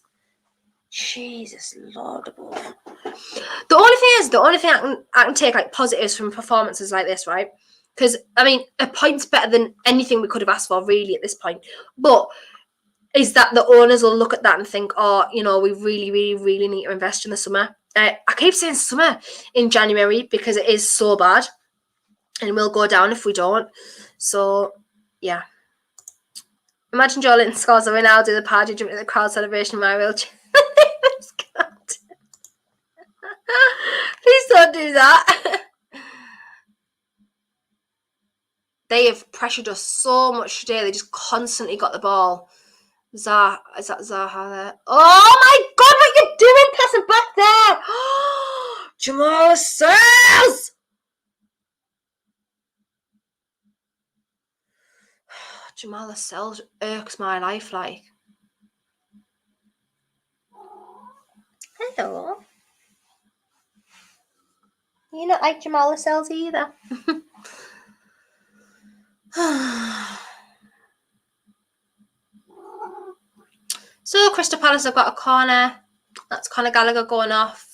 Lord above. The only thing I can take like positives from performances like this, right? Because, I mean, a point's better than anything we could have asked for, really, at this point. But is that the owners will look at that and think, oh, you know, we really, really, really need to invest in the summer. I keep saying summer in January because it is so bad and we'll go down if we don't. So, yeah. Imagine Joe Linton scores a win. I'll do the party jump to the crowd celebration in my wheelchair. Please don't do that. They have pressured us so much today. They just constantly got the ball. Is that Zaha there? Oh my God, what are you doing passing back there? Jamal Lascelles! Jamal Lascelles irks my life, like. Hello. You not like Jamal Lascelles either. So Crystal Palace have got a corner. That's Conor Gallagher going off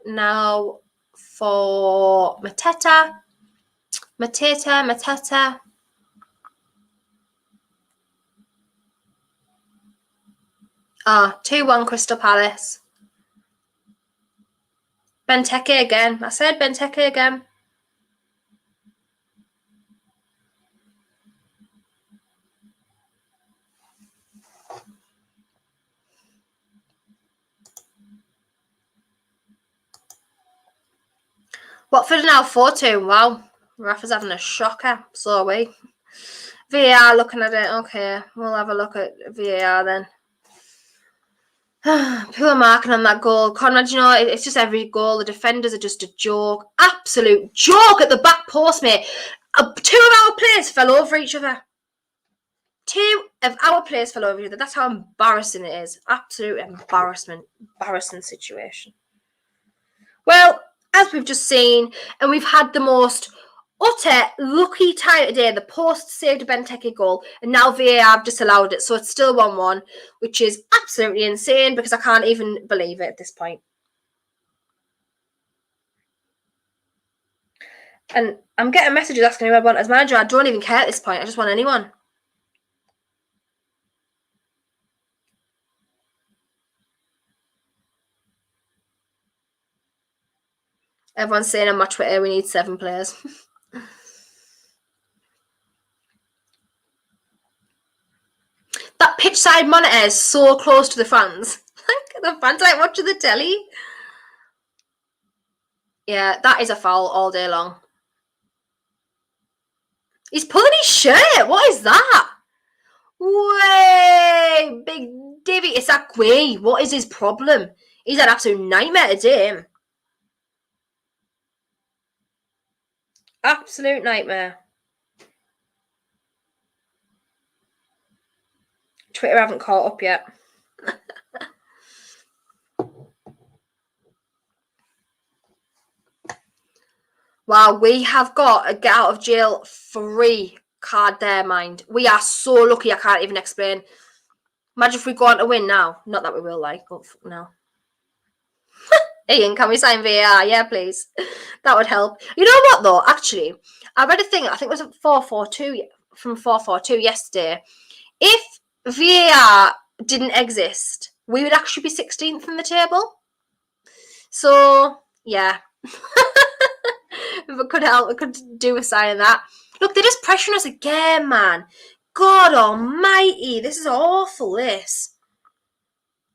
now for Mateta. Ah, 2-1 Crystal Palace. Benteke again. I said Benteke again. Watford now 4-2. Wow. Rafa's having a shocker. So are we. VAR looking at it. Okay, we'll have a look at VAR then. Poor marking on that goal. Conrad, you know, it's just every goal. The defenders are just a joke. Absolute joke at the back post, mate. 2 of our players fell over each other. 2 of our players fell over each other. That's how embarrassing it is. Absolute embarrassment. Embarrassing situation. Well, as we've just seen, and we've had the most utter lucky tie today. The post saved a Benteke goal, and now VAR have disallowed it, so it's still 1-1, which is absolutely insane because I can't even believe it at this point. And I'm getting messages asking who I want as manager. I don't even care at this point. I just want anyone. Everyone's saying on my Twitter we need 7 players. That pitch side monitor is so close to the fans. The fans like watching the telly. Yeah, that is a foul all day long. He's pulling his shirt. What is that? Way big Davy. It's that Quay. What is his problem? He's an absolute nightmare today. Absolute nightmare. Twitter haven't caught up yet. Wow, we have got a get out of jail free card there, mind. We are so lucky, I can't even explain. Imagine if we go on to win now. Not that we will, like, oh, no. Ian, can we sign VAR? Yeah, please. That would help. You know what, though? Actually, I read a thing, I think it was 442 from 442 yesterday. If VAR didn't exist, we would actually be 16th in the table. So, yeah. If it could help, we could do a sign of that. Look, they're just pressuring us again, man. God almighty, this is awful, this.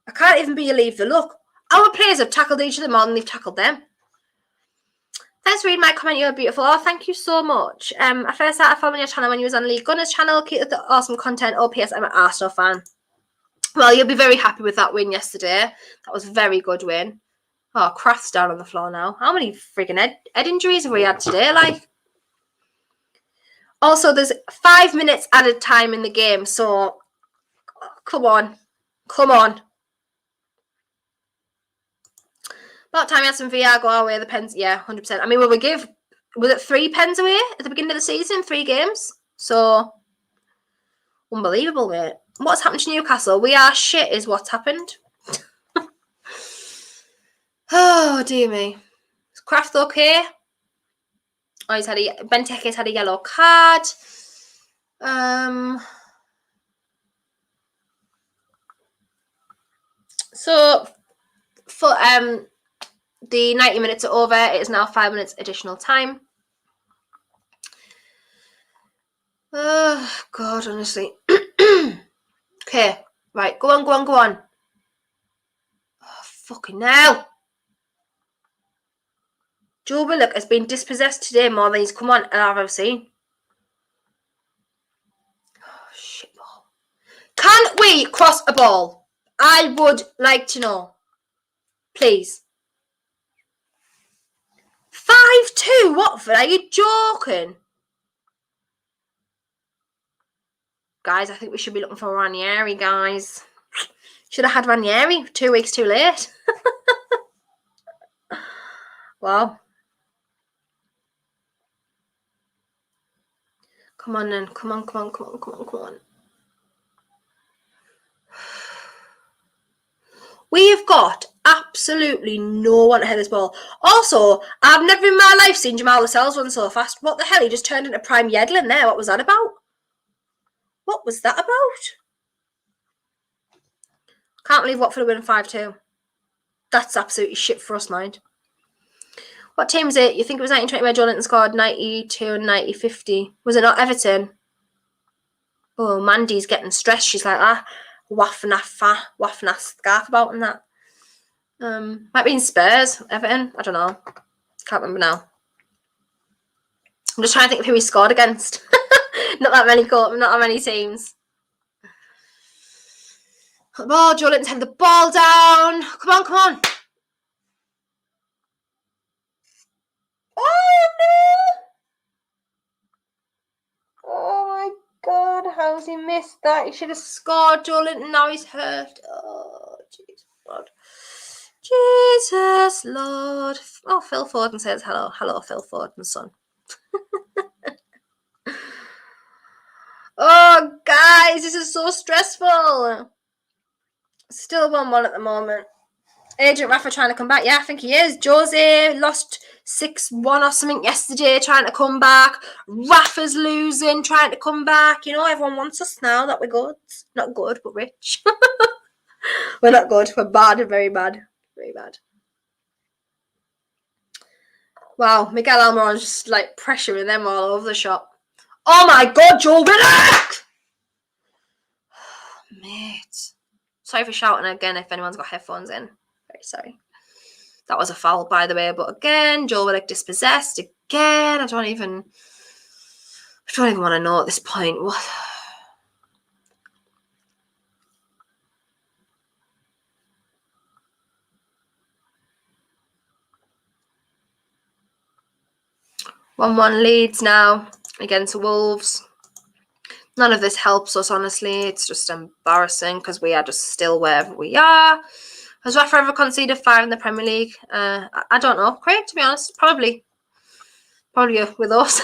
I can't even believe the look. Our players have tackled each other more than they've tackled them. Thanks for reading my comment, you're beautiful. Oh, thank you so much. I first started following your channel when you was on League Gunners channel. Keep up the awesome content. Oh, P.S. I'm an Arsenal fan. Well, you'll be very happy with that win yesterday. That was a very good win. Oh, Kraft's down on the floor now. How many friggin' head injuries have we had today? Like, also, there's 5 minutes added time in the game, so come on. Come on. About time we had some VR go our way. The pens, yeah, 100%. I mean, was it 3 pens away at the beginning of the season? 3 games? So, unbelievable, mate. What's happened to Newcastle? We are shit is what's happened. Oh, dear me. Is Kraft okay? Oh, Benteke's had a yellow card. So for the 90 minutes are over. It is now 5 minutes additional time. Oh God, honestly. Okay, right, go on. Oh, fucking hell. Joe Willock has been dispossessed today more than he's come on and I've ever seen. Oh, shit ball. Can we cross a ball? I would like to know. Please. 5-2 Watford, are you joking? Guys, I think we should be looking for Ranieri, guys. Should have had Ranieri 2 weeks too late. Wow. Come on then. Come on. We have got absolutely no one to head this ball. Also, I've never in my life seen Jamal Lascelles run so fast. What the hell? He just turned into prime Yedlin there. What was that about? What was that about? Can't believe Watford are winning 5-2. That's absolutely shit for us, mind. What team is it? You think it was 1920 where Joe Linton scored 92 and 90-50? Was it not Everton? Oh, Mandy's getting stressed. She's like, waffing a scarf about and that. Might be in Spurs, Everton. I don't know. Can't remember now. I'm just trying to think of who he scored against. Not that many teams. Oh, Joe Linton's had the ball down. Come on. Oh, no. Oh, my God. How's he missed that? He should have scored, Joe Linton. Now he's hurt. Oh, Jesus, God. Jesus, Lord. Oh, Phil Foden says hello. Hello, Phil Foden's son. This is so stressful. Still 1-1 at the moment. Agent Rafa trying to come back. Yeah, I think he is. Jose lost 6-1 or something yesterday, trying to come back. Rafa's losing, trying to come back. You know, everyone wants us now that we're good. Not good, but rich. We're not good. We're bad. Very bad. Very bad. Wow, Miguel Almiron's just like pressuring them all over the shop. Oh my God, Joe Willock! Mate. Sorry for shouting again if anyone's got headphones in. Very sorry. That was a foul, by the way. But again, Joe Willock dispossessed again. I don't even want to know at this point. What? One leads now against Wolves. None of this helps us, honestly. It's just embarrassing because we are just still wherever we are. Has Rafa ever conceded 5 in the Premier League? I don't know. Craig, to be honest. Probably with us.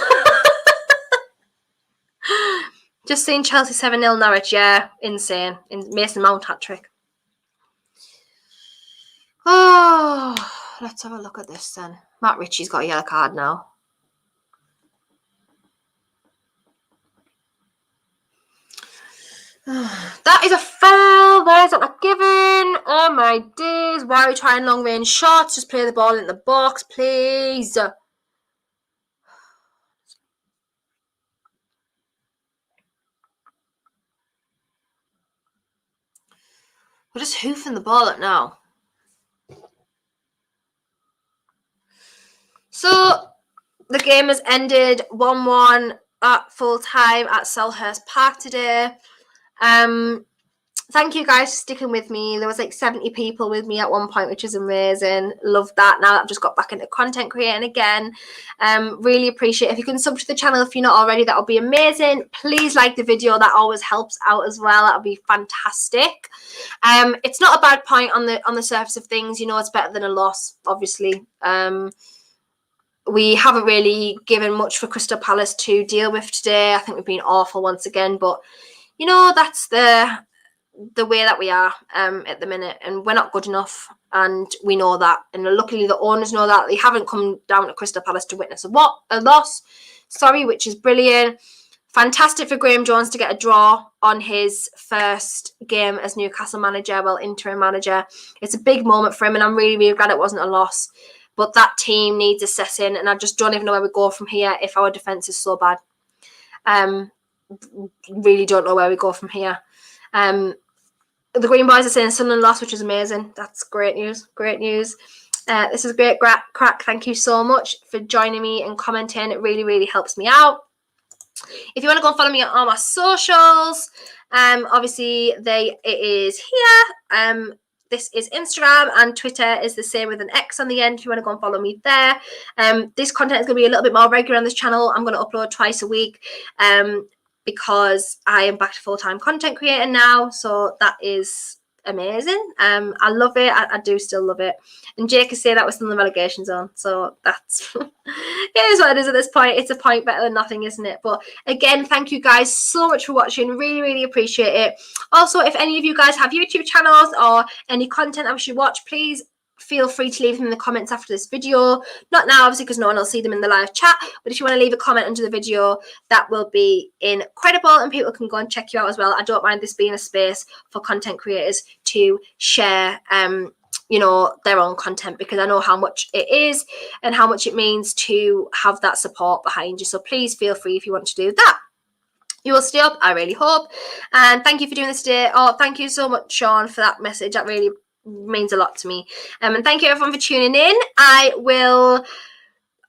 Just seen Chelsea 7-0 Norwich. Yeah, insane. Mason Mount hat-trick. Oh, let's have a look at this then. Matt Ritchie's got a yellow card now. That is a foul. That is not a given. Oh my days. Why are we trying long range shots? Just play the ball in the box, please. We're just hoofing the ball up now. So the game has ended 1-1 at full time at Selhurst Park today. Thank you guys for sticking with me. There was like 70 people with me at one point, which is amazing. Love that. Now that I've just got back into content creating again. Really appreciate it. If you can sub to the channel if you're not already, that would be amazing. Please like the video. That always helps out as well. That would be fantastic. It's not a bad point on the surface of things. You know, it's better than a loss, obviously. We haven't really given much for Crystal Palace to deal with today. I think we've been awful once again, but you know, that's the way that we are at the minute, and we're not good enough, and we know that, and luckily the owners know that. They haven't come down to Crystal Palace to witness a loss, which is brilliant. Fantastic for Graham Jones to get a draw on his first game as Newcastle manager, interim manager. It's a big moment for him, and I'm really, really glad it wasn't a loss. But that team needs assessing, and I just don't even know where we go from here if our defence is so bad. Really don't know where we go from here. The Green Boys are saying Sunderland lost, which is amazing. That's great news. Great news. This is great, Crack. Thank you so much for joining me and commenting. It really, really helps me out. If you want to go and follow me on all my socials, obviously it is here. This is Instagram, and Twitter is the same with an X on the end if you want to go and follow me there. This content is going to be a little bit more regular on this channel. I'm going to upload twice a week because I am back to full-time content creating now. So that is amazing. I love it. I do still love it. And Jake is saying that we're still in the relegation zone. So that's it is what it is at this point. It's a point better than nothing, isn't it? But again, thank you guys so much for watching. Really, really appreciate it. Also, if any of you guys have YouTube channels or any content that we should watch, please feel free to leave them in the comments after this video. Not now, obviously, because no one will see them in the live chat. But if you want to leave a comment under the video, that will be incredible, and people can go and check you out as well. I don't mind this being a space for content creators to share you know, their own content, because I know how much it is and how much it means to have that support behind you. So please feel free if you want to do that. You will stay up, I really hope. And thank you for doing this today. Oh, thank you so much, Sean, for that message. That really means a lot to me. And thank you everyone for tuning in.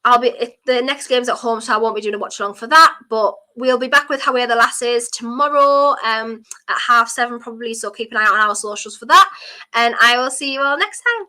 The next game's at home, so I won't be doing a watch along for that, but we'll be back with How Are the Lasses tomorrow at 7:30 probably, so keep an eye out on our socials for that, and I will see you all next time.